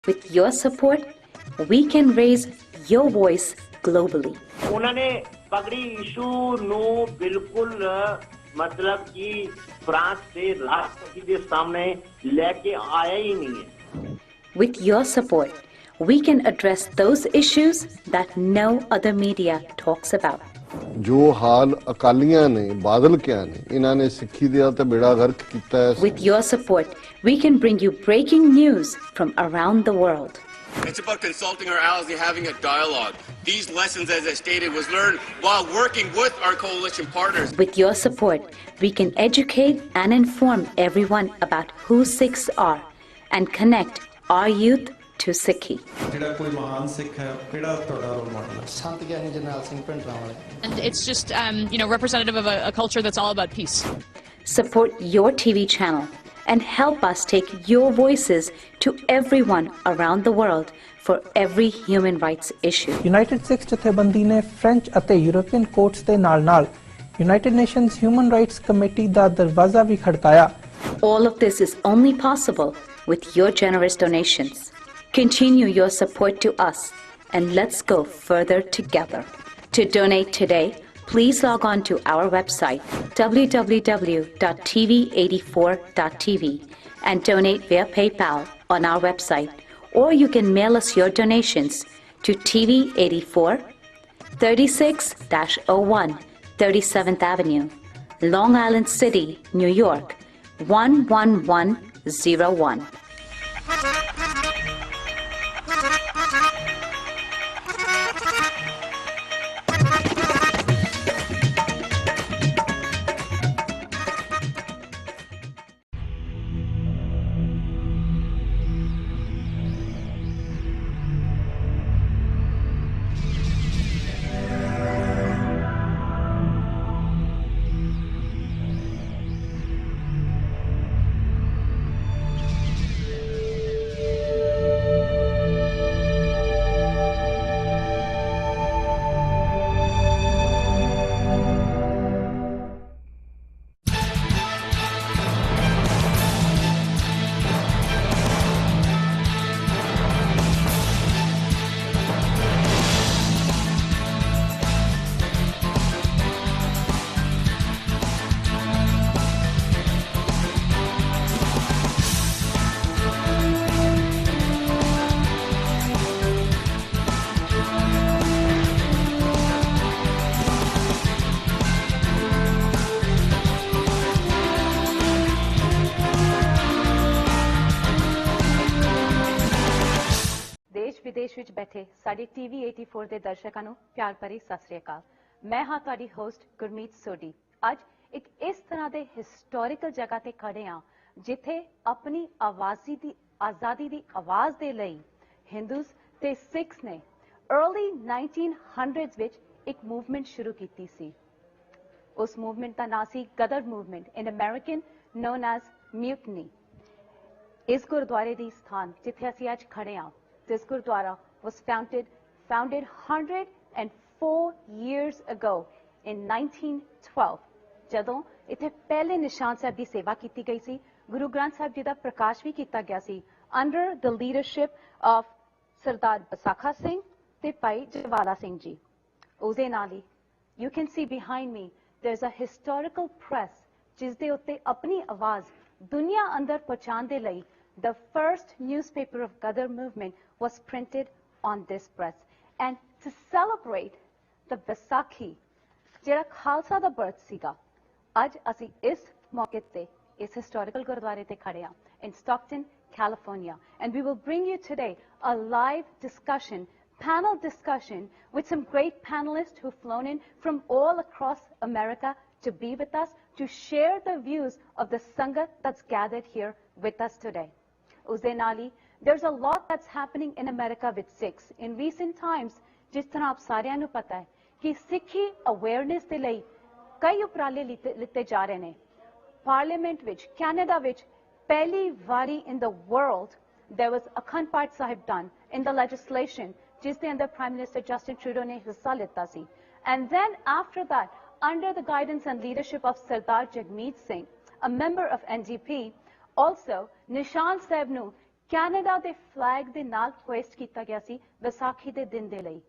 With your support, we can raise your voice globally. उन्होंने पगड़ी issue ਨੂੰ ਬਿਲਕੁਲ मतलब कि फ्रांस ਦੇ ਰਾਸ਼ਟਰਪਤੀ ਦੇ ਸਾਹਮਣੇ ਲੈ ਕੇ ਆਇਆ ਹੀ ਨਹੀਂ ਹੈ. With your support, we can address those issues that no other media talks about. ਜੋ ਹਾਲ ਅਕਾਲੀਆਂ ਨੇ ਬਾਦਲ ਕਿਆ ਨੇ ਇਹਨਾਂ ਨੇ ਸਿੱਖੀ ਦਾ ਤੇ ਬੇੜਾ ਗਰਕ ਕੀਤਾ ਹੈ. With your support, we can bring you breaking news from around the world. It's about consulting our allies and having a dialogue. These lessons, as I stated, was learned while working with our coalition partners. With your support, we can educate and inform everyone about who Sikhs are and connect our youth to Sikhi. And it's just, representative of a culture that's all about peace. Support your TV channel and help us take your voices to everyone around the world for every human rights issue. United Sikhs ਜਥੇਬੰਦੀ ਨੇ French ਅਤੇ European courts ਦੇ ਨਾਲ-ਨਾਲ United Nations Human Rights Committee ਦਾ ਦਰਵਾਜ਼ਾ ਵੀ ਖੜਕਾਇਆ. All of this is only possible with your generous donations. Continue your support to us and let's go further together. To donate today, please log on to our website www.tv84.tv and donate via PayPal on our website, or you can mail us your donations to TV84 36-01 37th Avenue, Long Island City, New York 11101. ਵਿਦੇਸ਼ ਵਿੱਚ ਬੈਠੇ ਸਾਡੇ TV 84 ਦੇ ਦਰਸ਼ਕਾਂ ਨੂੰ ਪਿਆਰ ਭਰੀ ਸਤਿ ਸ੍ਰੀ ਅਕਾਲ। ਮੈਂ ਹਾਂ ਤੁਹਾਡੀ ਹੋਸਟ ਗੁਰਮੀਤ ਸੋਢੀ। ਅੱਜ ਇੱਕ ਇਸ ਤਰ੍ਹਾਂ ਦੇ ਹਿਸਟੋਰੀਕਲ ਜਗ੍ਹਾ ਤੇ ਖੜੇ ਹਾਂ ਜਿੱਥੇ ਆਪਣੀ ਆਜ਼ਾਦੀ ਦੀ ਆਵਾਜ਼ ਦੇ ਲਈ ਹਿੰਦੂਸ ਤੇ ਸਿੱਖਸ ਨੇ अर्ਲੀ 1900s ਵਿੱਚ ਇੱਕ ਮੂਵਮੈਂਟ ਸ਼ੁਰੂ ਕੀਤੀ ਸੀ। ਉਸ ਮੂਵਮੈਂਟ ਦਾ ਨਾਂ ਸੀ ਗਦਰ ਮੂਵਮੈਂਟ ਇਨ ਅਮਰੀਕਨ ਨੋਨ ਐਜ਼ ਮਿਊਟਨੀ। ਇਸ ਗੁਰਦੁਆਰੇ ਦੀ ਸਥਾਨ ਜਿੱਥੇ ਅਸੀਂ ਅੱਜ ਖੜੇ ਹਾਂ, this Gurdwara was founded 104 years ago in 1912 ਜਦੋਂ ਇੱਥੇ ਪਹਿਲੇ ਨਿਸ਼ਾਨ ਸਾਹਿਬ ਦੀ ਸੇਵਾ ਕੀਤੀ ਗਈ ਸੀ। ਗੁਰੂ ਗ੍ਰੰਥ ਸਾਹਿਬ ਜੀ ਦਾ ਪ੍ਰਕਾਸ਼ ਵੀ ਕੀਤਾ ਗਿਆ ਸੀ under the leadership of ਸਰਦਾਰ ਬਸਾਖਾ ਸਿੰਘ ਤੇ ਭਾਈ ਜਵਾਲਾ ਸਿੰਘ ਜੀ। ਉਸਦੇ ਨਾਲ ਹੀ you can see behind me there's a historical press ਜਿਸ ਦੇ ਉੱਤੇ ਆਪਣੀ ਆਵਾਜ਼ ਦੁਨੀਆ ਅੰਦਰ ਪਹੁੰਚਾਉਣ ਦੇ ਲਈ the first newspaper of Gadar movement was printed on this press. And to celebrate the Vaisakhi, ਜਿਹੜਾ ਖਾਲਸਾ ਦਾ birth ਸੀਗਾ, ਅੱਜ ਅਸੀਂ ਇਸ ਮੌਕੇ ਤੇ ਇਸ historical ਗੁਰਦੁਆਰੇ ਤੇ ਖੜੇ ਹਾਂ in Stockton, California. And we will bring you today a live discussion, panel discussion with some great panelists who've flown in from all across America to be with us, to share the views of the Sangat that's gathered here with us today. Usde ਨਾਲ ਹੀ there's a lot that's happening in America with Sikhs. In recent times, ਜਿਸ ਤਰ੍ਹਾਂ ਆਪ ਸਾਰਿਆਂ ਨੂੰ ਪਤਾ ਹੈ ਕਿ ਸਿੱਖੀ ਅਵੇਅਰਨੈਸ ਦੇ ਲਈ ਕਈ ਉਪਰਾਲੇ ਲਿੱਤੇ ਜਾ ਰਹੇ ਨੇ। ਪਾਰਲੀਮੈਂਟ ਵਿੱਚ, ਕੈਨੇਡਾ ਵਿੱਚ ਪਹਿਲੀ ਵਾਰੀ in the world there was Akhand Path Sahib done in the legislation ਜਿਸ ਦੇ ਅੰਦਰ Prime Minister Justin Trudeau ਨੇ ਹਿੱਸਾ ਲਿੱਤਾ ਸੀ। And then after that, under the guidance and leadership of Sardar Jagmeet Singh, a member of NDP, also Nishan Sahib ਨੂੰ Canada ਦੇ flag ਦੇ ਨਾਲ ਹੋਇਸਟ ਕੀਤਾ ਗਿਆ ਸੀ ਵਿਸਾਖੀ ਦੇ ਦਿਨ ਦੇ ਲਈ।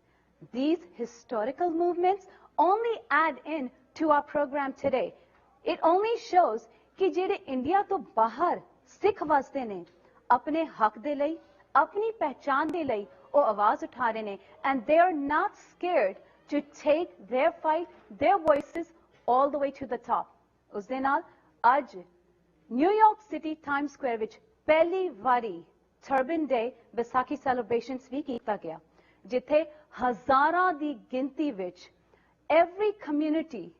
These historical movements only add in to our program today. It only shows ਕਿ ਜਿਹੜੇ ਇੰਡੀਆ ਤੋਂ ਬਾਹਰ ਸਿੱਖ ਵਸਦੇ ਨੇ ਆਪਣੇ ਹੱਕ ਦੇ ਲਈ, ਆਪਣੀ ਪਹਿਚਾਨ ਦੇ ਲਈ ਉਹ ਆਵਾਜ਼ ਉਠਾ ਰਹੇ ਨੇ, and they are not scared to take their fight, their voices all the way to the top. ਉਸ ਦੇ ਨਾਲ ਅੱਜ ਨਿਊਯਾਰਕ ਸਿਟੀ ਟਾਈਮ ਸਕੁਅਰ ਵਿੱਚ ਪਹਿਲੀ ਵਾਰੀ ਟਰਬਨ ਡੇ ਵਿਸਾਖੀ ਸੈਲੀਬ੍ਰੇਸ਼ਨਸ ਵੀ ਕੀਤਾ ਗਿਆ, ਜਿੱਥੇ ਹਜ਼ਾਰਾਂ ਦੀ ਗਿਣਤੀ ਵਿੱਚ every community,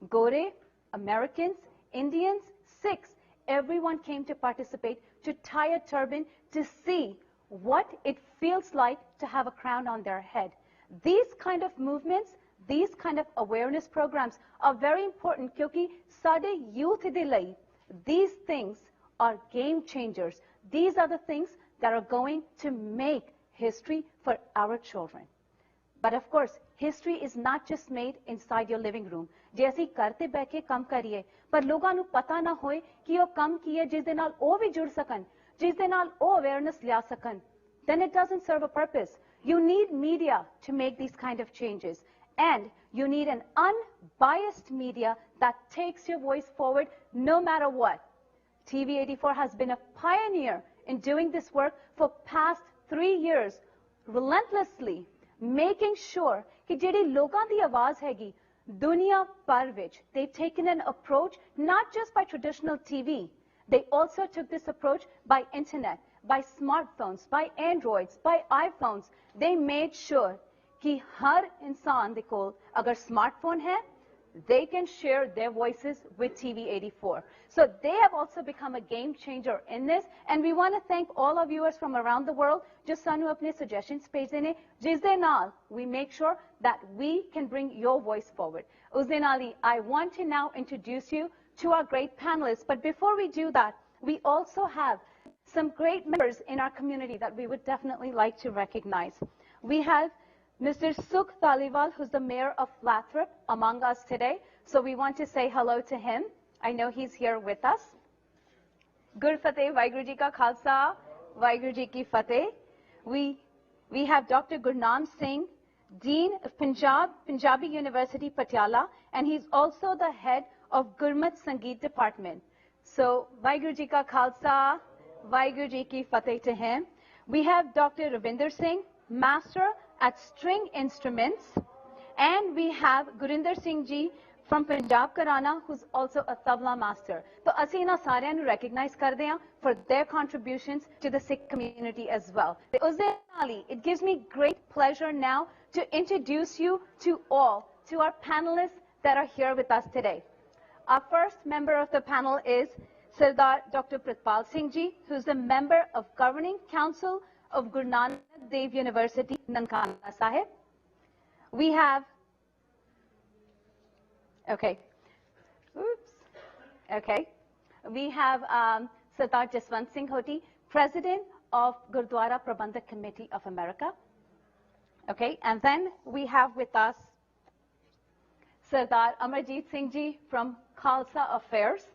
Gore, Americans, Indians, Sikhs, everyone came to participate, to tie a turban, to see what it feels like to have a crown on their head. These kind of movements, these kind of awareness programs are very important because sade youth de lai, these things are game changers. These are the things that are going to make history for our children. But of course, history is not just made inside your living room. ਜੇ ਅਸੀਂ ਘਰ ਤੇ ਬਹਿ ਕੇ ਕੰਮ ਕਰੀਏ ਪਰ ਲੋਕਾਂ ਨੂੰ ਪਤਾ ਨਾ ਹੋਏ ਕਿ ਉਹ ਕੰਮ ਕੀ ਹੈ ਜਿਸ ਦੇ ਨਾਲ ਉਹ ਵੀ ਜੁੜ ਸਕਣ, ਜਿਸ ਦੇ ਨਾਲ ਉਹ ਅਵੇਅਰਨੈਸ ਲਿਆ ਸਕਣ, then it doesn't serve a purpose. You need media to make these kind of changes. And you need an unbiased media that takes your voice forward no matter what. TV84 has been a pioneer in doing this work for past 3 years, relentlessly making sure कि JD लोगों दी आवाज हैगी दुनिया भर विच, they've taken an approach not just by traditional TV, they also took this approach by internet, by smartphones, by androids, by iPhones. They made sure कि हर इंसान दे कोल अगर smartphone है, they can share their voices with TV84. So they have also become a game changer in this, and we want to thank all our viewers from around the world. Just sanu apne suggestions page dene, jis de naal we make sure that we can bring your voice forward. Us de naal I want to now introduce you to our great panelists, but before we do that, we also have some great members in our community that we would definitely like to recognize. We have Mr. Sukh Taliwal, who's the mayor of Lathrop, among us today. So we want to say hello to him. I know he's here with us. Gur Fateh, Waheguru Ji Ka Khalsa, Waheguru Ji Ki Fateh. We have Dr. Gurnam Singh, Dean of Punjabi University, Patiala, and he's also the head of Gurmat Sangeet Department. So Waheguru Ji Ka Khalsa, Waheguru Ji Ki Fateh to him. We have Dr. Ravinder Singh, Master at String Instruments, and we have Gurinder Singh Ji from Punjab Karana, who's also a tabla master. So ਅਸੀਂ ਇਹਨਾਂ ਸਾਰਿਆਂ ਨੂੰ recognize ਕਰਦੇ ਹਾਂ for their contributions to the Sikh community as well. ਤੇ ਉਸ ਦੇ ਨਾਲ ਹੀ it gives me great pleasure now to introduce you to our panelists that are here with us today. Our first member of the panel is Sardar Dr. Pratpal Singh Ji, who's the member of Governing Council of Guru Nanak Dev University, Nankana Sahib. We have, we have Sardar Jaswant Singh Hoti, President of Gurdwara Prabandhak Committee of America. Okay, and then we have with us Sardar Amarjeet Singh Ji from Khalsa Affairs,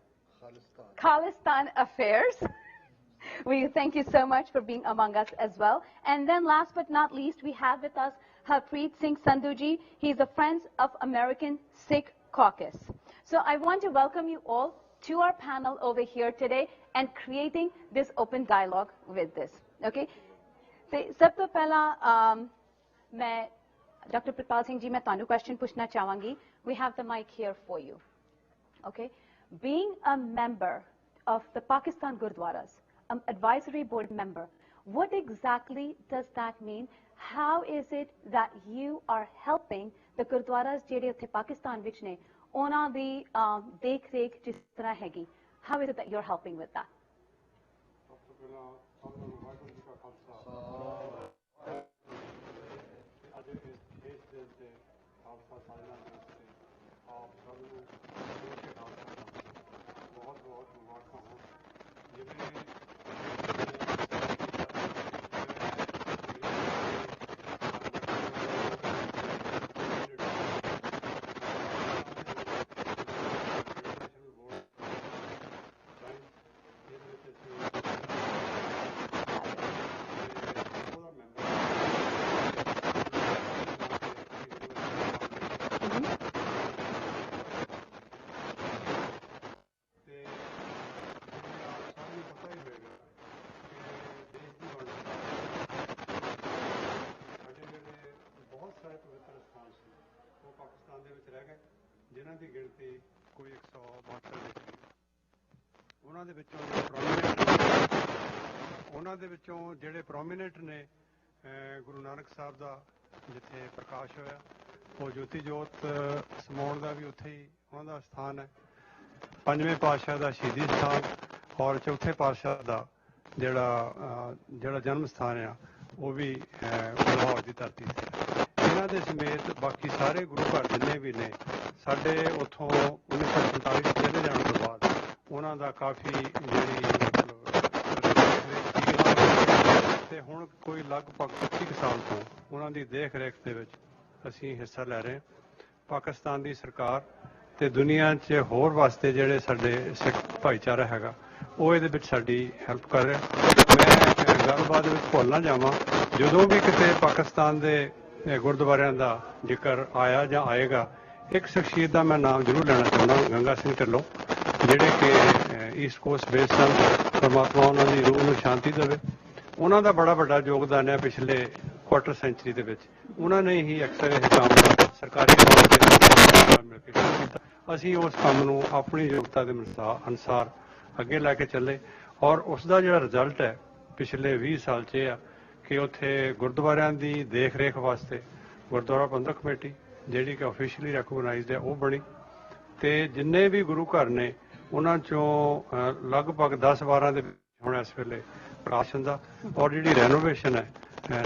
Khalistan Affairs. We thank you so much for being among us as well. And then last but not least, we have with us Harpreet Singh Sandhu Ji. He's the Friends of American Sikh Caucus. So I want to welcome you all to our panel over here today and creating this open dialogue with this. Okay? ਸਭ ਤੋਂ ਪਹਿਲਾਂ ਮੈਂ Dr. Pratpal Singh Ji, मैं ਤੁਹਾਨੂੰ question ਪੁੱਛਣਾ ਚਾਹਾਂਗੀ. We have the mic here for you. Okay? Being a member of the Pakistan Gurdwaras, an advisory board member, what exactly does that mean? How is it that you are helping the Gurdwaras ਜਿਹੜੇ ਉੱਥੇ ਪਾਕਿਸਤਾਨ ਵਿੱਚ ਨੇ ਉਹਨਾਂ ਦੀ ਦੇਖ ਰੇਖ ਜਿਸ ਤਰ੍ਹਾਂ ਹੈਗੀ? How is it that you're helping with that? ਜਿਨ੍ਹਾਂ ਦੀ ਗਿਣਤੀ ਕੋਈ 172 ਦੇ ਕਰੀਬ। ਉਹਨਾਂ ਦੇ ਵਿੱਚੋਂ ਜਿਹੜੇ ਪ੍ਰੋਮੀਨੈਂਟ ਨੇ ਗੁਰੂ ਨਾਨਕ ਸਾਹਿਬ ਦਾ ਜਿੱਥੇ ਪ੍ਰਕਾਸ਼ ਹੋਇਆ, ਉਹ ਜੋਤੀ ਜੋਤ ਸਮਾਉਣ ਦਾ ਵੀ ਉੱਥੇ ਹੀ ਉਹਨਾਂ ਦਾ ਸਥਾਨ ਹੈ। ਪੰਜਵੇਂ ਪਾਤਸ਼ਾਹ ਦਾ ਸ਼ਹੀਦੀ ਸਥਾਨ ਔਰ ਚੌਥੇ ਪਾਤਸ਼ਾਹ ਦਾ ਜਿਹੜਾ ਜਨਮ ਸਥਾਨ ਆ ਉਹ ਵੀ ਲਾਹੌਰ ਦੀ ਧਰਤੀ ਤੇ। ਇਹਨਾਂ ਦੇ ਸਮੇਤ ਬਾਕੀ ਸਾਰੇ ਗੁਰੂ ਘਰ ਜਿੰਨੇ ਵੀ ਨੇ ਸਾਡੇ ਉੱਥੋਂ 1947 ਚਲੇ ਜਾਣ ਤੋਂ ਬਾਅਦ ਉਹਨਾਂ ਦਾ ਕਾਫੀ ਜਿਹੜੀ ਤੇ ਹੁਣ ਕੋਈ ਲਗਭਗ 25 ਸਾਲ ਤੋਂ ਉਹਨਾਂ ਦੀ ਦੇਖ ਰੇਖ ਦੇ ਵਿੱਚ ਅਸੀਂ ਹਿੱਸਾ ਲੈ ਰਹੇ ਹਾਂ। ਪਾਕਿਸਤਾਨ ਦੀ ਸਰਕਾਰ ਤੇ ਦੁਨੀਆ 'ਚ ਹੋਰ ਵਾਸਤੇ ਜਿਹੜੇ ਸਾਡੇ ਸਿੱਖ ਭਾਈਚਾਰਾ ਹੈਗਾ ਉਹ ਇਹਦੇ ਵਿੱਚ ਸਾਡੀ ਹੈਲਪ ਕਰ ਰਿਹਾ। ਮੈਂ ਗੱਲਬਾਤ ਵਿੱਚ ਭੁੱਲ ਨਾ ਜਾਵਾਂ, ਜਦੋਂ ਵੀ ਕਿਤੇ ਪਾਕਿਸਤਾਨ ਦੇ ਗੁਰਦੁਆਰਿਆਂ ਦਾ ਜ਼ਿਕਰ ਆਇਆ ਜਾਂ ਆਏਗਾ, ਇੱਕ ਸ਼ਖਸੀਅਤ ਦਾ ਮੈਂ ਨਾਮ ਜ਼ਰੂਰ ਲੈਣਾ ਚਾਹੁੰਦਾ, ਗੰਗਾ ਸਿੰਘ ਢਿੱਲੋਂ, ਜਿਹੜੇ ਕਿ ਈਸਟ ਕੋਸਟ ਬੇਸ ਸਨ। ਪਰਮਾਤਮਾ ਉਹਨਾਂ ਦੀ ਰੂਹ ਨੂੰ ਸ਼ਾਂਤੀ ਦੇਵੇ। ਉਹਨਾਂ ਦਾ ਬੜਾ ਵੱਡਾ ਯੋਗਦਾਨ ਹੈ ਪਿਛਲੇ ਕੁਆਟਰ ਸੈਂਚਰੀ ਦੇ ਵਿੱਚ। ਉਹਨਾਂ ਨੇ ਹੀ ਅਕਸਰ ਇਹ ਕੰਮ ਸਰਕਾਰੀ ਤੌਰ ਤੇ ਮਿਲ ਕੇ ਸ਼ੁਰੂ ਕੀਤਾ। ਅਸੀਂ ਉਸ ਕੰਮ ਨੂੰ ਆਪਣੀ ਯੋਗਤਾ ਦੇ ਅਨੁਸਾਰ ਅੱਗੇ ਲੈ ਕੇ ਚੱਲੇ ਔਰ ਉਸ ਦਾ ਜਿਹੜਾ ਰਿਜ਼ਲਟ ਹੈ ਪਿਛਲੇ 20 ਸਾਲ 'ਚ ਇਹ ਆ ਕਿ ਉੱਥੇ ਗੁਰਦੁਆਰਿਆਂ ਦੀ ਦੇਖ ਰੇਖ ਵਾਸਤੇ ਗੁਰਦੁਆਰਾ ਪ੍ਰਬੰਧਕ ਕਮੇਟੀ ਜਿਹੜੀ ਕਿ ਆਫੀਸ਼ੀਅਲੀ ਰੈਕੋਗਨਾਈਜ਼ਡ ਹੈ ਉਹ ਬਣੀ, ਤੇ ਜਿੰਨੇ ਵੀ ਗੁਰੂ ਘਰ ਨੇ ਉਹਨਾਂ 'ਚੋਂ ਲਗਭਗ 10-12 ਦੇ ਹੁਣ ਇਸ ਵੇਲੇ ਪ੍ਰਕਾਸ਼ਨ ਦਾ ਔਰ ਜਿਹੜੀ ਰੈਨੋਵੇਸ਼ਨ ਹੈ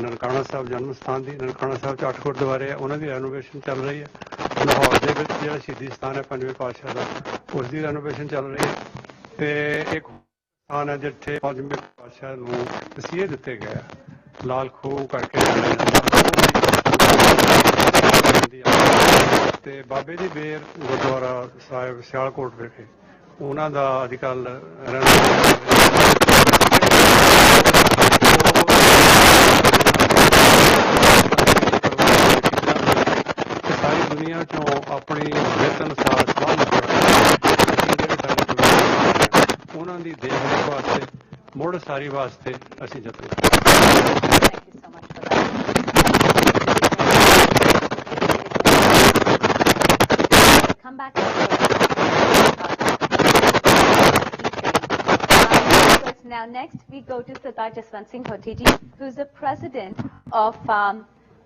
ਨਨਕਾਣਾ ਸਾਹਿਬ ਜਨਮ ਸਥਾਨ ਦੀ, ਨਨਕਾਣਾ ਸਾਹਿਬ 'ਚ 8 ਗੁਰਦੁਆਰੇ ਆ, ਉਹਨਾਂ ਦੀ ਰੈਨੋਵੇਸ਼ਨ ਚੱਲ ਰਹੀ ਹੈ। ਲਾਹੌਰ ਦੇ ਵਿੱਚ ਜਿਹੜਾ ਸ਼ਹੀਦੀ ਸਥਾਨ ਹੈ ਪੰਜਵੇਂ ਪਾਤਸ਼ਾਹ ਦਾ, ਉਸ ਦੀ ਰੈਨੋਵੇਸ਼ਨ ਚੱਲ ਰਹੀ ਹੈ। ਤੇ ਇੱਕ ਸਥਾਨ ਹੈ ਜਿੱਥੇ ਪੰਜਵੇਂ ਪਾਤਸ਼ਾਹ ਨੂੰ ਤਸੀਹੇ ਦਿੱਤੇ ਗਏ ਆ, ਲਾਲ ਖੂਹ ਕਰਕੇ ਤੇ ਬਾਬੇ ਦੀ ਬੇਰ ਗੁਰਦੁਆਰਾ ਸਾਹਿਬ ਸਿਆਲਕੋਟ ਵਿਖੇ ਉਹਨਾਂ ਦਾ ਅੱਜ ਕੱਲ੍ਹ ਸਾਰੀ ਦੁਨੀਆ 'ਚੋਂ ਆਪਣੀ ਹਿੱਤ ਅਨੁਸਾਰ ਉਹਨਾਂ ਦੀ ਦੇਖ ਰੇਖ ਵਾਸਤੇ ਮੁੜ ਸਾਰੀ ਵਾਸਤੇ ਅਸੀਂ ਯਤਨ Come back. Now next we go to Sardar Jaswant Singh Hoti ji, who is the president of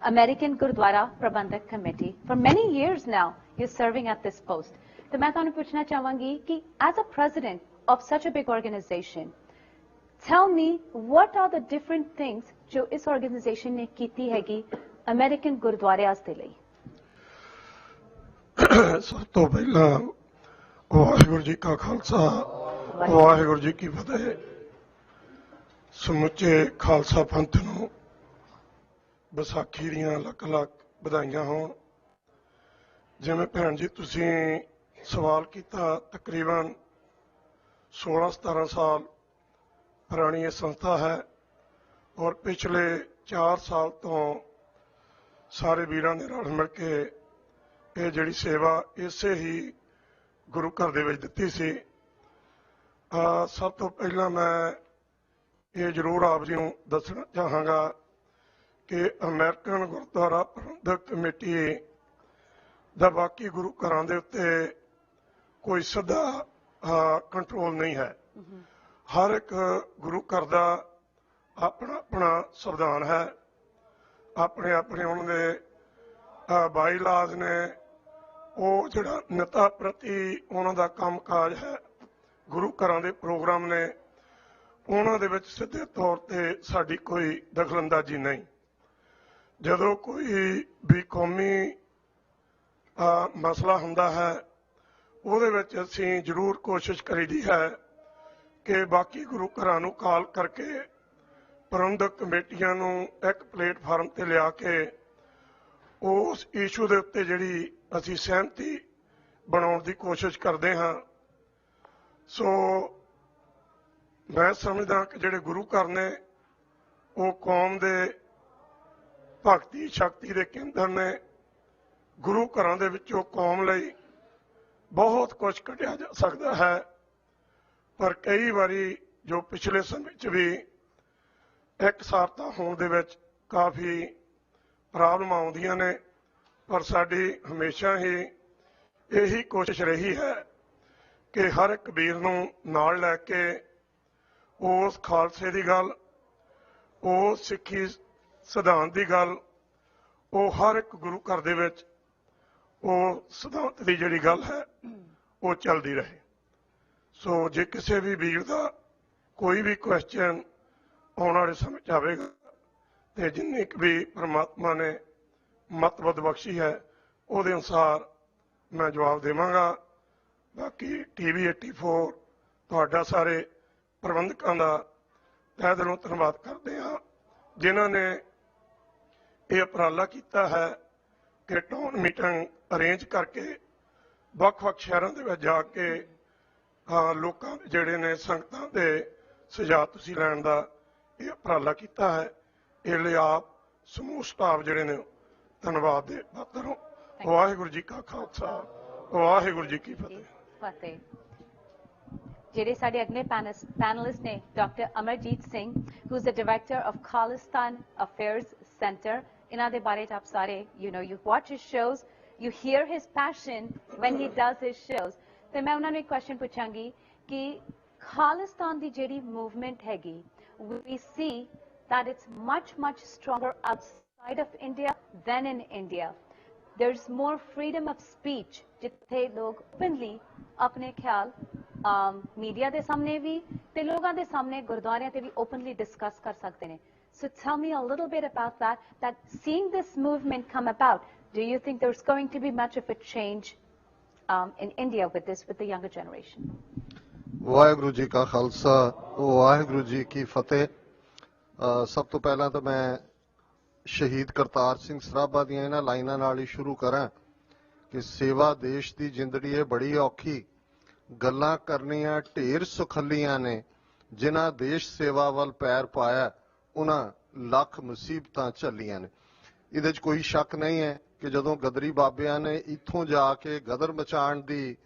American Gurdwara Prabandhak Committee. For many years now, you're serving at this post. So मैं ਤੁਹਾਨੂੰ ਪੁੱਛਣਾ ਚਾਹਾਂਗੀ ਕਿ as a president of such a big organization, tell me what are the different things ਜੋ ਇਸ organization ਨੇ ਕੀਤੀ ਹੈਗੀ American ਗੁਰਦੁਆਰਿਆਂ ਦੇ ਲਈ। ਸਭ ਤੋਂ ਪਹਿਲਾਂ ਵਾਹਿਗੁਰੂ ਜੀ ਕਾ ਖਾਲਸਾ ਵਾਹਿਗੁਰੂ ਜੀ ਕੀ ਫਤਿਹ। ਸਮੁੱਚੇ ਖਾਲਸਾ ਪੰਥ ਨੂੰ ਵਿਸਾਖੀ ਦੀਆਂ ਲੱਖ-ਲੱਖ ਵਧਾਈਆਂ ਹੋਣ। ਜਿਵੇਂ ਭੈਣ ਜੀ ਤੁਸੀਂ ਸਵਾਲ ਕੀਤਾ, ਤਕਰੀਬਨ 16-17 ਸਾਲ ਪੁਰਾਣੀ ਇਹ ਸੰਸਥਾ ਹੈ ਔਰ ਪਿਛਲੇ 4 ਸਾਲ ਤੋਂ ਸਾਰੇ ਵੀਰਾਂ ਦੇ ਨਾਲ ਮਿਲ ਕੇ ਇਹ ਜਿਹੜੀ ਸੇਵਾ ਇਸੇ ਹੀ ਗੁਰੂ ਘਰ ਦੇ ਵਿੱਚ ਦਿੱਤੀ ਸੀ। ਸਭ ਤੋਂ ਪਹਿਲਾਂ ਮੈਂ ਇਹ ਜ਼ਰੂਰ ਆਪ ਜੀ ਨੂੰ ਦੱਸਣਾ ਚਾਹਾਂਗਾ ਕਿ ਅਮਰੀਕਨ ਗੁਰਦੁਆਰਾ ਪ੍ਰਬੰਧਕ ਕਮੇਟੀ ਦਾ ਬਾਕੀ ਗੁਰੂ ਘਰਾਂ ਦੇ ਉੱਤੇ ਕੋਈ ਸਿੱਧਾ ਕੰਟਰੋਲ ਨਹੀਂ ਹੈ। ਹਰ ਇੱਕ ਗੁਰੂ ਘਰ ਦਾ ਆਪਣਾ ਆਪਣਾ ਸੰਵਿਧਾਨ ਹੈ, ਆਪਣੇ ਆਪਣੇ ਉਹਨਾਂ ਦੇ ਬਾਈਲਾਜ਼ ਨੇ। ਉਹ ਜਿਹੜਾ ਨੇਤਾ ਪ੍ਰਤੀ ਉਹਨਾਂ ਦਾ ਕੰਮਕਾਜ ਹੈ, ਗੁਰੂ ਘਰਾਂ ਦੇ ਪ੍ਰੋਗਰਾਮ ਨੇ, ਉਹਨਾਂ ਦੇ ਵਿੱਚ ਸਿੱਧੇ ਤੌਰ ਤੇ ਸਾਡੀ ਕੋਈ ਦਖਲਅੰਦਾਜ਼ੀ ਨਹੀਂ। ਜਦੋਂ ਕੋਈ ਵੀ ਕੌਮੀ ਮਸਲਾ ਹੁੰਦਾ ਹੈ ਉਹਦੇ ਵਿੱਚ ਅਸੀਂ ਜ਼ਰੂਰ ਕੋਸ਼ਿਸ਼ ਕਰੀਦੀ ਹੈ ਕਿ ਬਾਕੀ ਗੁਰੂ ਘਰਾਂ ਨੂੰ ਕਾਲ ਕਰਕੇ ਪ੍ਰਬੰਧਕ ਕਮੇਟੀਆਂ ਨੂੰ ਇੱਕ ਪਲੇਟਫਾਰਮ ਤੇ ਲਿਆ ਕੇ ਉਸ ਇਸ਼ੂ ਦੇ ਉੱਤੇ ਜਿਹੜੀ ਅਸੀਂ ਸਹਿਮਤੀ ਬਣਾਉਣ ਦੀ ਕੋਸ਼ਿਸ਼ ਕਰਦੇ ਹਾਂ। ਸੋ ਮੈਂ ਸਮਝਦਾ ਕਿ ਜਿਹੜੇ ਗੁਰੂ ਘਰ ਨੇ ਉਹ ਕੌਮ ਦੇ ਭਗਤੀ ਸ਼ਕਤੀ ਦੇ ਕੇਂਦਰ ਨੇ। ਗੁਰੂ ਘਰਾਂ ਦੇ ਵਿੱਚੋਂ ਕੌਮ ਲਈ ਬਹੁਤ ਕੁਝ ਕੱਢਿਆ ਜਾ ਸਕਦਾ ਹੈ, ਪਰ ਕਈ ਵਾਰੀ ਜੋ ਪਿਛਲੇ ਸਮੇਂ 'ਚ ਵੀ ਇਕਸਾਰਤਾ ਹੋਣ ਦੇ ਵਿੱਚ ਕਾਫੀ ਪ੍ਰੋਬਲਮ ਆਉਂਦੀਆਂ ਨੇ। ਪਰ ਸਾਡੀ ਹਮੇਸ਼ਾ ਹੀ ਇਹੀ ਕੋਸ਼ਿਸ਼ ਰਹੀ ਹੈ ਕਿ ਹਰ ਇੱਕ ਵੀਰ ਨੂੰ ਨਾਲ ਲੈ ਕੇ ਉਸ ਖਾਲਸੇ ਦੀ ਗੱਲ, ਉਹ ਸਿੱਖੀ ਸਿਧਾਂਤ ਦੀ ਗੱਲ, ਉਹ ਹਰ ਇੱਕ ਗੁਰੂ ਘਰ ਦੇ ਵਿੱਚ ਉਹ ਸਿਧਾਂਤ ਦੀ ਜਿਹੜੀ ਗੱਲ ਹੈ ਉਹ ਚੱਲਦੀ ਰਹੇ। ਸੋ ਜੇ ਕਿਸੇ ਵੀ ਵੀਰ ਦਾ ਕੋਈ ਵੀ ਕੁਐਸਚਨ ਆਉਣ ਵਾਲੇ ਸਮੇਂ 'ਚ ਆਵੇਗਾ ਤੇ ਜਿੰਨੀ ਕੁ ਵੀ ਪ੍ਰਮਾਤਮਾ ਨੇ ਮਤਬਦ ਬਖਸ਼ੀ ਹੈ ਉਹਦੇ ਅਨੁਸਾਰ ਮੈਂ ਜਵਾਬ ਦੇਵਾਂਗਾ। ਬਾਕੀ TV 84 ਤੁਹਾਡਾ ਸਾਰੇ ਪ੍ਰਬੰਧਕਾਂ ਦਾ ਤਹਿ ਦਿਲੋਂ ਧੰਨਵਾਦ ਕਰਦੇ ਹਾਂ ਜਿਨ੍ਹਾਂ ਨੇ ਇਹ ਉਪਰਾਲਾ ਕੀਤਾ ਹੈ ਕਿ ਟਾਊਨ ਮੀਟਿੰਗ ਅਰੇਂਜ ਕਰਕੇ ਵੱਖ-ਵੱਖ ਸ਼ਹਿਰਾਂ ਦੇ ਵਿੱਚ ਜਾ ਕੇ ਲੋਕਾਂ ਦੇ ਜਿਹੜੇ ਨੇ ਸੰਗਤਾਂ ਦੇ ਸੁਝਾਅ ਤੁਸੀਂ ਲੈਣ ਦਾ ਇਹ ਉਪਰਾਲਾ ਕੀਤਾ ਹੈ। ਇਹ ਲਈ ਆਪ ਸਮੂਹ ਸਟਾਫ ਜਿਹੜੇ ਨੇ ਧੰਨਵਾਦ ਦੇ ਪਾਤਰ ਹੋ। ਵਾਹਿਗੁਰੂ ਜੀ ਕਾ ਖਾਲਸਾ, ਵਾਹਿਗੁਰੂ ਜੀ ਕੀ ਫਤਿਹ। ਜਿਹੜੇ ਸਾਡੇ ਅਗਲੇ ਪੈਨਲਿਸਟ ਨੇ doctor Amarjit Singh who is the director of Khalistan Affairs Center। ਇਹਨਾਂ ਦੇ ਬਾਰੇ ਆਪ ਸਾਰੇ you watch his shows, you hear his passion when he does his shows। ਤੇ ਮੈਂ ਉਹਨਾਂ ਨੂੰ ਇੱਕ ਕੁਐਸਚਨ ਪੁੱਛਾਂਗੀ ਕਿ ਖਾਲਿਸਤਾਨ ਦੀ ਜਿਹੜੀ ਮੂਵਮੈਂਟ ਹੈਗੀ we see that it's much stronger outside of India than in India। there's more freedom of speech ਜਿੱਥੇ ਲੋਕ openly ਆਪਣੇ ਖਿਆਲ ਮੀਡੀਆ ਦੇ ਸਾਹਮਣੇ ਵੀ ਤੇ ਲੋਕਾਂ ਦੇ ਸਾਹਮਣੇ ਗੁਰਦੁਆਰਿਆਂ ਤੇ ਵੀ openly discuss ਕਰ ਸਕਦੇ ਨੇ। So tell me a little bit about that seeing this movement come about, do you think there's going to be much of a change in India with the younger generation? Waheguru ji ਕਾ ਖਾਲਸਾ, ਵਾਹਿਗੁਰੂ ਜੀ ਕੀ ਫਤਿਹ। ਸਭ ਤੋਂ ਪਹਿਲਾਂ ਤਾਂ ਮੈਂ ਸ਼ਹੀਦ ਕਰਤਾਰ ਸਿੰਘ ਸਰਾਭਾ ਦੀਆਂ ਇਹਨਾਂ ਲਾਈਨਾਂ ਨਾਲ ਹੀ ਸ਼ੁਰੂ ਕਰਾਂ ਕਿ ਸੇਵਾ ਦੇਸ਼ ਦੀ ਜ਼ਿੰਦੜੀ ਇਹ ਬੜੀ ਔਖੀ, ਗੱਲਾਂ ਕਰਨੀਆਂ ਢੇਰ ਸੁਖੱਲੀਆਂ ਨੇ, ਜਿਨ੍ਹਾਂ ਦੇਸ਼ ਸੇਵਾ ਵੱਲ ਪੈਰ ਪਾਇਆ ਉਹਨਾਂ ਲੱਖ ਮੁਸੀਬਤਾਂ ਝੱਲੀਆਂ ਨੇ। ਇਹਦੇ 'ਚ ਕੋਈ ਸ਼ੱਕ ਨਹੀਂ ਹੈ ਕਿ ਜਦੋਂ ਗਦਰੀ ਬਾਬਿਆਂ ਨੇ ਇੱਥੋਂ ਜਾ ਕੇ ਗਦਰ ਮਚਾਉਣ ਦੀ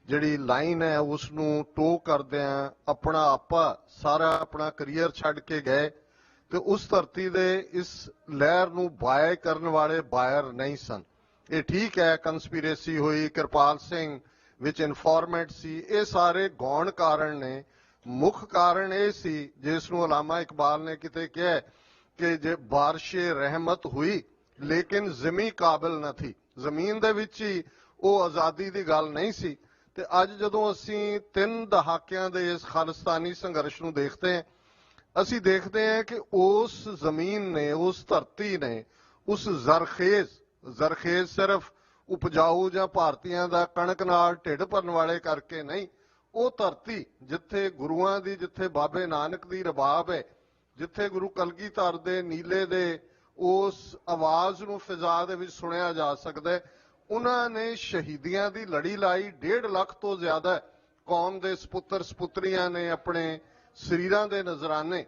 ਜਿਹੜੀ ਲਾਈਨ ਹੈ ਉਸ ਨੂੰ ਟੋ ਕਰਦਿਆਂ ਆਪਣਾ ਆਪਾ ਸਾਰਾ ਆਪਣਾ ਕਰੀਅਰ ਛੱਡ ਕੇ ਗਏ ਤੇ ਉਸ ਧਰਤੀ ਦੇ ਇਸ ਲਹਿਰ ਨੂੰ ਬਾਏ ਕਰਨ ਵਾਲੇ ਬਾਇਰ ਨਹੀਂ ਸਨ। ਇਹ ਠੀਕ ਹੈ ਕੰਸਪੀਰੇਸੀ ਹੋਈ, ਕਿਰਪਾਲ ਸਿੰਘ ਵਿੱਚ ਇਨਫੋਰਮੈਂਟ ਸੀ, ਇਹ ਸਾਰੇ ਗੌਣ ਕਾਰਨ ਨੇ। ਮੁੱਖ ਕਾਰਨ ਇਹ ਸੀ ਜਿਸ ਨੂੰ ਅਲਾਮਾ ਇਕਬਾਲ ਨੇ ਕਿਤੇ ਕਿਹਾ ਕਿ ਜੇ ਬਾਰਿਸ਼ੇ ਰਹਿਮਤ ਹੋਈ ਲੇਕਿਨ ਜ਼ਮੀਨ ਕਾਬਿਲ ਨਾ ਥੀ, ਜ਼ਮੀਨ ਦੇ ਵਿੱਚ ਹੀ ਉਹ ਆਜ਼ਾਦੀ ਦੀ ਗੱਲ ਨਹੀਂ ਸੀ। ਤੇ ਅੱਜ ਜਦੋਂ ਅਸੀਂ 3 ਦਹਾਕਿਆਂ ਦੇ ਇਸ ਖਾਲਿਸਤਾਨੀ ਸੰਘਰਸ਼ ਨੂੰ ਦੇਖਦੇ ਹਾਂ, ਅਸੀਂ ਦੇਖਦੇ ਹਾਂ ਕਿ ਉਸ ਜ਼ਮੀਨ ਨੇ, ਉਸ ਧਰਤੀ ਨੇ, ਉਸ ਜ਼ਰਖੇਜ਼ ਸਿਰਫ ਉਪਜਾਊ ਜਾਂ ਭਾਰਤੀਆਂ ਦਾ ਕਣਕ ਨਾਲ ਢਿੱਡ ਭਰਨ ਵਾਲੇ ਕਰਕੇ ਨਹੀਂ, ਉਹ ਧਰਤੀ ਜਿੱਥੇ ਗੁਰੂਆਂ ਦੀ, ਜਿੱਥੇ ਬਾਬੇ ਨਾਨਕ ਦੀ ਰਬਾਬ ਹੈ, ਜਿੱਥੇ ਗੁਰੂ ਕਲਗੀਧਰ ਦੇ ਨੀਲੇ ਦੇ ਉਸ ਆਵਾਜ਼ ਨੂੰ ਫਿਜ਼ਾ ਦੇ ਵਿੱਚ ਸੁਣਿਆ ਜਾ ਸਕਦਾ, ਉਹਨਾਂ ਨੇ ਸ਼ਹੀਦੀਆਂ ਦੀ ਲੜੀ ਲਾਈ। 1.5 ਲੱਖ ਤੋਂ ਜ਼ਿਆਦਾ ਕੌਮ ਦੇ ਸਪੁੱਤਰ ਸਪੁੱਤਰੀਆਂ ਨੇ ਆਪਣੇ ਸਰੀਰਾਂ ਦੇ ਨਜ਼ਰਾਨੇ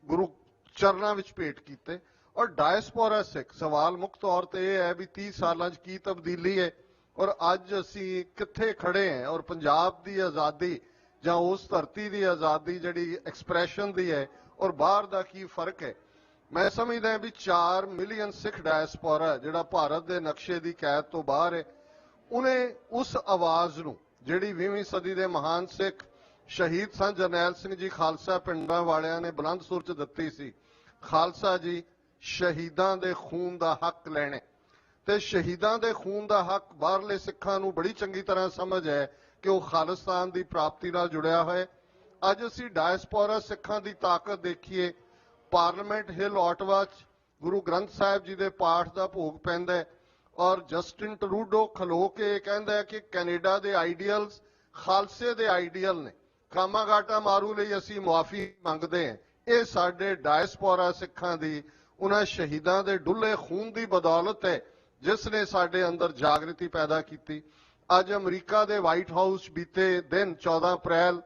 ਗੁਰੂ ਚਰਨਾਂ ਵਿੱਚ ਭੇਟ ਕੀਤੇ। ਔਰ ਡਾਇਸਪੋਰਾ ਸਿੱਖ, ਸਵਾਲ ਮੁੱਖ ਤੌਰ ਤੇ ਇਹ ਹੈ ਵੀ 30 ਸਾਲਾਂ 'ਚ ਕੀ ਤਬਦੀਲੀ ਹੈ ਔਰ ਅੱਜ ਅਸੀਂ ਕਿੱਥੇ ਖੜੇ ਹਾਂ, ਔਰ ਪੰਜਾਬ ਦੀ ਆਜ਼ਾਦੀ ਜਾਂ ਉਸ ਧਰਤੀ ਦੀ ਆਜ਼ਾਦੀ ਜਿਹੜੀ ਐਕਸਪ੍ਰੈਸ਼ਨ ਦੀ ਹੈ ਔਰ ਬਾਹਰ ਦਾ ਕੀ ਫਰਕ ਹੈ। ਮੈਂ ਸਮਝਦਾ ਵੀ 4 ਮਿਲੀਅਨ ਸਿੱਖ ਡਾਇਸਪੋਰਾ ਜਿਹੜਾ ਭਾਰਤ ਦੇ ਨਕਸ਼ੇ ਦੀ ਕੈਦ ਤੋਂ ਬਾਹਰ ਹੈ, ਉਹਨੇ ਉਸ ਆਵਾਜ਼ ਨੂੰ ਜਿਹੜੀ 20ਵੀਂ ਸਦੀ ਦੇ ਮਹਾਨ ਸਿੱਖ ਸ਼ਹੀਦ ਸੰਤ ਜਰਨੈਲ ਸਿੰਘ ਜੀ ਖਾਲਸਾ ਪਿੰਡਾਂ ਵਾਲਿਆਂ ਨੇ ਬੁਲੰਦ ਸੁਰ 'ਚ ਦਿੱਤੀ ਸੀ, ਖਾਲਸਾ ਜੀ ਸ਼ਹੀਦਾਂ ਦੇ ਖੂਨ ਦਾ ਹੱਕ ਲੈਣੇ। ਤੇ ਸ਼ਹੀਦਾਂ ਦੇ ਖੂਨ ਦਾ ਹੱਕ ਬਾਹਰਲੇ ਸਿੱਖਾਂ ਨੂੰ ਬੜੀ ਚੰਗੀ ਤਰ੍ਹਾਂ ਸਮਝ ਹੈ ਕਿ ਉਹ ਖਾਲਿਸਤਾਨ ਦੀ ਪ੍ਰਾਪਤੀ ਨਾਲ ਜੁੜਿਆ ਹੋਇਆ। ਅੱਜ ਅਸੀਂ ਡਾਇਸਪੋਰਾ ਸਿੱਖਾਂ ਦੀ ਤਾਕਤ ਦੇਖੀਏ। ਪਾਰਲੀਮੈਂਟ ਹਿੱਲ ਆਟਵਾ 'ਚ ਗੁਰੂ ਗ੍ਰੰਥ ਸਾਹਿਬ ਜੀ ਦੇ ਪਾਠ ਦਾ ਭੋਗ ਪੈਂਦਾ ਔਰ ਜਸਟਿਨ ਟਰੂਡੋ ਖਲੋ ਕੇ ਕਹਿੰਦਾ ਕਿ ਕੈਨੇਡਾ ਦੇ ਆਈਡੀਅਲਸ ਖਾਲਸੇ ਦੇ ਆਈਡੀਅਲ ਨੇ, ਕਾਮਾਗਾਟਾ ਮਾਰੂ ਲਈ ਅਸੀਂ ਮੁਆਫੀ ਮੰਗਦੇ ਹਾਂ। ਇਹ ਸਾਡੇ ਡਾਇਸਪੋਰਾ ਸਿੱਖਾਂ ਦੀ ਉਹਨਾਂ ਸ਼ਹੀਦਾਂ ਦੇ ਡੁੱਲੇ ਖੂਨ ਦੀ ਬਦੌਲਤ ਹੈ ਜਿਸ ਨੇ ਸਾਡੇ ਅੰਦਰ ਜਾਗਰਤੀ ਪੈਦਾ ਕੀਤੀ। ਅੱਜ ਅਮਰੀਕਾ ਦੇ ਵਾਈਟ ਹਾਊਸ ਬੀਤੇ ਦਿਨ 14 ਅਪ੍ਰੈਲ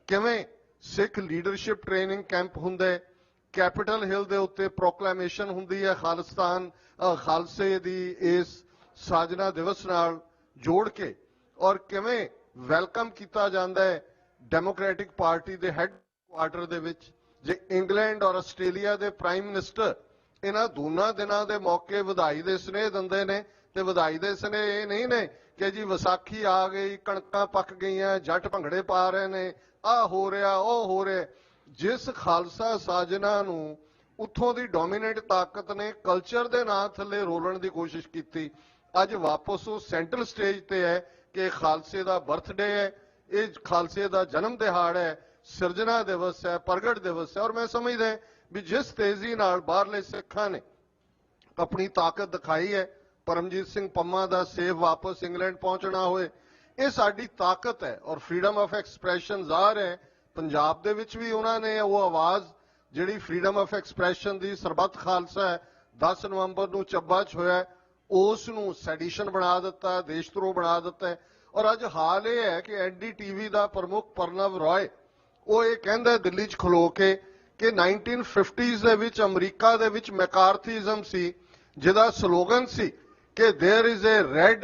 ਕਿਵੇਂ ਸਿੱਖ ਲੀਡਰਸ਼ਿਪ ਟ੍ਰੇਨਿੰਗ ਕੈਂਪ ਹੁੰਦੇ, ਕੈਪੀਟਲ ਹਿੱਲ ਦੇ ਉੱਤੇ ਪ੍ਰੋਕਲੇਮੇਸ਼ਨ ਹੁੰਦੀ ਹੈ ਖਾਲਸੇ ਦੀ ਇਸ ਸਾਜਨਾ ਦਿਵਸ ਨਾਲ ਜੋੜ ਕੇ, ਔਰ ਕਿਵੇਂ ਵੈਲਕਮ ਕੀਤਾ ਜਾਂਦਾ ਹੈ ਡੈਮੋਕ੍ਰੈਟਿਕ ਪਾਰਟੀ ਦੇ ਹੈੱਡ ਕੁਆਰਟਰ ਦੇ ਵਿੱਚ। ਜੇ ਇੰਗਲੈਂਡ ਔਰ ਆਸਟ੍ਰੇਲੀਆ ਦੇ ਪ੍ਰਾਈਮ ਮਿਨਿਸਟਰ ਇਹਨਾਂ ਦੋਨਾਂ ਦਿਨਾਂ ਦੇ ਮੌਕੇ ਵਧਾਈ ਦੇ ਸਨੇਹ ਦਿੰਦੇ ਨੇ ਤੇ ਵਧਾਈ ਦੇ ਸਨੇ ਇਹ ਨਹੀਂ ਨੇ ਕਿ ਜੀ ਵਿਸਾਖੀ ਆ ਗਈ, ਕਣਕਾਂ ਪੱਕ ਗਈਆਂ, ਜੱਟ ਭੰਗੜੇ ਪਾ ਰਹੇ ਨੇ, ਆਹ ਹੋ ਰਿਹਾ ਉਹ ਹੋ ਰਿਹਾ। ਜਿਸ ਖਾਲਸਾ ਸਾਜਨਾ ਨੂੰ ਉੱਥੋਂ ਦੀ ਡੋਮੀਨੇਟ ਤਾਕਤ ਨੇ ਕਲਚਰ ਦੇ ਨਾਂ ਥੱਲੇ ਰੋਲਣ ਦੀ ਕੋਸ਼ਿਸ਼ ਕੀਤੀ, ਅੱਜ ਵਾਪਸ ਉਹ ਸੈਂਟਰਲ ਸਟੇਜ ਤੇ ਹੈ ਕਿ ਖਾਲਸੇ ਦਾ ਬਰਥਡੇ ਹੈ, ਇਹ ਖਾਲਸੇ ਦਾ ਜਨਮ ਦਿਹਾੜਾ ਹੈ, ਸਿਰਜਣਾ ਦਿਵਸ ਹੈ, ਪ੍ਰਗਟ ਦਿਵਸ ਹੈ। ਔਰ ਮੈਂ ਸਮਝਦਾ ਵੀ ਜਿਸ ਤੇਜ਼ੀ ਨਾਲ ਬਾਹਰਲੇ ਸਿੱਖਾਂ ਨੇ ਆਪਣੀ ਤਾਕਤ ਦਿਖਾਈ ਹੈ, ਪਰਮਜੀਤ ਸਿੰਘ ਪੰਮਾ ਦਾ ਸੇਫ ਵਾਪਸ ਇੰਗਲੈਂਡ ਪਹੁੰਚਣਾ ਹੋਏ, ਇਹ ਸਾਡੀ ਤਾਕਤ ਹੈ। ਔਰ ਫਰੀडम ਆਫ ਐਕਸਪ੍ਰੈਸ਼ਨ ਜ਼ਾਹਰ ਹੈ ਪੰਜਾਬ ਦੇ ਵਿੱਚ ਵੀ ਉਹਨਾਂ ਨੇ ਉਹ ਆਵਾਜ਼ ਜਿਹੜੀ ਫਰੀडम ਆਫ ਐਕਸਪ੍ਰੈਸ਼ਨ ਦੀ ਸਰਬੱਤ ਖਾਲਸਾ ਹੈ 10 ਨਵੰਬਰ ਨੂੰ ਚੱਬਾ 'ਚ ਹੋਇਆ, ਉਸ ਨੂੰ ਸੈਡੀਸ਼ਨ ਬਣਾ ਦਿੱਤਾ, ਦੇਸ਼ਧਰੋਹ ਬਣਾ ਦਿੱਤਾ। ਔਰ ਅੱਜ ਹਾਲ ਇਹ ਹੈ ਕਿ NDTV ਦਾ ਪ੍ਰਮੁੱਖ ਪ੍ਰਣਵ ਰॉय ਉਹ ਇਹ ਕਹਿੰਦਾ ਦਿੱਲੀ 'ਚ ਖਲੋ ਕੇ ਕਿ 1950s ਦੇ ਵਿੱਚ ਅਮਰੀਕਾ ਦੇ ਵਿੱਚ ਮੈਕਾਰਥੀਜ਼ਮ ਸੀ, ਜਿਹਦਾ ਸਲੋਗਨ ਸੀ ਕਿ there is a red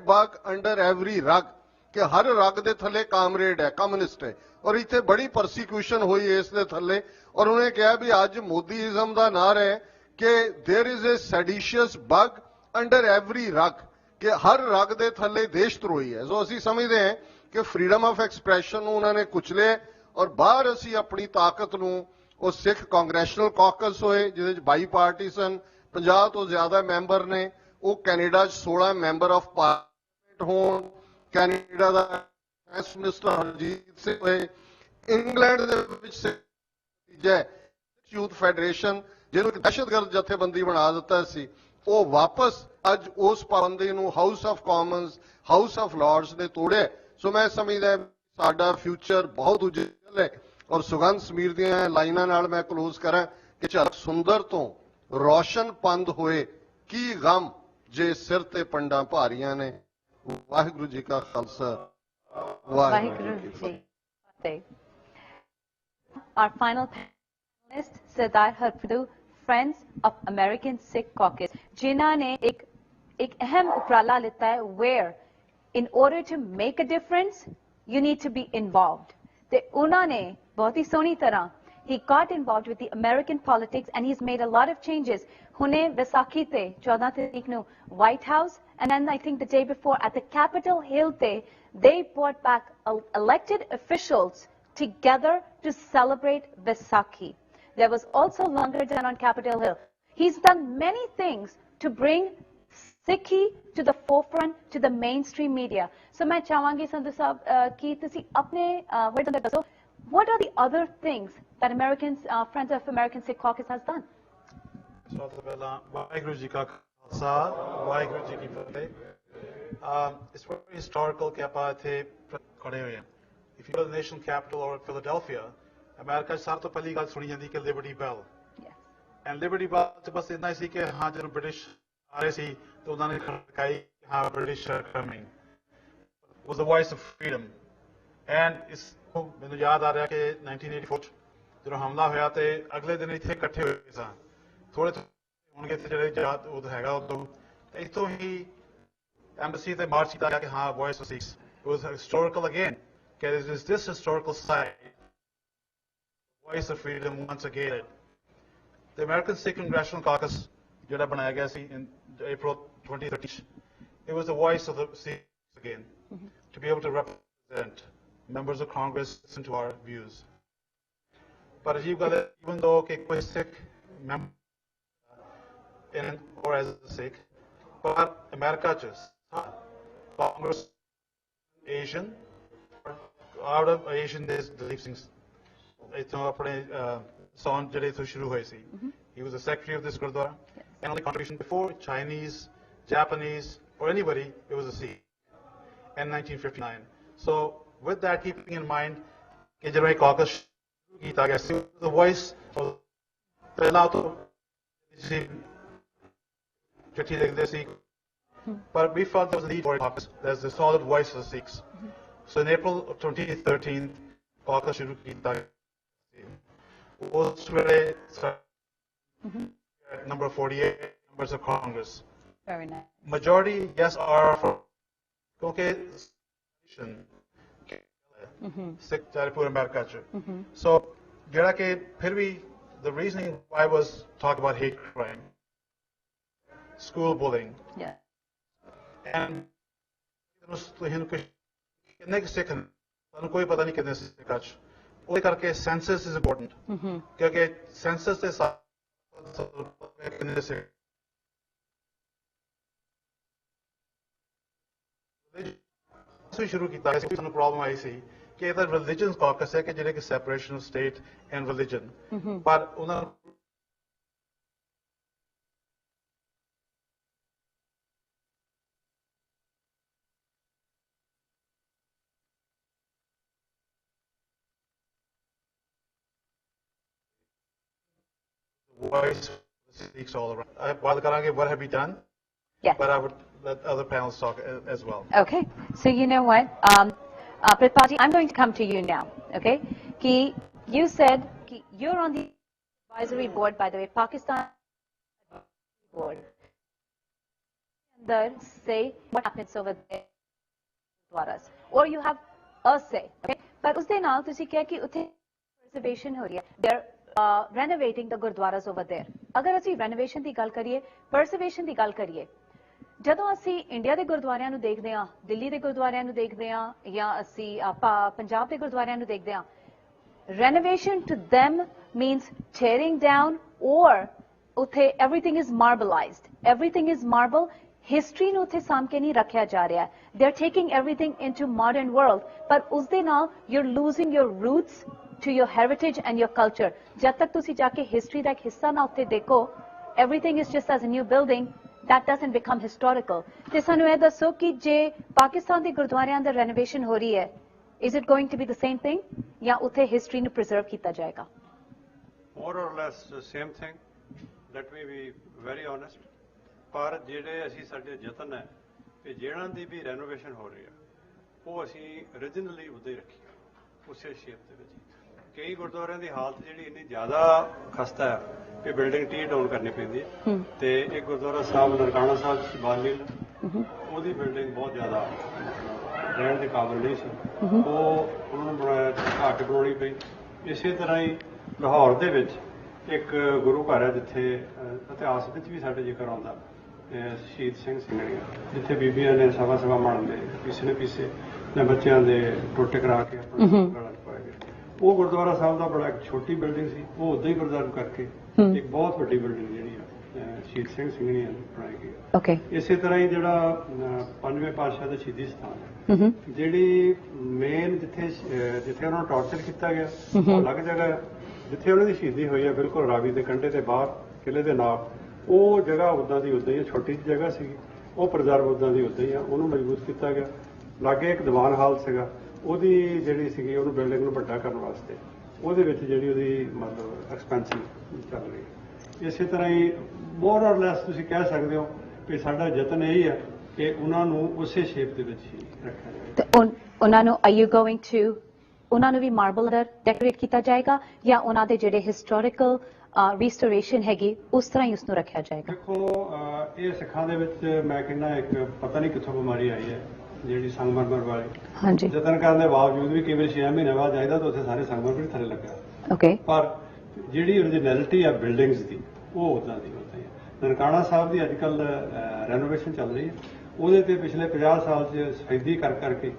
bug under every rug, ਕਿ ਹਰ ਰਗ ਦੇ ਥੱਲੇ ਕਾਮਰੇਡ ਹੈ, ਕਮਿਊਨਿਸਟ ਹੈ। ਔਰ ਇੱਥੇ ਬੜੀ ਪਰਸੀਕਿਊਸ਼ਨ ਹੋਈ ਇਸ ਦੇ ਥੱਲੇ। ਔਰ ਉਹਨੇ ਕਿਹਾ ਵੀ ਅੱਜ ਮੋਦੀਇਜ਼ਮ ਦਾ ਨਾਰਾ ਹੈ ਕਿ there is a seditious bug under every rug, ਕਿ ਹਰ ਰਗ ਦੇ ਥੱਲੇ ਦੇਸ਼ ਧਰੋਹੀ ਹੈ। ਸੋ ਅਸੀਂ ਸਮਝਦੇ ਹਾਂ ਕਿ ਫਰੀडम ਆਫ ਐਕਸਪ੍ਰੈਸ਼ਨ ਨੂੰ ਉਹਨਾਂ ਨੇ ਕੁਚਲਿਆ ਔਰ ਬਾਹਰ ਅਸੀਂ ਆਪਣੀ ਤਾਕਤ ਨੂੰ ਉਹ ਸਿੱਖ ਕਾਂਗਰੈਸ਼ਨਲ ਕਾਕਸ ਹੋਏ ਜਿਹਦੇ 'ਚ ਬਾਈ ਪਾਰਟੀਸਨ 50 ਤੋਂ ਜ਼ਿਆਦਾ ਮੈਂਬਰ ਨੇ, ਉਹ ਕੈਨੇਡਾ 'ਚ 16 ਮੈਂਬਰ ਆਫ ਪਾਰਲੀਮੈਂਟ ਹੋਣ, ਕੈਨੇਡਾ ਦਾ ਪ੍ਰਾਈਮ ਮਿਨਿਸਟਰ ਹਰਜੀਤ ਸਿੰਘ ਹੋਏ, ਇੰਗਲੈਂਡ ਦੇ ਵਿੱਚ ਯੂਥ ਫੈਡਰੇਸ਼ਨ ਜਿਹਨੂੰ ਇੱਕ ਦਹਿਸ਼ਤਗਰਦ ਜਥੇਬੰਦੀ ਬਣਾ ਦਿੱਤਾ ਸੀ, ਉਹ ਵਾਪਸ ਅੱਜ ਉਸ ਪਾਬੰਦੀ ਨੂੰ house of Commons, house of Lords ਨੇ ਤੋੜਿਆ। ਸੋ ਮੈਂ ਸਮਝਦਾ ਸਾਡਾ ਫਿਊਚਰ ਬਹੁਤ ਉਜਲ ਹੈ। ਔਰ ਸੁਗੰਧ ਸਮੀਰ ਦੀਆਂ ਲਾਈਨਾਂ ਨਾਲ ਮੈਂ ਕਲੋਜ਼ ਕਰਾਂ ਕਿ ਝਲਕ ਸੁੰਦਰ ਤੋਂ ਰੋਸ਼ਨ ਪੰਦ ਹੋਏ ਕੀ ਗਮ ਜੇ ਸਿਰ ਤੇ ਪੰਡਾਂ ਭਾਰੀਆਂ ਨੇ। ਵਾਹਿਗੁਰੂ ਜੀ ਕਾ ਖਾਲਸਾ, ਵਾਹਿਗੁਰੂ ਜੀ ਕੀ ਫਤਿਹ। Our final panelist, Sardar Harpadu, Friends of American Sikh Caucus, जिन्हों ने एक अहम उपराला लेता है, where in order to make a difference, you need to be involved. ते उन्होंने बहुत ही सोनी तरह he got involved with the American politics and he's made a lot of changes. हुने वैसाखी ते 14 तारीख ਨੂੰ White House, and then I think the day before at the Capitol Hill they brought back elected officials together to celebrate Vaisakhi. There was also Langar done on Capitol Hill. He's done many things to bring Sikhi to the forefront, to the mainstream media. So मैं चाहूँगी संधू साहब कि तुसी अपने words में बताओ, what are the other things that Friends of American Sikh Caucus has done? ਸਭ ਤੋਂ ਪਹਿਲਾਂ ਵਾਹਿਗੁਰੂ ਜੀ ਕਾ ਖਾਲਸਾ, ਵਾਹਿਗੁਰੂ ਜੀ ਕੀ ਫਤਿਹ। It's very historical ਕਿ ਆਪਾਂ ਇੱਥੇ ਖੜੇ ਹੋਏ ਹਾਂ। If you go to the national capital or Philadelphia, America 'ਚ ਸਭ ਤੋਂ ਪਹਿਲੀ ਗੱਲ ਸੁਣੀ ਜਾਂਦੀ ਕਿ ਲਿਬਰਟੀ ਬੈਲ। ਐਂਡ ਲਿਬਰਟੀ ਬੈਲ 'ਚ ਬਸ ਇੰਨਾ ਹੀ ਸੀ ਕਿ ਹਾਂ ਜਦੋਂ ਬ੍ਰਿਟਿਸ਼ ਆ ਰਹੇ ਸੀ ਤਾਂ ਉਹਨਾਂ ਨੇ ਖੜਕਾਈ ਹਾਂ British are coming. was the voice of freedom. And ਇਸ ਮੈਨੂੰ ਯਾਦ ਆ ਰਿਹਾ ਕਿ 1984 ਜਦੋਂ ਹਮਲਾ ਹੋਇਆ ਤੇ ਅਗਲੇ ਦਿਨ ਇੱਥੇ ਇਕੱਠੇ ਹੋਏ ਸਾਂ, ਥੋੜੇ ਹੋਣਗੇ ਇੱਥੇ ਜਿਹੜੇ ਯਾਦ ਉਹ ਹੈਗਾ ਉਦੋਂ ਇੱਥੋਂ ਹੀ ਐਮਬੈਸੀ ਤੇ ਮਾਰਚ ਕੀਤਾ ਗਿਆ ਕਿ ਹਾਂ voice of Sikhs. It was historical again. There is this historical side, voice of freedom once again. The American Sikh Congressional Caucus ਜਿਹੜਾ ਬਣਾਇਆ ਗਿਆ ਸੀ in April 2013, it was the voice of the Sikhs again, to be able to represent members of Congress, listen to our views. But even though koi Sikh member in or as a Sikh, but America just Congress Asian, out of Asian there's Dalip Singh. He was the secretary of this Gurdwara, and only contribution before Chinese, Japanese, or anybody, it was a Sikh in 1959. So with that keeping in mind, Kejarai Caucus, the voice of but we felt there was a need for a caucus. There's the solid voice of the Sikhs. So in April of 2013, caucus shuru kita. Number 48 members of Congress. Very nice. Majority, yes, are for okay. Sikh Jaipur America. So, the reasoning why was talk about hate crime. school bullying. Yeah. And ਕਿੰਨੇ ਕੁ ਸਿੱਖ ਨੇ ਤੁਹਾਨੂੰ ਕੋਈ ਪਤਾ ਨਹੀਂ ਕਿੰਨੇ ਸਿੱਖ ਅੱਜ ਉਹਦੇ ਕਰਕੇ ਸੈਂਸਸ ਇਜ਼ ਇੰਪੋਰਟੈਂਟ ਕਿਉਂਕਿ ਸੈਂਸਸ ਦੇ ਸਾਥ ਕਿੰਨੇ ਸਿੱਖ ਅਸੀਂ ਸ਼ੁਰੂ ਕੀਤਾ ਸੀ ਸਾਨੂੰ ਪ੍ਰੋਬਲਮ ਆਈ ਸੀ ਕਿ ਇਹਦਾ ਰਿਲੀਜੀਅਸ ਕਾਕਸ ਹੈ ਕਿ ਜਿਹੜੇ ਕਿ separation of state and religion ਪਰ ਉਹਨਾਂ voice speaks all around. What have we done? Yes. But I would let other panelists talk as well. Okay. So you know what? Pritpal ji, I'm going to come to you now. Okay. Ki you said ki you're on the advisory board, by the way, Pakistan board. Say what happens over there, or you have a say. Okay. But उसदे नाल तुसी कह कि उथे preservation हो रही है. They're renovating the gurdwaras over there. अगर ਅਸੀਂ renovation ਦੀ ਗੱਲ ਕਰੀਏ, preservation ਦੀ ਗੱਲ ਕਰੀਏ, ਜਦੋਂ ਅਸੀਂ ਇੰਡੀਆ ਦੇ ਗੁਰਦੁਆਰਿਆਂ ਨੂੰ ਦੇਖਦੇ ਹਾਂ, ਦਿੱਲੀ ਦੇ ਗੁਰਦੁਆਰਿਆਂ ਨੂੰ ਦੇਖਦੇ ਹਾਂ, ਜਾਂ ਅਸੀਂ ਪੰਜਾਬ ਦੇ ਗੁਰਦੁਆਰਿਆਂ ਨੂੰ ਦੇਖਦੇ ਹਾਂ, renovation to them means tearing down, or ਉੱਥੇ everything is marbleized. Everything is marble. History ਨੂੰ ਉੱਥੇ ਸਾਂਭ ਕੇ ਨਹੀਂ ਰੱਖਿਆ ਜਾ ਰਿਹਾ. They're taking everything into modern world. ਪਰ ਉਸ ਦੇ ਨਾਲ you're losing your roots to your heritage and your culture. ਜਦ ਤੱਕ ਤੁਸੀਂ ਜਾ ਕੇ ਹਿਸਟਰੀ ਦਾ ਇੱਕ ਹਿੱਸਾ ਨਾ ਉੱਥੇ ਦੇਖੋ, everything is just as a new building, that doesn't become historical. ਤੇ ਸਾਨੂੰ ਇਹ ਦੱਸੋ ਕਿ ਜੇ ਪਾਕਿਸਤਾਨ ਦੇ ਗੁਰਦੁਆਰਿਆਂ ਦਾ renovation ਹੋ ਰਹੀ ਹੈ, is it going to be the same thing? ਜਾਂ ਉੱਥੇ ਹਿਸਟਰੀ ਨੂੰ preserve ਕੀਤਾ ਜਾਏਗਾ? More or less the same thing. Let me be very honest. ਪਰ ਜਿਹੜੇ ਅਸੀਂ ਸਾਡੇ ਯਤਨ ਹੈ ਕਿ ਜਿਹਨਾਂ ਦੀ ਵੀ renovation ਹੋ ਰਹੀ ਹੈ, ਉਹ ਅਸੀਂ originally ਉੱਦਾਂ ਹੀ ਰੱਖੀ ਉਸੇ ਸ਼ੇਪ ਦੇ ਵਿੱਚ। ਕਈ ਗੁਰਦੁਆਰਿਆਂ ਦੀ ਹਾਲਤ ਜਿਹੜੀ ਇੰਨੀ ਜ਼ਿਆਦਾ ਖਸਤਾ ਹੈ ਕਿ ਬਿਲਡਿੰਗ ਟੀ ਡਾਊਨ ਕਰਨੀ ਪੈਂਦੀ ਹੈ ਤੇ ਇੱਕ ਗੁਰਦੁਆਰਾ ਸਾਹਿਬ ਨਨਕਾਣਾ ਸਾਹਿਬ ਸ਼ਿਵਾਲਿਕ ਉਹਦੀ ਬਿਲਡਿੰਗ ਬਹੁਤ ਜ਼ਿਆਦਾ ਰਹਿਣ ਦੇ ਕਾਬਿਲ ਨਹੀਂ ਸੀ, ਉਹ ਉਹਨਾਂ ਨੂੰ ਬਣਾਇਆ ਘੱਟ ਬਣਾਉਣੀ ਪਈ। ਇਸੇ ਤਰ੍ਹਾਂ ਹੀ ਲਾਹੌਰ ਦੇ ਵਿੱਚ ਇੱਕ ਗੁਰੂ ਘਰ ਹੈ ਜਿੱਥੇ ਇਤਿਹਾਸ ਵਿੱਚ ਵੀ ਸਾਡੇ ਜ਼ਿਕਰ ਆਉਂਦਾ, ਸ਼ਹੀਦ ਸਿੰਘ ਸਿੰਘਣੀਆਂ, ਜਿੱਥੇ ਬੀਬੀਆਂ ਨੇ ਸਵਾ ਸਵਾ ਮਣ ਦੇ ਪੀਸੇ ਜਾਂ ਬੱਚਿਆਂ ਦੇ ਟੋਟੇ ਕਰਾ ਕੇ ਆਪਣਾ ਗਲਾਂ 'ਚ ਪਾਏ ਗਏ। ਉਹ ਗੁਰਦੁਆਰਾ ਸਾਹਿਬ ਦਾ ਬੜਾ ਇੱਕ ਛੋਟੀ ਬਿਲਡਿੰਗ ਸੀ, ਉਹ ਉੱਦਾਂ ਹੀ ਗੁਰਦੁਆਰਾ ਕਰਕੇ ਇੱਕ ਬਹੁਤ ਵੱਡੀ ਬਿਲਡਿੰਗ ਜਿਹੜੀ ਆ ਸ਼ਹੀਦ ਸਿੰਘ ਸਿੰਘਣੀਆਂ ਦੀ ਬਣਾਈ ਗਈ। ਇਸੇ ਤਰ੍ਹਾਂ ਹੀ ਜਿਹੜਾ ਪੰਜਵੇਂ ਪਾਤਸ਼ਾਹ ਦਾ ਸ਼ਹੀਦੀ ਸਥਾਨ ਹੈ, ਜਿਹੜੀ ਮੇਨ ਜਿੱਥੇ ਉਹਨਾਂ ਨੂੰ ਟੌਰਚਰ ਕੀਤਾ ਗਿਆ, ਉਹ ਅਲੱਗ ਜਗ੍ਹਾ ਹੈ। ਜਿੱਥੇ ਉਹਨਾਂ ਦੀ ਸ਼ਹੀਦੀ ਹੋਈ ਹੈ ਬਿਲਕੁਲ ਰਾਵੀ ਦੇ ਕੰਢੇ ਤੇ ਬਾਹਰ ਕਿਲੇ ਦੇ ਨਾਲ, ਉਹ ਜਗ੍ਹਾ ਉੱਦਾਂ ਦੀ ਉੱਦਾਂ ਹੀ, ਛੋਟੀ ਜਿਹੀ ਜਗ੍ਹਾ ਸੀਗੀ, ਉਹ ਪ੍ਰੀਜ਼ਰਵ ਉੱਦਾਂ ਦੀ ਉੱਦਾਂ ਹੀ ਆ, ਉਹਨੂੰ ਮਜ਼ਬੂਤ ਕੀਤਾ ਗਿਆ। ਲਾਗੇ ਇੱਕ ਦੀਵਾਨ ਹਾਲ ਸੀਗਾ, ਉਹਦੀ ਜਿਹੜੀ ਸੀਗੀ ਉਹਨੂੰ ਬਿਲਡਿੰਗ ਨੂੰ ਵੱਡਾ ਕਰਨ ਵਾਸਤੇ ਉਹਦੇ ਵਿੱਚ ਜਿਹੜੀ ਉਹਦੀ ਮਤਲਬ ਐਕਸਪੈਂਸ਼ਨ ਚੱਲ ਰਹੀ ਹੈ। ਇਸੇ ਤਰ੍ਹਾਂ ਹੀ ਮੋਰ ਔਰ ਲੈਸ ਤੁਸੀਂ ਕਹਿ ਸਕਦੇ ਹੋ ਕਿ ਸਾਡਾ ਯਤਨ ਇਹ ਹੈ ਕਿ ਉਹਨਾਂ ਨੂੰ ਉਸੇ ਸ਼ੇਪ ਦੇ ਵਿੱਚ ਹੀ ਰੱਖਿਆ ਜਾਵੇ। ਤੇ ਉਹਨਾਂ ਨੂੰ are you going to ਉਹਨਾਂ ਨੂੰ ਵੀ ਮਾਰਬਲ ਨਾਲ ਡੈਕੋਰੇਟ ਕੀਤਾ ਜਾਏਗਾ ਜਾਂ ਉਹਨਾਂ ਦੇ ਜਿਹੜੇ ਹਿਸਟੋਰੀਕਲ ਰਿਸਟੋਰੇਸ਼ਨ ਹੈਗੀ ਉਸ ਤਰ੍ਹਾਂ ਹੀ ਉਸ ਨੂੰ ਰੱਖਿਆ ਜਾਏਗਾ? ਦੇਖੋ ਇਹ ਸਿੱਖਾਂ ਦੇ ਵਿੱਚ ਮੈਂ ਕਹਿੰਦਾ ਇੱਕ ਪਤਾ ਨਹੀਂ ਕਿੱਥੋਂ ਬਿਮਾਰੀ ਆਈ ਹੈ ਜਿਹੜੀ ਸੰਗਮਰਮਰ ਵਾਲੀ। ਹਾਂਜੀ। ਯਤਨ ਕਰਨ ਦੇ ਬਾਵਜੂਦ ਵੀ ਕਈ ਵਾਰ 6 ਮਹੀਨੇ ਬਾਅਦ ਜਾਈਦਾ ਤਾਂ ਉੱਥੇ ਸਾਰੇ ਸੰਗਮਰਮਰ ਵੀ ਥੱਲੇ ਲੱਗਾ। ਓਕੇ। ਪਰ ਜਿਹੜੀ ਓਰੀਜਨੈਲਿਟੀ ਆ ਬਿਲਡਿੰਗਸ ਦੀ ਉਹ ਉੱਦਾਂ ਦੀ ਉੱਦਾਂ ਹੀ ਹੈ। ਨਨਕਾਣਾ ਸਾਹਿਬ ਦੀ ਅੱਜ ਕੱਲ੍ਹ ਰੈਨੋਵੇਸ਼ਨ ਚੱਲ ਰਹੀ ਹੈ, ਉਹਦੇ ਤੇ ਪਿਛਲੇ 50 ਸਾਲ 'ਚ ਸਫੈਦੀ ਕਰ ਕਰਕੇ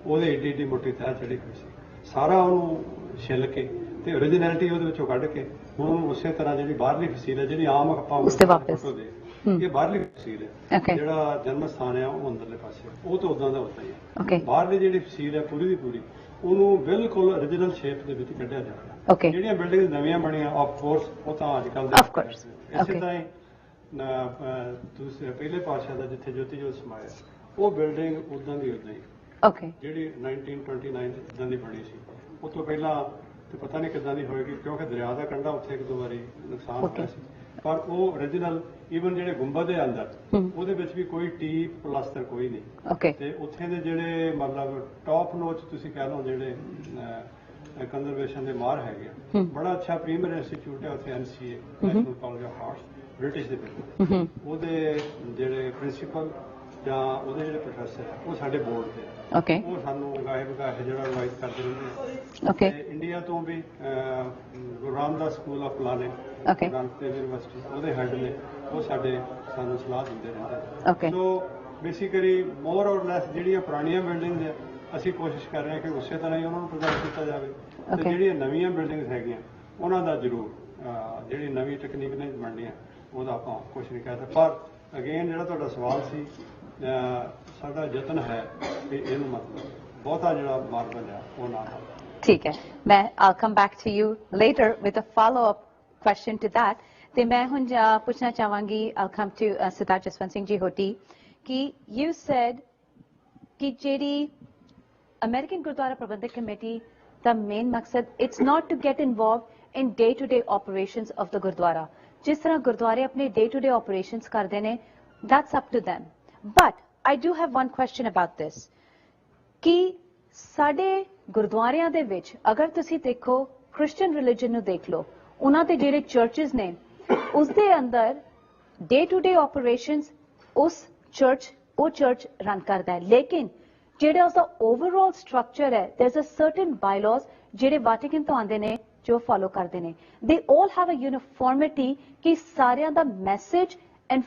ਉਹਦੇ ਏਡੀ ਏਡੀ ਮੋਟੀ ਤਹਿ ਚੜੀ ਹੋਈ ਸੀ, ਸਾਰਾ ਉਹਨੂੰ ਛਿੱਲ ਕੇ ਤੇ ਓਰੀਜਨੈਲਿਟੀ ਉਹਦੇ ਵਿੱਚੋਂ ਕੱਢ ਕੇ ਹੁਣ ਉਹਨੂੰ ਉਸੇ ਤਰ੍ਹਾਂ ਜਿਹੜੀ ਬਾਹਰਲੀ ਫਸੀਲ ਹੈ, ਜਿਹੜੀ ਆਮ ਆਪਾਂ ਫੋਟੋ ਦੇ ਇਹ ਬਾਹਰਲੀ ਫਸੀਲ ਹੈ, ਜਿਹੜਾ ਜਨਮ ਸਥਾਨ ਆ ਉਹ ਅੰਦਰਲੇ ਪਾਸੇ, ਉਹ ਤਾਂ ਉਦਾਂ ਦਾ ਉਦਾਂ ਹੀ ਹੈ। ਬਾਹਰਲੀ ਜਿਹੜੀ ਫਸੀਲ ਹੈ ਪੂਰੀ ਦੀ ਪੂਰੀ ਉਹਨੂੰ ਬਿਲਕੁਲ ਓਰੀਜਨਲ ਸ਼ੇਪ ਦੇ ਵਿੱਚ ਕੱਢਿਆ ਜਾਵੇ। ਜਿਹੜੀਆਂ ਬਿਲਡਿੰਗਸ ਨਵੀਆਂ ਬਣੀਆਂ ਆਫ ਕੋਰਸ ਉਹ ਤਾਂ ਅੱਜ ਕੱਲ੍ਹ ਦੇ ਇਸੇ ਤਰ੍ਹਾਂ ਹੀ ਦੂਸਰੇ ਪਹਿਲੇ ਪਾਤਸ਼ਾਹ ਦਾ ਜਿੱਥੇ ਜੋਤੀ ਜੋਤ ਸਮਾਇਆ ਉਹ ਬਿਲਡਿੰਗ ਉਦਾਂ ਦੀ ਉਦਾਂ ਹੀ ਜਿਹੜੀ 1929 ਜਿੱਦਾਂ ਦੀ ਬਣੀ ਸੀ, ਉਹ ਤੋਂ ਪਹਿਲਾਂ ਤੇ ਪਤਾ ਨਹੀਂ ਕਿੱਦਾਂ ਦੀ ਹੋਏਗੀ ਕਿਉਂਕਿ ਦਰਿਆ ਦਾ ਕੰਢਾ ਉੱਥੇ ਇੱਕ ਦੋ ਵਾਰੀ ਨੁਕਸਾਨ ਹੋਇਆ ਸੀ, ਪਰ ਉਹ ਓਰੀਜਨਲ ਈਵਨ ਜਿਹੜੇ ਗੁੰਬਦ ਦੇ ਅੰਦਰ ਉਹਦੇ ਵਿੱਚ ਵੀ ਕੋਈ ਟੀ ਪਲਾਸਟਰ ਕੋਈ ਨਹੀਂ। ਤੇ ਉੱਥੇ ਦੇ ਜਿਹੜੇ ਮਤਲਬ ਟੌਪ ਨੋਚ ਤੁਸੀਂ ਕਹਿ ਲਓ ਜਿਹੜੇ ਕੰਜ਼ਰਵੇਸ਼ਨ ਦੇ ਮਾਹਰ ਹੈਗੇ, ਬੜਾ ਅੱਛਾ ਪ੍ਰੀਮੀਅਰ ਇੰਸਟੀਚਿਊਟ ਹੈ ਉੱਥੇ NCA national college of arts British ਦੇ ਵਿੱਚ, ਉਹਦੇ ਜਿਹੜੇ ਪ੍ਰਿੰਸੀਪਲ ਜਾਂ ਉਹਦੇ ਜਿਹੜੇ ਪ੍ਰੋਫੈਸਰ ਉਹ ਸਾਡੇ ਬੋਰਡ ਤੇ ਆ। Okay. ਉਹ ਸਾਨੂੰ ਗਾਹੇ ਬਗਾਹੇ ਜਿਹੜਾ ਐਡਵਾਈਸ ਕਰਦੇ ਰਹਿੰਦੇ ਆ। Okay. ਤੇ ਇੰਡੀਆ ਤੋਂ ਵੀ Guru Ramdas school of planning Okay. Nanak Dev university ਉਹਦੇ ਹੈੱਡ ਨੇ, ਉਹ ਸਾਨੂੰ ਸਲਾਹ ਦਿੰਦੇ ਰਹਿੰਦੇ। Okay. ਸੋ ਬੇਸਿਕਲੀ ਮੋਰ ਔਰ ਲੈਸ ਜਿਹੜੀਆਂ ਪੁਰਾਣੀਆਂ ਬਿਲਡਿੰਗਸ ਆ ਅਸੀਂ ਕੋਸ਼ਿਸ਼ ਕਰ ਰਹੇ ਹਾਂ ਕਿ ਉਸੇ ਤਰ੍ਹਾਂ ਹੀ ਉਹਨਾਂ ਨੂੰ ਪ੍ਰਜ਼ਰਵ ਕੀਤਾ ਜਾਵੇ ਤੇ Okay. ਜਿਹੜੀਆਂ ਨਵੀਆਂ ਬਿਲਡਿੰਗਸ ਹੈਗੀਆਂ ਉਹਨਾਂ ਦਾ ਜ਼ਰੂਰ ਜਿਹੜੀ ਨਵੀਂ ਟੈਕਨੀਕ ਨੇ ਬਣਨੀਆਂ ਉਹਦਾ ਆਪਾਂ ਕੁਛ ਨਹੀਂ ਕਹਿ ਸਕਦੇ। ਪਰ ਅਗੇਨ ਜਿਹੜਾ ਤੁਹਾਡਾ ਸਵਾਲ ਸੀ ਸਾਡਾ ਯਤਨ ਹੈ ਕਿ ਇਹਨੂੰ ਮਤਲਬ ਬਹੁਤਾ ਜਿਹੜਾ ਮਾਰਬਲ ਆ ਉਹ ਨਾ ਹੋਵੇ। ਠੀਕ ਹੈ, ਮੈਂ I'll come back to you later with a follow-up question to that. ਤੇ ਮੈਂ ਹੁਣ ਪੁੱਛਣਾ ਚਾਹਾਂਗੀ I'll come to ਸਰਦਾਰ ਜਸਵੰਤ ਸਿੰਘ ਜੀ ਹੋਟੀ ਕਿ you said ਕਿ ਜਿਹੜੀ ਅਮਰੀਕਨ ਗੁਰਦੁਆਰਾ ਪ੍ਰਬੰਧਕ ਕਮੇਟੀ ਦਾ ਮੇਨ ਮਕਸਦ it's not to get involved in day-to-day operations of the Gurdwara. ਜਿਸ ਤਰ੍ਹਾਂ ਗੁਰਦੁਆਰੇ ਆਪਣੇ day-to-day operations ਕਰਦੇ ਨੇ that's up to them. But I do have one question about this ਕਿ ਸਾਡੇ ਗੁਰਦੁਆਰਿਆਂ ਦੇ ਵਿੱਚ ਅਗਰ ਤੁਸੀਂ ਦੇਖੋ ਕ੍ਰਿਸਚੀਅਨ ਰਿਲੀਜਨ ਨੂੰ ਦੇਖ ਲਓ, ਉਹਨਾਂ ਦੇ ਜਿਹੜੇ ਚਰਚਸ ਨੇ ਉਸ ਦੇ ਅੰਦਰ day-to-day operations ਉਸ ਚਰਚ ਰਨ ਕਰਦਾ ਹੈ, ਲੇਕਿਨ ਜਿਹੜਾ ਉਸਦਾ ਓਵਰਆਲ ਸਟਰਕਚਰ ਹੈ there's a certain bylaws ਜਿਹੜੇ ਵਾਟਿਕਨ ਤੋਂ ਆਉਂਦੇ ਨੇ ਜੋ ਫੋਲੋ ਕਰਦੇ ਨੇ। they all have a uniformity ਕਿ ਸਾਰਿਆਂ ਦਾ message and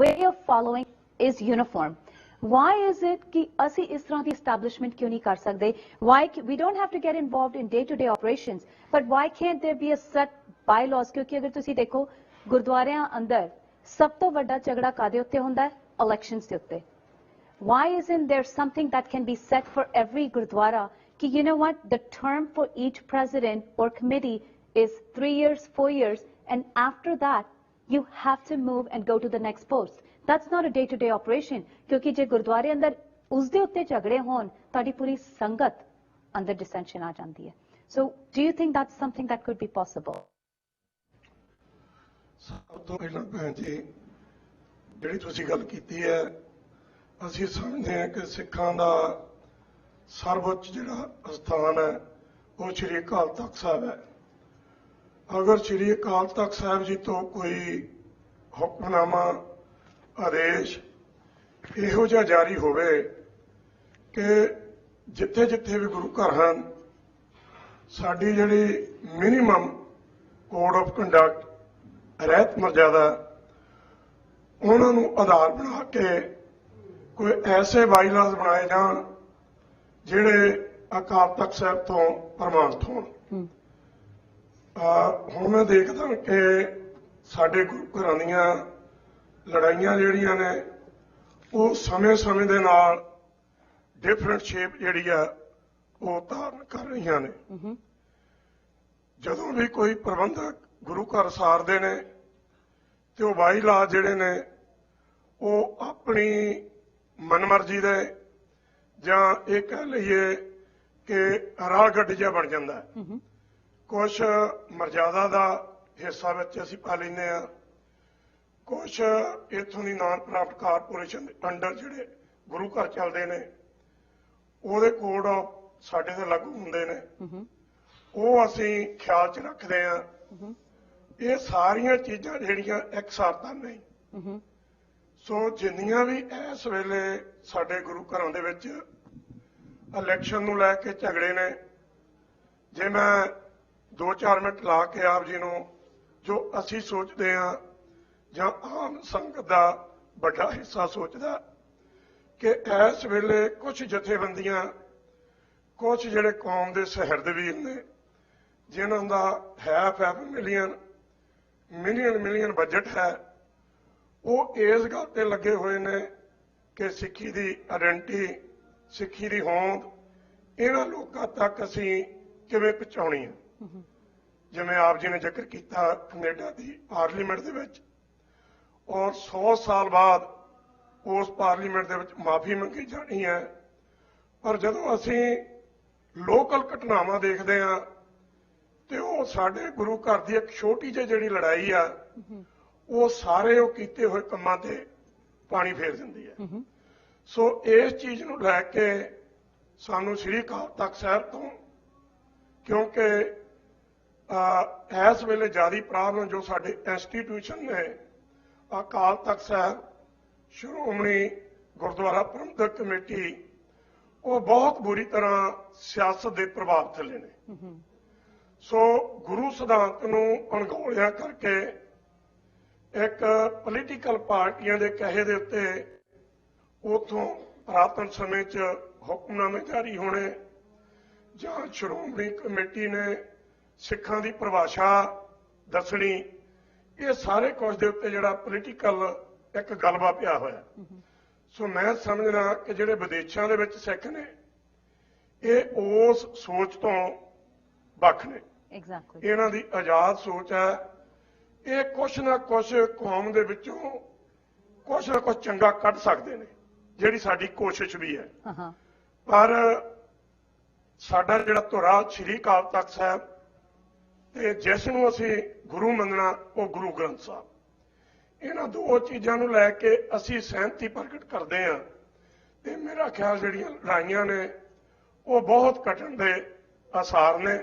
way of following is uniform. Why is it ਕਿ ਅਸੀਂ ਇਸ ਤਰ੍ਹਾਂ ਦੀ establishment ਕਿਉਂ ਨਹੀਂ ਕਰ ਸਕਦੇ? Why we don't have to get involved in day-to-day operations, but why can't there be a set bylaws? ਕਿਉਂਕਿ ਅਗਰ ਤੁਸੀਂ ਦੇਖੋ ਗੁਰਦੁਆਰਿਆਂ ਅੰਦਰ ਸਭ ਤੋਂ ਵੱਡਾ ਝਗੜਾ ਕਾਦੇ ਉੱਤੇ ਹੁੰਦਾ ਹੈ? ਇਲੈਕਸ਼ਨਸ ਦੇ ਉੱਤੇ। Why isn't there something that can be set for every gurdwara ki you know what, the term for each president or committee is 3 years, 4 years, and after that you have to move and go to the next post. That's not a day-to-day operation ਕਿਉਂਕਿ ਜੇ ਗੁਰਦੁਆਰੇ ਅੰਦਰ ਉਸ ਦੇ ਉੱਤੇ ਝਗੜੇ ਹੋਣ ਤੁਹਾਡੀ ਪੂਰੀ ਸੰਗਤ ਅੰਦਰ dissension ਆ ਜਾਂਦੀ ਹੈ। So do you think that's something that could be possible? ਸਭ ਤੋਂ ਪਹਿਲਾਂ ਭੈਣ ਜੀ ਜਿਹੜੀ ਤੁਸੀਂ ਗੱਲ ਕੀਤੀ ਹੈ ਅਸੀਂ ਸਮਝਦੇ ਹਾਂ ਕਿ ਸਿੱਖਾਂ ਦਾ ਸਰਵਉੱਚ ਜਿਹੜਾ ਅਸਥਾਨ ਹੈ ਉਹ ਸ਼੍ਰੀ ਅਕਾਲ ਤਖਤ ਸਾਹਿਬ ਹੈ। ਅਗਰ ਸ਼੍ਰੀ ਅਕਾਲ ਤਖਤ ਸਾਹਿਬ ਜੀ ਤੋਂ ਕੋਈ ਹੁਕਮਨਾਮਾ ਆਦੇਸ਼ ਇਹੋ ਜਿਹਾ ਜਾਰੀ ਹੋਵੇ ਕਿ ਜਿੱਥੇ ਜਿੱਥੇ ਵੀ ਗੁਰੂ ਘਰ ਹਨ ਸਾਡੀ ਜਿਹੜੀ ਮਿਨੀਮਮ ਕੋਡ ਆਫ ਕੰਡਕਟ ਰਹਿਤ ਮਰਜ਼ਾਦਾ ਉਹਨਾਂ ਨੂੰ ਆਧਾਰ ਬਣਾ ਕੇ ਕੋਈ ਐਸੇ ਬਾਈਲਾਜ਼ ਬਣਾਏ ਜਾਣ ਜਿਹੜੇ ਅਕਾਲ ਤਖਤ ਸਾਹਿਬ ਤੋਂ ਪ੍ਰਮਾਣਿਤ ਹੋਣ। ਹੁਣ ਮੈਂ ਦੇਖਦਾ ਕਿ ਸਾਡੇ ਗੁਰੂ ਘਰਾਂ ਦੀਆਂ ਲੜਾਈਆਂ ਜਿਹੜੀਆਂ ਨੇ ਉਹ ਸਮੇਂ ਦੇ ਨਾਲ ਡਿਫਰੈਂਟ ਸ਼ੇਪ ਜਿਹੜੀ ਆ ਉਹ ਧਾਰਨ ਕਰ ਰਹੀਆਂ ਨੇ। ਜਦੋਂ ਵੀ ਕੋਈ ਪ੍ਰਬੰਧਕ ਗੁਰੂ ਘਰ ਸਾਰਦੇ ਨੇ ਤੇ ਉਹ ਬਾਈਲਾਅ ਜਿਹੜੇ ਨੇ ਉਹ ਆਪਣੀ ਮਨਮਰਜ਼ੀ ਦੇ ਜਾਂ ਇਹ ਕਹਿ ਲਈਏ ਕਿ ਰਾਹ ਗੱਡ ਜਿਹਾ ਬਣ ਜਾਂਦਾ ਹੈ। ਕੁਛ ਮਰਜ਼ਾਦਾ ਦਾ ਹਿੱਸਾ ਵਿੱਚ ਅਸੀਂ ਪਾ ਲੈਂਦੇ ਹਾਂ, ਕੁਛ ਇੱਥੋਂ ਦੀ ਨਾਨ ਪ੍ਰਾਪਤ ਕਾਰਪੋਰੇਸ਼ਨ ਦੇ ਅੰਡਰ ਜਿਹੜੇ ਗੁਰੂ ਘਰ ਚੱਲਦੇ ਨੇ ਉਹਦੇ ਕੋਡ ਸਾਡੇ ਤੇ ਲਾਗੂ ਹੁੰਦੇ ਨੇ, ਉਹ ਅਸੀਂ ਖਿਆਲ 'ਚ ਰੱਖਦੇ ਹਾਂ। ਇਹ ਸਾਰੀਆਂ ਚੀਜ਼ਾਂ ਜਿਹੜੀਆਂ ਇਕਸਾਰਤਾ ਨਹੀਂ। ਸੋ ਜਿੰਨੀਆਂ ਵੀ ਇਸ ਵੇਲੇ ਸਾਡੇ ਗੁਰੂ ਘਰਾਂ ਦੇ ਵਿੱਚ ਇਲੈਕਸ਼ਨ ਨੂੰ ਲੈ ਕੇ ਝਗੜੇ ਨੇ, ਜੇ ਮੈਂ 2-4 ਮਿੰਟ ਲਾ ਕੇ ਆਪ ਜੀ ਨੂੰ ਜੋ ਅਸੀਂ ਸੋਚਦੇ ਹਾਂ ਜਾਂ ਆਮ ਸੰਗਤ ਦਾ ਵੱਡਾ ਹਿੱਸਾ ਸੋਚਦਾ ਕਿ ਇਸ ਵੇਲੇ ਕੁਝ ਜਥੇਬੰਦੀਆਂ, ਕੁਝ ਜਿਹੜੇ ਕੌਮ ਦੇ ਸਹਿਰਦਵੀਰ ਨੇ ਜਿਨ੍ਹਾਂ ਦਾ half ਮਿਲੀਅਨ ਬਜਟ ਹੈ, ਉਹ ਇਸ ਗੱਲ ਤੇ ਲੱਗੇ ਹੋਏ ਨੇ ਕਿ ਸਿੱਖੀ ਦੀ ਆਇਡੈਂਟੀ, ਸਿੱਖੀ ਦੀ ਹੋਂਦ ਇਹਨਾਂ ਲੋਕਾਂ ਤੱਕ ਅਸੀਂ ਕਿਵੇਂ ਪਹੁੰਚਾਉਣੀ ਹੈ। ਜਿਵੇਂ ਆਪ ਜੀ ਨੇ ਜ਼ਿਕਰ ਕੀਤਾ ਕੈਨੇਡਾ ਦੀ ਪਾਰਲੀਮੈਂਟ ਦੇ ਵਿੱਚ, ਔਰ 100 ਸਾਲ ਬਾਅਦ ਉਸ ਪਾਰਲੀਮੈਂਟ ਦੇ ਵਿੱਚ ਮਾਫੀ ਮੰਗੀ ਜਾਣੀ ਹੈ। ਪਰ ਜਦੋਂ ਅਸੀਂ ਲੋਕਲ ਘਟਨਾਵਾਂ ਦੇਖਦੇ ਹਾਂ ਤੇ ਉਹ ਸਾਡੇ ਗੁਰੂ ਘਰ ਦੀ ਇੱਕ ਛੋਟੀ ਜਿਹੀ ਜਿਹੜੀ ਲੜਾਈ ਆ ਉਹ ਸਾਰੇ ਉਹ ਕੀਤੇ ਹੋਏ ਕੰਮਾਂ ਤੇ ਪਾਣੀ ਫੇਰ ਦਿੰਦੀ ਹੈ। ਸੋ ਇਸ ਚੀਜ਼ ਨੂੰ ਲੈ ਕੇ ਸਾਨੂੰ ਸ੍ਰੀ ਅਕਾਲ ਤਖਤ ਸਾਹਿਬ ਤੋਂ, ਕਿਉਂਕਿ ਇਸ ਵੇਲੇ ਜ਼ਿਆਦਾ ਪ੍ਰੋਬਲਮ ਜੋ ਸਾਡੇ ਇੰਸਟੀਟਿਊਸ਼ਨ ਨੇ, ਅਕਾਲ ਤਖਤ ਸਾਹਿਬ, ਸ਼੍ਰੋਮਣੀ ਗੁਰਦੁਆਰਾ ਪ੍ਰਬੰਧਕ ਕਮੇਟੀ ਉਹ ਬਹੁਤ ਬੁਰੀ ਤਰ੍ਹਾਂ ਸਿਆਸਤ ਦੇ ਪ੍ਰਭਾਵ ਥੱਲੇ ਨੇ। ਸੋ ਗੁਰੂ ਸਿਧਾਂਤ ਨੂੰ ਅਣਗੌਲਿਆ ਕਰਕੇ ਇੱਕ ਪੋਲੀਟੀਕਲ ਪਾਰਟੀਆਂ ਦੇ ਕਹੇ ਦੇ ਉੱਤੇ ਉਥੋਂ ਪੁਰਾਤਨ ਸਮੇਂ 'ਚ ਹੁਕਮਨਾਮੇ ਜਾਰੀ ਹੋਣੇ ਜਾਂ ਸ਼੍ਰੋਮਣੀ ਕਮੇਟੀ ਨੇ ਸਿੱਖਾਂ ਦੀ ਪਰਿਭਾਸ਼ਾ ਦੱਸਣੀ, ਇਹ ਸਾਰੇ ਕੁਝ ਦੇ ਉੱਤੇ ਜਿਹੜਾ ਪੋਲੀਟੀਕਲ ਇੱਕ ਗਲਬਾ ਪਿਆ ਹੋਇਆ। ਸੋ ਮੈਂ ਸਮਝਦਾ ਕਿ ਜਿਹੜੇ ਵਿਦੇਸ਼ਾਂ ਦੇ ਵਿੱਚ ਸਿੱਖ ਨੇ ਇਹ ਉਸ ਸੋਚ ਤੋਂ ਵੱਖ ਨੇ। ਇਹਨਾਂ ਦੀ ਆਜ਼ਾਦ ਸੋਚ ਹੈ। ਇਹ ਕੁਛ ਨਾ ਕੁਛ ਕੌਮ ਦੇ ਵਿੱਚੋਂ ਕੁਛ ਨਾ ਕੁਛ ਚੰਗਾ ਕੱਢ ਸਕਦੇ ਨੇ, ਜਿਹੜੀ ਸਾਡੀ ਕੋਸ਼ਿਸ਼ ਵੀ ਹੈ। ਪਰ ਸਾਡਾ ਜਿਹੜਾ ਧੁਰਾ ਸ੍ਰੀ ਅਕਾਲ ਤਖਤ ਸਾਹਿਬ ਤੇ ਜਿਸ ਨੂੰ ਅਸੀਂ ਗੁਰੂ ਮੰਨਣਾ ਉਹ ਗੁਰੂ ਗ੍ਰੰਥ ਸਾਹਿਬ, ਇਹਨਾਂ ਦੋ ਚੀਜ਼ਾਂ ਨੂੰ ਲੈ ਕੇ ਅਸੀਂ ਸਹਿਮਤੀ ਪ੍ਰਗਟ ਕਰਦੇ ਹਾਂ। ਤੇ ਮੇਰਾ ਖਿਆਲ ਜਿਹੜੀਆਂ ਲੜਾਈਆਂ ਨੇ ਉਹ ਬਹੁਤ ਘਟਣ ਦੇ ਆਸਾਰ ਨੇ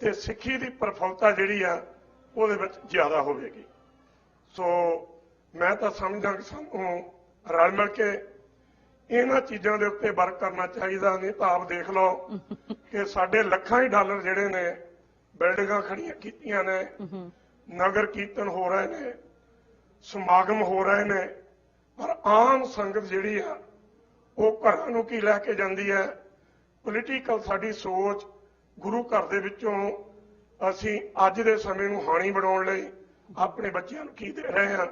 ਤੇ ਸਿੱਖੀ ਦੀ ਪ੍ਰਫੁੱਲਤਾ ਜਿਹੜੀ ਆ ਉਹਦੇ ਵਿੱਚ ਜ਼ਿਆਦਾ ਹੋਵੇਗੀ। ਸੋ ਮੈਂ ਤਾਂ ਸਮਝਦਾ ਕਿ ਸਾਨੂੰ ਰਲ ਮਿਲ ਕੇ ਇਹਨਾਂ ਚੀਜ਼ਾਂ ਦੇ ਉੱਤੇ ਵਰਕ ਕਰਨਾ ਚਾਹੀਦਾ। ਨਹੀਂ ਤਾਂ ਆਪ ਦੇਖ ਲਓ ਕਿ ਸਾਡੇ ਲੱਖਾਂ ਹੀ ਡਾਲਰ ਜਿਹੜੇ ਨੇ ਬਿਲਡਿੰਗਾਂ ਖੜੀਆਂ ਕੀਤੀਆਂ ਨੇ, ਨਗਰ ਕੀਰਤਨ ਹੋ ਰਹੇ ਨੇ, ਸਮਾਗਮ ਹੋ ਰਹੇ ਨੇ, ਪਰ ਆਮ ਸੰਗਤ ਜਿਹੜੀ ਆ ਉਹ ਘਰਾਂ ਨੂੰ ਕੀ ਲੈ ਕੇ ਜਾਂਦੀ ਹੈ। ਪੋਲੀਟੀਕਲ ਸਾਡੀ ਸੋਚ ਗੁਰੂ ਘਰ ਦੇ ਵਿੱਚੋਂ ਅਸੀਂ ਅੱਜ ਦੇ ਸਮੇਂ ਨੂੰ ਹਾਣੀ ਬਣਾਉਣ ਲਈ ਆਪਣੇ ਬੱਚਿਆਂ ਨੂੰ ਕੀ ਦੇ ਰਹੇ ਹਾਂ,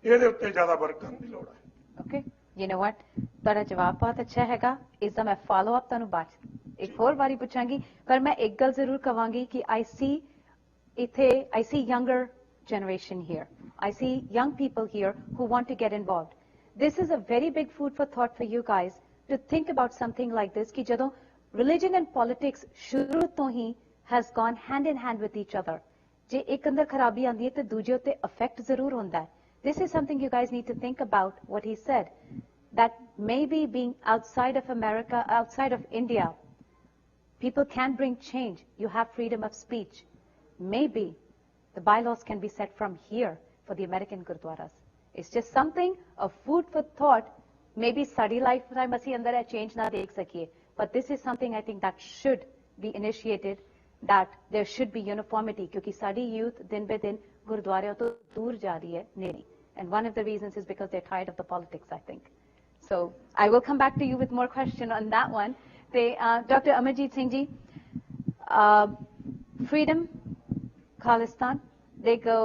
ਇਹਦੇ ਉੱਤੇ ਜ਼ਿਆਦਾ ਵਰਕ ਕਰਨ ਦੀ ਲੋੜ ਹੈ। ਓਕੇ, ਯੂ ਨੋ ਵਾਟ, ਤੁਹਾਡਾ ਜਵਾਬ ਬਹੁਤ ਅੱਛਾ ਹੈਗਾ। ਇਸ ਦਾ ਮੈਂ ਫਾਲੋ ਅਪ ਤੁਹਾਨੂੰ ਬਾਅਦ ਇੱਕ ਹੋਰ ਵਾਰੀ ਪੁੱਛਾਂਗੀ, ਪਰ ਮੈਂ ਇੱਕ ਗੱਲ ਜ਼ਰੂਰ ਕਵਾਂਗੀ ਕਿ ਆਈ ਸੀ younger generation here. I see young people here who want to get involved. This is a very big food for thought for you guys to think about something like this कि जदों religion and politics शुरू तो ही has gone hand in hand with each other. जे एक अंदर खराबी आंदी है तो दूजे उत्ते affect जरूर होंदा है. This is something you guys need to think about what he said, that maybe being outside of America, outside of India, people can bring change. You have freedom of speech. Maybe the bylaws can be set from here for the American Gurdwaras. It's just something of food for thought. Maybe study lifetime ਅਸੀਂ ਅੰਦਰ ਇਹ change ਨਾ ਦੇਖ ਸਕੀਏ, but this is something I think that should be initiated, that there should be uniformity, ਕਿਉਂਕਿ ਸਾਡੀ youth ਦਿਨ ਬੇ ਦਿਨ ਗੁਰਦੁਆਰਿਆਂ ਤੋਂ ਦੂਰ ਜਾ ਰਹੀ ਹੈ ਨੇੜੇ, and one of the reasons is because they're tired of the politics, I think. So I will come back to you with more question on that one. ਤੇ Dr. Amarjeet Singh ji, freedom, Khalistan, they go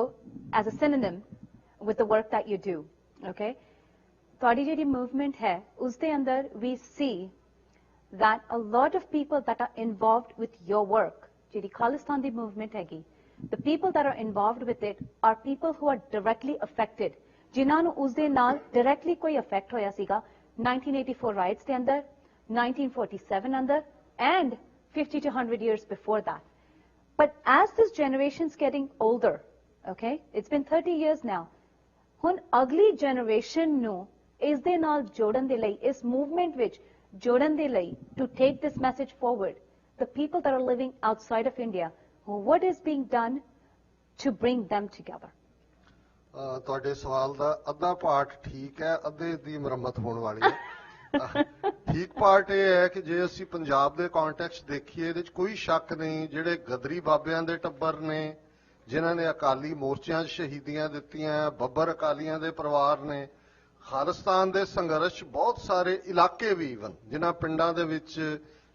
as a synonym with the work that you do, okay? ਤੁਹਾਡੀ ਜਿਹੜੀ movement ਹੈ ਉਸ ਦੇ ਅੰਦਰ we see that a lot of people that are involved with your work, ਜਿਹੜੀ ਖਾਲਿਸਤਾਨ ਦੀ movement ਹੈਗੀ, the people that are involved with it are people who are directly affected, ਜਿਨ੍ਹਾਂ ਨੂੰ ਉਸ ਦੇ ਨਾਲ directly ਕੋਈ effect ਹੋਇਆ ਸੀਗਾ 1984 riots ਦੇ ਅੰਦਰ, 1947 ਅੰਦਰ, and 50 to 100 years before that. But as this generation's getting older, okay, it's been 30 years now, ਹੁਣ ਅਗਲੀ generation ਨੂੰ ਇਸ ਦੇ ਨਾਲ ਜੋੜਨ ਦੇ ਲਈ, ਇਸ movement ਵਿੱਚ ਜੋੜਨ ਦੇ ਲਈ, to take this message forward, the people that are living outside of India, what is being done to bring them together? ਤੁਹਾਡੇ ਸਵਾਲ ਦਾ ਅੱਧਾ ਪਾਰਟ ਠੀਕ ਹੈ, ਅੱਧੇ ਦੀ ਮੁਰੰਮਤ ਹੋਣ ਵਾਲੀ ਹੈ। ਠੀਕ ਪਾਰਟ ਇਹ ਹੈ ਕਿ ਜੇ ਅਸੀਂ ਪੰਜਾਬ ਦੇ ਕੰਟੈਕਸਟ ਦੇਖੀਏ, ਇਹਦੇ 'ਚ ਕੋਈ ਸ਼ੱਕ ਨਹੀਂ, ਜਿਹੜੇ ਗਦਰੀ ਬਾਬਿਆਂ ਦੇ ਟੱਬਰ ਨੇ ਜਿਨ੍ਹਾਂ ਨੇ ਅਕਾਲੀ ਮੋਰਚਿਆਂ 'ਚ ਸ਼ਹੀਦੀਆਂ ਦਿੱਤੀਆਂ, ਬੱਬਰ ਅਕਾਲੀਆਂ ਦੇ ਪਰਿਵਾਰ ਨੇ, ਖਾਲਿਸਤਾਨ ਦੇ ਸੰਘਰਸ਼ ਬਹੁਤ ਸਾਰੇ ਇਲਾਕੇ ਵੀ ਈਵਨ ਜਿਨ੍ਹਾਂ ਪਿੰਡਾਂ ਦੇ ਵਿੱਚ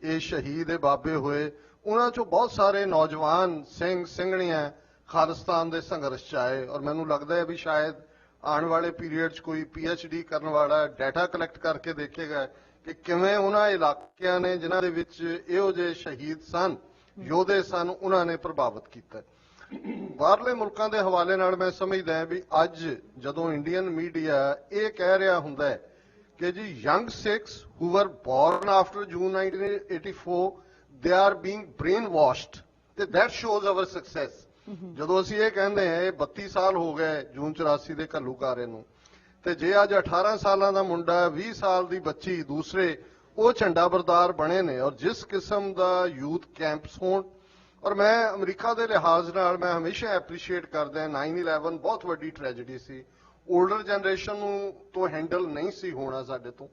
ਇਹ ਸ਼ਹੀਦ ਬਾਬੇ ਹੋਏ, ਉਹਨਾਂ 'ਚੋਂ ਬਹੁਤ ਸਾਰੇ ਨੌਜਵਾਨ ਸਿੰਘ ਸਿੰਘਣੀਆਂ ਖਾਲਿਸਤਾਨ ਦੇ ਸੰਘਰਸ਼ 'ਚ ਆਏ। ਔਰ ਮੈਨੂੰ ਲੱਗਦਾ ਹੈ ਵੀ ਸ਼ਾਇਦ ਆਉਣ ਵਾਲੇ ਪੀਰੀਅਡ 'ਚ ਕੋਈ PhD ਕਰਨ ਵਾਲਾ ਡਾਟਾ ਕਲੈਕਟ ਕਰਕੇ ਦੇਖੇਗਾ ਕਿ ਕਿਵੇਂ ਉਹਨਾਂ ਇਲਾਕਿਆਂ ਨੇ ਜਿਨ੍ਹਾਂ ਦੇ ਵਿੱਚ ਇਹੋ ਜਿਹੇ ਸ਼ਹੀਦ ਸਨ, ਯੋਧੇ ਸਨ, ਉਹਨਾਂ ਨੇ ਪ੍ਰਭਾਵਿਤ ਕੀਤਾ। ਬਾਹਰਲੇ ਮੁਲਕਾਂ ਦੇ ਹਵਾਲੇ ਨਾਲ ਮੈਂ ਸਮਝਦਾ ਵੀ ਅੱਜ ਜਦੋਂ ਇੰਡੀਅਨ ਮੀਡੀਆ ਇਹ ਕਹਿ ਰਿਹਾ ਹੁੰਦਾ ਹੈ ਕਿ ਜੀ ਯੰਗ ਸਿੱਖਸ ਹੂ ਵਰ born after June 1984 they are being brain washed, ਤੇ ਦੈਟ ਸ਼ੋਜ਼ ਆਵਰ ਸਕਸੈਸ। ਜਦੋਂ ਅਸੀਂ ਇਹ ਕਹਿੰਦੇ ਹਾਂ ਇਹ 32 ਸਾਲ ਹੋ ਗਏ ਜੂਨ 84 ਦੇ ਘੱਲੂਘਾਰੇ ਨੂੰ, ਤੇ ਜੇ ਅੱਜ 18 ਸਾਲਾਂ ਦਾ ਮੁੰਡਾ 20 ਸਾਲ ਦੀ ਬੱਚੀ ਦੂਸਰੇ ਉਹ ਝੰਡਾ ਬਰਦਾਰ ਬਣੇ ਨੇ, ਔਰ ਜਿਸ ਕਿਸਮ ਦਾ ਯੂਥ ਕੈਂਪਸ ਹੋਣ, ਔਰ ਮੈਂ ਅਮਰੀਕਾ ਦੇ ਲਿਹਾਜ਼ ਨਾਲ ਮੈਂ ਹਮੇਸ਼ਾ ਐਪਰੀਸ਼ੀਏਟ ਕਰਦਾ 9/11 ਬਹੁਤ ਵੱਡੀ ਟ੍ਰੈਜੇਡੀ ਸੀ, 올ਡਰ ਜਨਰੇਸ਼ਨ ਨੂੰ ਤੋਂ ਹੈਂਡਲ ਨਹੀਂ ਸੀ ਹੋਣਾ ਸਾਡੇ ਤੋਂ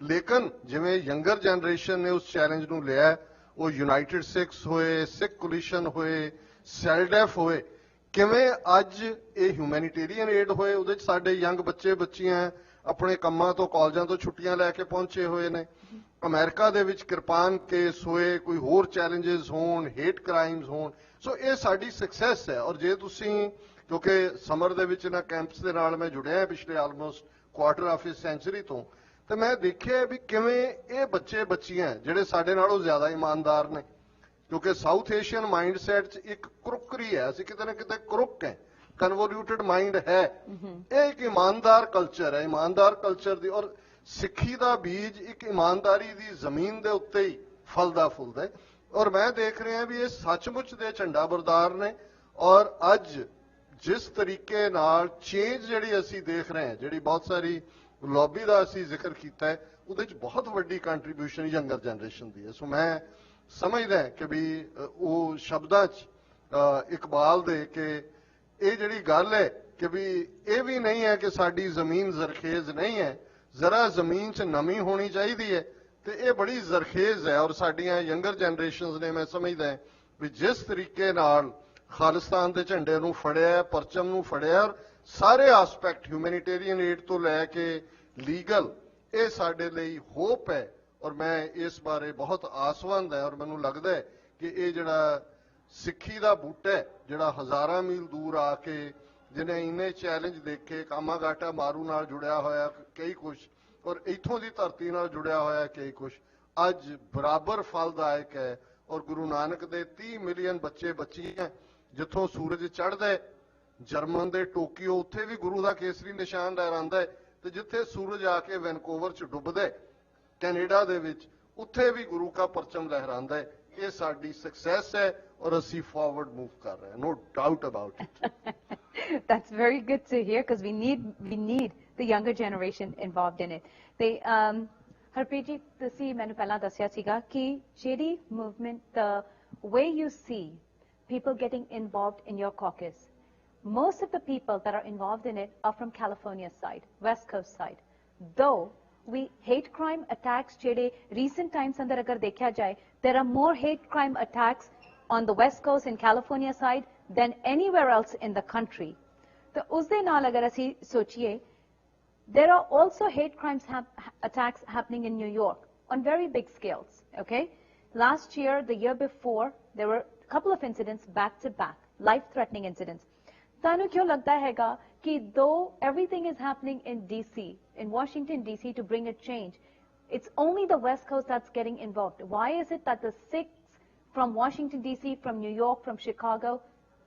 ਲੇਕਿਨ ਜਿਵੇਂ ਯੰਗਰ ਜਨਰੇਸ਼ਨ ਨੇ ਉਸ ਚੈਲੰਜ ਨੂੰ ਲਿਆ ਉਹ ਯੂਨਾਈਟਿਡ ਸਿੱਖਸ ਹੋਏ ਸਿੱਖ ਕੋਲੀਸ਼ਨ ਹੋਏ ਸੈਲਡੈਫ ਹੋਏ ਕਿਵੇਂ ਅੱਜ ਇਹ ਹਿਊਮੈਨਿਟੇਰੀਅਨ ਏਡ ਹੋਏ ਉਹਦੇ ਚ ਸਾਡੇ ਯੰਗ ਬੱਚੇ ਬੱਚੀਆਂ ਆਪਣੇ ਕੰਮਾਂ ਤੋਂ ਕਾਲਜਾਂ ਤੋਂ ਛੁੱਟੀਆਂ ਲੈ ਕੇ ਪਹੁੰਚੇ ਹੋਏ ਨੇ ਅਮਰੀਕਾ ਦੇ ਵਿੱਚ ਕਿਰਪਾਨ ਕੇਸ ਹੋਏ ਕੋਈ ਹੋਰ ਚੈਲੰਜਸ ਹੋਣ ਹੇਟ ਕ੍ਰਾਈਮਸ ਹੋਣ ਸੋ ਇਹ ਸਾਡੀ ਸਕਸੈਸ ਹੈ ਔਰ ਜੇ ਤੁਸੀਂ ਕਿਉਂਕਿ ਸਮਰ ਦੇ ਵਿੱਚ ਇਹਨਾਂ ਕੈਂਪਸ ਦੇ ਨਾਲ ਮੈਂ ਜੁੜਿਆ ਪਿਛਲੇ almost quarter of a century ਤੋਂ ਤੇ ਮੈਂ ਦੇਖਿਆ ਵੀ ਕਿਵੇਂ ਇਹ ਬੱਚੇ ਬੱਚੀਆਂ ਜਿਹੜੇ ਸਾਡੇ ਨਾਲੋਂ ਜ਼ਿਆਦਾ ਇਮਾਨਦਾਰ ਨੇ ਕਿਉਂਕਿ ਸਾਊਥ ਏਸ਼ੀਅਨ ਮਾਈਂਡਸੈਟ 'ਚ ਇੱਕ ਕਰੁੱਕਰੀ ਹੈ ਅਸੀਂ ਕਿਤੇ ਨਾ ਕਿਤੇ ਕਰੁੱਕ ਹੈ ਕਨਵੋਲੂਟਡ ਮਾਈਂਡ ਹੈ ਇਹ ਇੱਕ ਇਮਾਨਦਾਰ ਕਲਚਰ ਹੈ ਇਮਾਨਦਾਰ ਕਲਚਰ ਦੀ ਔਰ ਸਿੱਖੀ ਦਾ ਬੀਜ ਇੱਕ ਇਮਾਨਦਾਰੀ ਦੀ ਜ਼ਮੀਨ ਦੇ ਉੱਤੇ ਹੀ ਫਲਦਾ ਫੁੱਲਦਾ ਔਰ ਮੈਂ ਦੇਖ ਰਿਹਾ ਵੀ ਇਹ ਸੱਚਮੁੱਚ ਦੇ ਝੰਡਾ ਬਰਦਾਰ ਨੇ ਔਰ ਅੱਜ ਜਿਸ ਤਰੀਕੇ ਨਾਲ ਚੇਂਜ ਜਿਹੜੀ ਅਸੀਂ ਦੇਖ ਰਹੇ ਹਾਂ ਜਿਹੜੀ ਬਹੁਤ ਸਾਰੀ ਲੌਬੀ ਦਾ ਅਸੀਂ ਜ਼ਿਕਰ ਕੀਤਾ ਹੈ ਉਹਦੇ ਵਿੱਚ ਬਹੁਤ ਵੱਡੀ ਕੰਟਰੀਬਿਊਸ਼ਨ ਯੰਗਰ ਜਨਰੇਸ਼ਨ ਦੀ ਹੈ ਸੋ ਮੈਂ ਸਮਝਦਾ ਕਿ ਵੀ ਉਹ ਸ਼ਬਦਾਂ 'ਚ ਇਕਬਾਲ ਦੇ ਕਿ ਇਹ ਜਿਹੜੀ ਗੱਲ ਹੈ ਕਿ ਵੀ ਇਹ ਵੀ ਨਹੀਂ ਹੈ ਕਿ ਸਾਡੀ ਜ਼ਮੀਨ ਜ਼ਰਖੇਜ਼ ਨਹੀਂ ਹੈ ਜ਼ਰਾ ਜ਼ਮੀਨ 'ਚ ਨਮੀ ਹੋਣੀ ਚਾਹੀਦੀ ਹੈ ਤੇ ਇਹ ਬੜੀ ਜ਼ਰਖੇਜ਼ ਹੈ ਔਰ ਸਾਡੀਆਂ ਯੰਗਰ ਜਨਰੇਸ਼ਨਸ ਨੇ ਮੈਂ ਸਮਝਦਾ ਵੀ ਜਿਸ ਤਰੀਕੇ ਨਾਲ ਖਾਲਿਸਤਾਨ ਦੇ ਝੰਡੇ ਨੂੰ ਫੜਿਆ ਪਰਚਮ ਨੂੰ ਫੜਿਆ ਔਰ ਸਾਰੇ ਆਸਪੈਕਟ ਹਿਊਮੈਨਿਟੇਰੀਅਨ ਏਡ ਤੋਂ ਲੈ ਕੇ ਲੀਗਲ ਇਹ ਸਾਡੇ ਲਈ ਹੋਪ ਹੈ ਔਰ ਮੈਂ ਇਸ ਬਾਰੇ ਬਹੁਤ ਆਸਵੰਦ ਹੈ ਔਰ ਮੈਨੂੰ ਲੱਗਦਾ ਹੈ ਕਿ ਇਹ ਜਿਹੜਾ ਸਿੱਖੀ ਦਾ ਬੂਟਾ ਹੈ ਜਿਹੜਾ ਹਜ਼ਾਰਾਂ ਮੀਲ ਦੂਰ ਆ ਕੇ ਜਿਹਨੇ ਇੰਨੇ ਚੈਲੰਜ ਦੇਖੇ ਕਾਮਾਗਾਟਾ ਮਾਰੂ ਨਾਲ ਜੁੜਿਆ ਹੋਇਆ ਕਈ ਕੁਝ ਔਰ ਇੱਥੋਂ ਦੀ ਧਰਤੀ ਨਾਲ ਜੁੜਿਆ ਹੋਇਆ ਕਈ ਕੁਝ ਅੱਜ ਬਰਾਬਰ ਫਲਦਾਇਕ ਹੈ ਔਰ ਗੁਰੂ ਨਾਨਕ ਦੇ 30 ਮਿਲੀਅਨ ਬੱਚੇ ਬੱਚੀਆਂ ਜਿੱਥੋਂ ਸੂਰਜ ਚੜ੍ਹਦਾ ਹੈ ਜਰਮਨ ਦੇ ਟੋਕੀਓ ਉੱਥੇ ਵੀ ਗੁਰੂ ਦਾ ਕੇਸਰੀ ਨਿਸ਼ਾਨ ਲਹਿਰਾਉਂਦਾ ਹੈ ਤੇ ਜਿੱਥੇ ਸੂਰਜ ਆ ਕੇ ਵੈਨਕੂਵਰ 'ਚ ਡੁੱਬਦਾ ਹੈ ਕੈਨੇਡਾ ਦੇ ਵਿੱਚ ਉੱਥੇ ਵੀ ਗੁਰੂ ਦਾ ਪਰਚਮ ਲਹਿਰਾਉਂਦਾ ਹੈ ਇਹ ਸਾਡੀ ਸਕਸੈਸ ਹੈ ਔਰ ਅਸੀਂ ਫਾਰਵਰਡ ਮੂਵ ਕਰ ਰਹੇ ਹਾਂ no doubt about it That's very good to hear because we need the younger generation involved in it ਤੇ ਹਰਪ੍ਰੀਤ ਜੀ ਤੁਸੀਂ ਮੈਨੂੰ ਪਹਿਲਾਂ ਦੱਸਿਆ ਸੀਗਾ ਕਿ ਜਿਹੜੀ movement the way you see people getting involved in your caucus most of the people that are involved in it are from California side west coast side though we hate crime attacks ਜਿਹੜੇ recent times ਅੰਦਰ ਅਗਰ ਦੇਖਿਆ ਜਾਏ there are more hate crime attacks on the west coast and California side than anywhere else in the country ਤਾਂ ਉਸ ਦੇ ਨਾਲ ਅਗਰ ਅਸੀਂ ਸੋਚੀਏ there are also hate crimes attacks happening in New York on very big scales okay last year the year before there were a couple of incidents back to back life threatening incidents ਤੁਹਾਨੂੰ ਕਿਉਂ ਲੱਗਦਾ ਹੈਗਾ ਕਿ though everything is happening in DC in Washington DC to bring a change it's only the west coast that's getting involved why is it that the Sikhs from Washington DC from New York from Chicago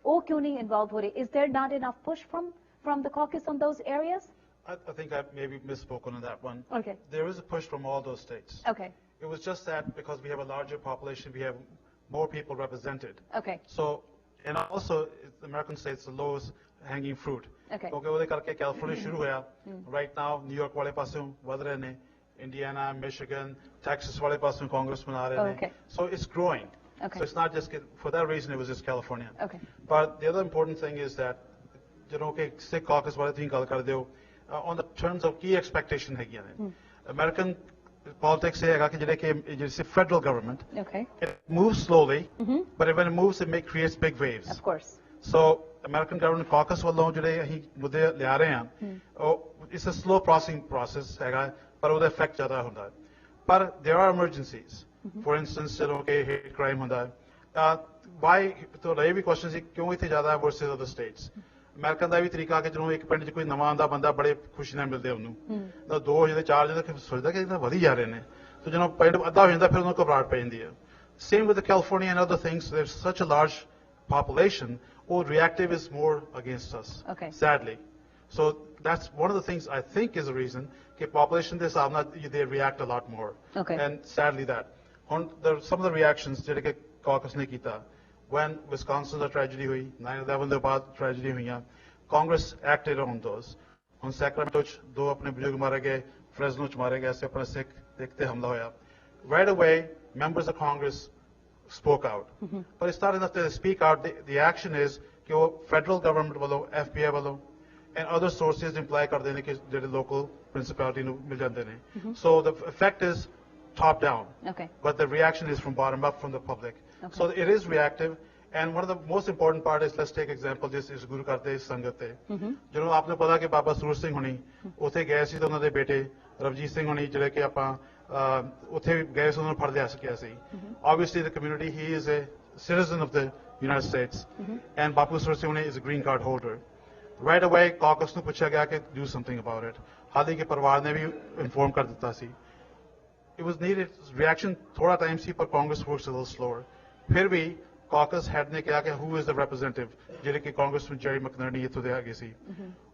all kyun nahi involved ho rahe is there not enough push from the caucus on those areas I think I maybe misspoken on that one. Okay. There is a push from all those states. Okay. It was just that because we have a larger population, we have more people represented. Okay. So, and also, the American states the lowest hanging fruit. Okay. Okay, ਉਹਦੇ ਕਰਕੇ California ਸ਼ੁਰੂ ਹੋਇਆ. Right now, New York ਵਾਲੇ ਪਾਸੋਂ ਵਧ ਰਹੇ ਨੇ. Indiana, Michigan, Texas ਵਾਲੇ ਪਾਸੋਂ ਕਾਂਗਰਸ ਬਣਾ ਰਹੇ ਨੇ. Okay. So it's growing. Okay. So it's not just, for that reason, it was just California. Okay. But the other important thing is that, you know, ਕਿ Sikh caucus ਵਾਲੇ ਤੁਸੀਂ ਗੱਲ ਕਰਦੇ ਹੋ, on the terms of key expectation ਹੈਗੀਆਂ ਨੇ American politics ਹੈਗਾ ਕਿ ਜਿਹੜੇ federal government okay it moves slowly but when it moves it creates big waves of course so American government caucus ਵੱਲੋਂ ਜਿਹੜੇ ਅਸੀਂ ਮੁੱਦੇ ਲਿਆ ਰਹੇ ਹਾਂ ਉਹ it's a slow process ਹੈਗਾ ਪਰ ਉਹਦਾ effect ਜ਼ਿਆਦਾ ਹੁੰਦਾ ਹੈ ਪਰ there are emergencies for instance ਜਦੋਂ ਕਿ hate crime ਹੁੰਦਾ ਹੈ why ਤੁਹਾਡਾ ਇਹ ਵੀ question ਸੀ ਕਿਉਂ ਇੱਥੇ ਜ਼ਿਆਦਾ versus other states ਅਮਰੀਕਨ ਦਾ ਵੀ ਤਰੀਕਾ ਕਿ ਜਦੋਂ ਇੱਕ ਪਿੰਡ 'ਚ ਕੋਈ ਨਵਾਂ ਆਉਂਦਾ ਬੰਦਾ ਬੜੇ ਖੁਸ਼ੀ ਨਾਲ ਮਿਲਦੇ ਉਹਨੂੰ ਤਾਂ 2 ਜਿਹਦੇ 4 ਜਿਹਦੇ ਸੋਚਦਾ ਕਿ ਇਹਦਾ ਵਧੀ ਜਾ ਰਹੇ ਨੇ ਤੇ ਜਦੋਂ ਪਿੰਡ ਅੱਧਾ ਹੋ ਜਾਂਦਾ ਫਿਰ ਉਹਨੂੰ ਘਬਰਾਹਟ ਪੈ ਜਾਂਦੀ ਹੈ same with the California and other things there's such a large population or reactive is more against us sadly so that's one of the things I think is the reason ਕਿ population ਦੇ ਹਿਸਾਬ ਨਾਲ they react a lot more and sadly that on some of the reactions ਜਿਹੜੇ ਕਿ caucus ਨੇ ਕੀਤਾ when Wisconsin the tragedy hui 9/11 the baad tragedy huiyan Congress acted on those on Sacramento do apne bujurg mare gaye Fresno ch mare gaye aise apna Sikh dekhte hamla hoya right away members of Congress spoke out but it's not enough to speak out the action is ki federal government wallo FBI wallo and other sources imply ਕਰਦੇ ਨੇ ਕਿ ਜਿਹੜੇ local principality ਨੂੰ ਮਿਲ ਜਾਂਦੇ ਨੇ. So the effect is top down, Okay. but the reaction is from bottom up from the public. Okay. So it is reactive. And one of the most important part is, let's take example, this is Guru Karde Sangat te. ਜਦੋਂ ਆਪਨੇ ਪਤਾ ਕਿ ਬਾਬਾ ਸੂਰਜ ਸਿੰਘ ਹੁਣੀ ਉੱਥੇ ਗਏ ਸੀ ਤਾਂ ਉਹਨਾਂ ਦੇ ਬੇਟੇ ਰਵਜੀਤ ਸਿੰਘ ਹੁਣੀ ਜਿਹੜੇ ਕਿ ਆਪਾਂ ਉੱਥੇ ਗਏ ਸੀ ਉਹਨਾਂ ਨੂੰ ਫੜ ਲਿਆ ਸਕਿਆ ਸੀ. Obviously the community, he is a citizen of the United States, and Bapu Suraj Singh is a green card holder. Right away caucus ਨੂੰ ਪੁੱਛਿਆ ਗਿਆ ਕਿ do something about it. ਹਾਲੀ ਕੇ ਪਰਿਵਾਰ ਨੇ ਵੀ ਇਨਫੋਰਮ ਕਰ ਦਿੱਤਾ ਸੀ. It was needed reaction ਥੋੜਾ ਟਾਈਮ ਸੀ, ਪਰ Congress works a little slower. ਫਿਰ ਵੀ caucus head ਨੇ ਕਿਹਾ ਕਿ who is the representative, ਜਿਹੜੇ ਕਿ Congressman Jerry McNerney ਇੱਥੋਂ ਦੇ ਹੈਗੇ ਸੀ.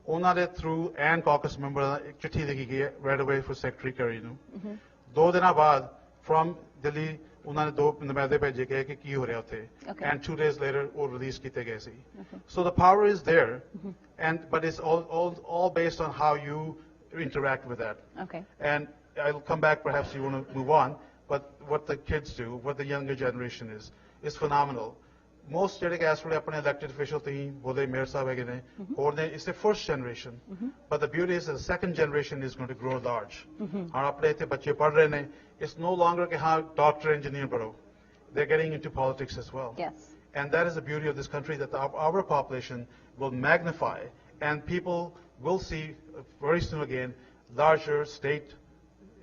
ਉਹਨਾਂ ਦੇ through and caucus member ਦਾ ਇੱਕ ਚਿੱਠੀ ਲਿਖੀ ਗਈ ਹੈ right away for Secretary Kerry ਨੂੰ. 2 ਦਿਨਾਂ ਬਾਅਦ from Delhi ਉਹਨਾਂ ਨੇ 2 ਨੁਮਾਇੰਦੇ ਭੇਜੇ ਗਏ ਕਿ ਕੀ ਹੋ ਰਿਹਾ ਉੱਥੇ, and 2 days later ਉਹ ਰਿਲੀਜ਼ ਕੀਤੇ ਗਏ ਸੀ. So the power is there, but it's all based on how you interact with that. Okay. And I'll come back, perhaps you want to move on, but what the kids do, what the younger generation is phenomenal. Most ਜਿਹੜੇ ਇਸ ਵੇਲੇ ਆਪਣੇ elected official ਤੁਸੀਂ ਬੋਲੇ mayor ਸਾਹਿਬ ਹੈਗੇ ਨੇ ਹੋਰ ਨੇ, it's the first generation, but the beauty is that the second generation is going to grow large. ਹੁਣ ਆਪਣੇ ਇੱਥੇ ਬੱਚੇ ਪੜ੍ਹ ਰਹੇ ਨੇ, it's no longer ਕਿ ਹਾਂ doctor engineer ਪੜ੍ਹੋ, they're getting into politics as well. Yes. And that is the beauty of this country, that our population will magnify, and people will see very soon again larger state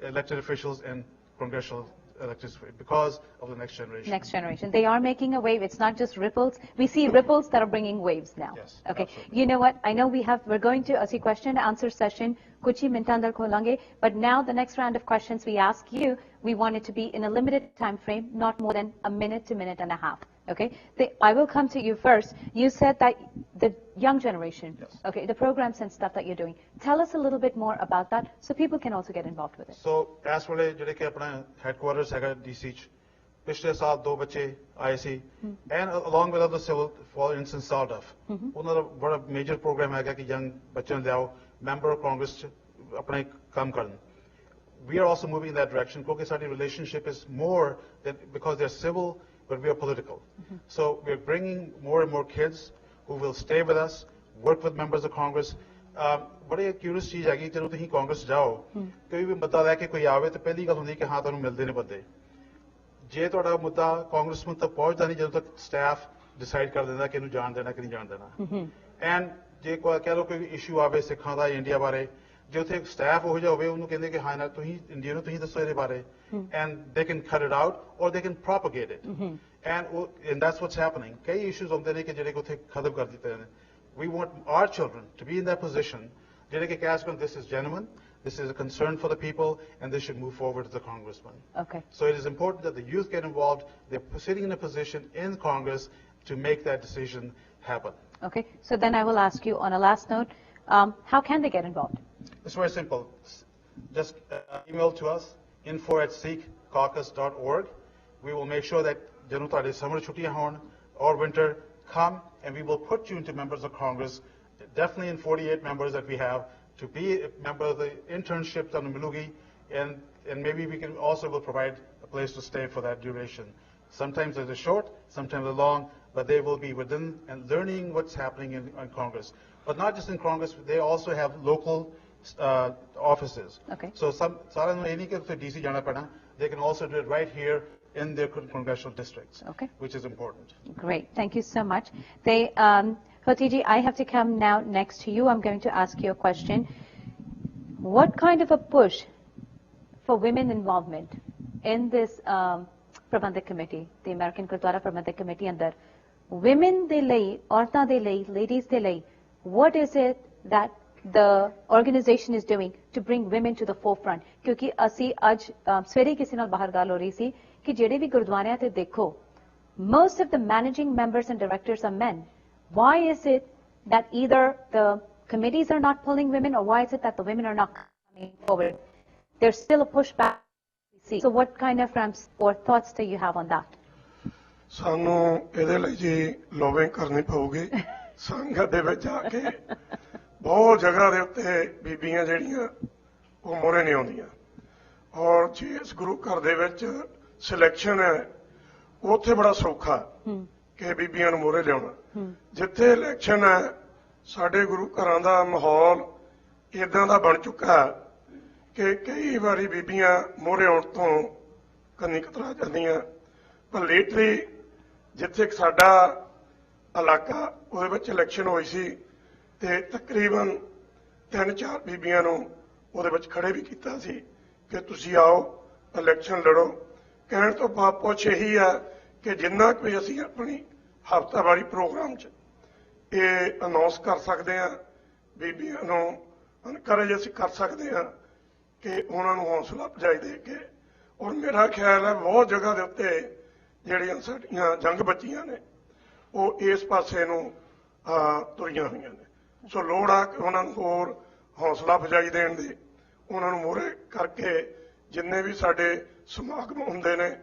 elected officials and congressional elected because of the next generation. Next generation. They are making a wave. It's not just ripples. We see ripples that are bringing waves now. Yes, Okay. absolutely. You know what? I know we're going to a question and answer session. Kuchi Mintandar Kolange. But now the next round of questions we ask you, we want it to be in a limited time frame, not more than a minute to minute and a half. Okay. I will come to you first. You said that the young generation, Yes. okay, the programs and stuff that you're doing. Tell us a little bit more about that so people can also get involved with it. So as ਵੇਲੇ ਜਿਹੜੇ ਕਿ ਆਪਣਾ headquarters ਹੈਗਾ DC ਚ, ਪਿਛਲੇ ਸਾਲ 2 ਬੱਚੇ ਆਏ ਸੀ, and along with other civil, for instance Saldaf, ਉਹਨਾਂ ਦਾ ਬੜਾ ਮੇਜਰ ਪ੍ਰੋਗਰਾਮ ਹੈਗਾ ਕਿ young ਬੱਚਿਆਂ ਨੂੰ ਲਿਆਓ ਮੈਂਬਰ ਆਫ ਕਾਂਗਰਸ ਚ ਆਪਣੇ ਕੰਮ ਕਰਨ. We are also moving in that direction ਕਿਉਂਕਿ ਸਾਡੀ relationship is more than because they're civil, but we are political. So we're bringing more and more kids who will stay with us, work with members of Congress. ਬੜੀ curious ਚੀਜ਼ ਹੈਗੀ, ਜਦੋਂ ਤੁਸੀਂ ਕਾਂਗਰਸ ਜਾਓ ਕੋਈ ਵੀ ਮੁੱਦਾ ਲੈ ਕੇ ਕੋਈ ਆਵੇ ਤਾਂ ਪਹਿਲੀ ਗੱਲ ਹੁੰਦੀ ਕਿ ਹਾਂ ਤੁਹਾਨੂੰ ਮਿਲਦੇ ਨੇ ਬੰਦੇ. ਜੇ ਤੁਹਾਡਾ ਮੁੱਦਾ ਕਾਂਗਰਸਮੈਨ ਤੱਕ ਪਹੁੰਚਦਾ ਨਹੀਂ ਜਦੋਂ ਤੱਕ ਸਟਾਫ ਡਿਸਾਈਡ ਕਰ ਦਿੰਦਾ ਕਿ ਇਹਨੂੰ ਜਾਣ ਦੇਣਾ ਕਿ ਨਹੀਂ ਜਾਣ ਦੇਣਾ. ਐਂਡ ਜੇ ਕਹਿ ਲਓ ਕੋਈ ਇਸ਼ੂ ਆਵੇ ਸਿੱਖਾਂ ਦਾ ਇੰਡੀਆ ਬਾਰੇ, ਜੇ ਉੱਥੇ ਸਟਾਫ ਉਹ ਜਿਹਾ ਹੋਵੇ ਉਹਨੂੰ ਕਹਿੰਦੇ ਕਿ ਹਾਂ ਨਾ ਤੁਸੀਂ ਇੰਡੀਆ ਨੂੰ ਤੁਸੀਂ ਦੱਸੋ ਇਹਦੇ ਬਾਰੇ, and they can cut it out or they can propagate it. And that's what's happening. ਕਈ issues ਹੁੰਦੇ ਨੇ ਕਿ ਜਿਹੜੇ ਕਿ ਉੱਥੇ ਖਤਮ ਕਰ ਦਿੱਤੇ ਨੇ. We want our children to be in that position, ਜਿਹੜੇ ਕਿ ਕਹਿ ਸਕਣ this is genuine, this is a concern for the people, and they should move forward to the congressman. Okay. So it is important that the youth get involved. They're sitting in a position in Congress to make that decision happen. Okay. So then I will ask you on a last note, how can they get involved? It's very simple. Just email to us, info@seekcaucus.org. We will make sure that ਜਦੋਂ ਤੁਹਾਡੇ summer ਛੁੱਟੀਆਂ ਹੋਣ or winter, come and we will put you into members of Congress, definitely in 48 members that we have, to be a member of the internship ਤੁਹਾਨੂੰ ਮਿਲੂਗੀ, and maybe we can also will provide a place to stay for that duration. Sometimes they're short, sometimes they're long, but they will be within and learning what's happening in Congress. But not just in Congress, they also have local offices. Okay. So ਸਾਰਿਆਂ ਨੂੰ ਇਹ ਨਹੀਂ ਕਿ ਉੱਥੇ DC ਜਾਣਾ ਪੈਣਾ. They can also do it right here in their congressional districts, Okay. which is important. Great. Thank you so much. Hotiji, I have to come now next to you. I'm going to ask you a question. What kind of a push for women involvement in this Prabandhak Committee, the American Gurdwara Prabandhak Committee under women de lai, aurਤਾਂ de lai, ladies de lai, what is it that the organization is doing to bring women to the forefront? ਕਿਉਂਕਿ ਅਸੀਂ ਅੱਜ ਸਵੇਰੇ ਕਿਸੇ ਨਾਲ ਬਾਹਰ ਗੱਲ ਹੋ ਰਹੀ ਸੀ ਕਿ ਜਿਹੜੇ ਵੀ ਗੁਰਦੁਆਰਿਆਂ ਤੇ ਦੇਖੋ, most of the managing members and directors are men. Why is it that either the committees are not pulling women, or why is it that the women are not coming forward? There's still a pushback. So what kind of ramps or thoughts do you have on that? ਸਾਨੂੰ ਇਹਦੇ ਲਈ ਜੀ lobbying ਕਰਨੀ ਪਊਗੀ ਸੰਗਤ ਦੇ ਵਿੱਚ ਜਾ ਕੇ. ਬਹੁਤ ਜਗ੍ਹਾ ਦੇ ਉੱਤੇ ਬੀਬੀਆਂ ਜਿਹੜੀਆਂ ਉਹ ਮੋਰੇ ਨਹੀਂ ਆਉਂਦੀਆਂ, ਔਰ ਜਿਸ ਗੁਰੂ ਘਰ ਦੇ ਵਿੱਚ ਸਿਲੈਕਸ਼ਨ ਹੈ ਉੱਥੇ ਬੜਾ ਸੌਖਾ ਕਿ ਬੀਬੀਆਂ ਨੂੰ ਮੋਰੇ ਲਿਆਉਣਾ. ਜਿੱਥੇ ਇਲੈਕਸ਼ਨ ਹੈ ਸਾਡੇ ਗੁਰੂ ਘਰਾਂ ਦਾ ਮਾਹੌਲ ਇਦਾਂ ਦਾ ਬਣ ਚੁੱਕਾ ਕਿ ਕਈ ਵਾਰੀ ਬੀਬੀਆਂ ਮੋਹਰੇ ਆਉਣ ਤੋਂ ਕੰਨੀ ਕਤਰਾ ਜਾਂਦੀਆਂ। ਪਰ ਲੇਟਲੀ ਜਿੱਥੇ ਸਾਡਾ ਇਲਾਕਾ ਉਹਦੇ ਵਿੱਚ ਇਲੈਕਸ਼ਨ ਹੋਈ ਸੀ ਤੇ ਤਕਰੀਬਨ 3-4 ਬੀਬੀਆਂ ਨੂੰ ਉਹਦੇ ਵਿੱਚ ਖੜੇ ਵੀ ਕੀਤਾ ਸੀ ਕਿ ਤੁਸੀਂ ਆਓ ਇਲੈਕਸ਼ਨ ਲੜੋ। ਕਹਿਣ ਤੋਂ ਭਾਵ ਪੁੱਛ ਇਹੀ ਆ ਕਿ ਜਿੰਨਾ ਕੋਈ ਅਸੀਂ ਆਪਣੀ ਹਫ਼ਤਾਵਾਰੀ ਪ੍ਰੋਗਰਾਮ 'ਚ ਇਹ ਅਨਾਉਂਸ ਕਰ ਸਕਦੇ ਹਾਂ, ਬੀਬੀਆਂ ਨੂੰ ਇਨਕਰੇਜ ਅਸੀਂ ਕਰ ਸਕਦੇ ਹਾਂ ਕਿ ਉਹਨਾਂ ਨੂੰ ਹੌਸਲਾ ਅਫਜ਼ਾਈ ਦੇ ਕੇ। ਔਰ ਮੇਰਾ ਖਿਆਲ ਹੈ ਬਹੁਤ ਜਗ੍ਹਾ ਦੇ ਉੱਤੇ ਜਿਹੜੀਆਂ ਸਾਡੀਆਂ ਜੰਗ ਬੱਚੀਆਂ ਨੇ ਉਹ ਇਸ ਪਾਸੇ ਨੂੰ ਤੁਰੀਆਂ ਹੋਈਆਂ ਨੇ। ਸੋ ਲੋੜ ਆ ਕਿ ਉਹਨਾਂ ਨੂੰ ਹੋਰ ਹੌਸਲਾ ਅਫਜ਼ਾਈ ਦੇਣ ਦੀ, ਉਹਨਾਂ ਨੂੰ ਮੋਹਰੇ ਕਰਕੇ ਜਿੰਨੇ ਵੀ ਸਾਡੇ ਸਮਾਗਮ ਹੁੰਦੇ ਨੇ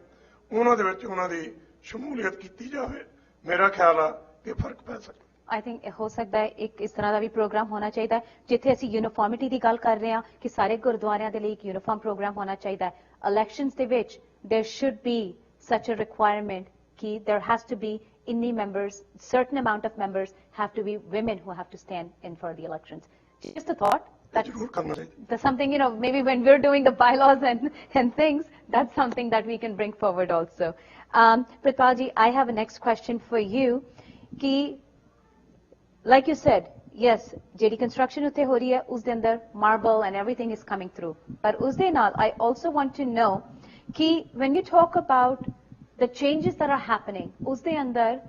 ਉਹਨਾਂ ਦੇ ਵਿੱਚ ਉਹਨਾਂ ਦੀ ਸ਼ਮੂਲੀਅਤ ਕੀਤੀ ਜਾਵੇ। ਮੇਰਾ ਖਿਆਲ ਆ ਕਿ ਫਰਕ ਪੈ ਸਕਦਾ। I think ਹੋ ਸਕਦਾ ਹੈ ਇੱਕ ਇਸ ਤਰ੍ਹਾਂ ਦਾ ਵੀ ਪ੍ਰੋਗਰਾਮ ਹੋਣਾ ਚਾਹੀਦਾ ਹੈ ਜਿੱਥੇ ਅਸੀਂ ਯੂਨੀਫਾਰਮਿਟੀ ਦੀ ਗੱਲ ਕਰ ਰਹੇ ਹਾਂ ਕਿ ਸਾਰੇ ਗੁਰਦੁਆਰਿਆਂ ਦੇ ਲਈ ਇੱਕ ਯੂਨੀਫਾਰਮ ਪ੍ਰੋਗਰਾਮ ਹੋਣਾ ਚਾਹੀਦਾ ਹੈ। ਇਲੈਕਸ਼ਨਸ ਦੇ ਵਿੱਚ there should be such a requirement ਕਿ there has to be ਇੰਨੀ members, certain amount of members have to be women who have to stand in for the elections. Just a thought. That's something, maybe when we're doing the bylaws and things, that's something that we can bring forward also. Pritpal ji, I have a next question for you. Ki, like you said, yes, ਜਿਹੜੀ construction ਉੱਥੇ ਹੋ ਰਹੀ ਹੈ ਉਸ ਦੇ ਅੰਦਰ marble and everything is coming through. But ਉਸ ਦੇ ਨਾਲ I also want to know ਕਿ when you talk about the changes that are happening, ਉਸ ਦੇ ਅੰਦਰ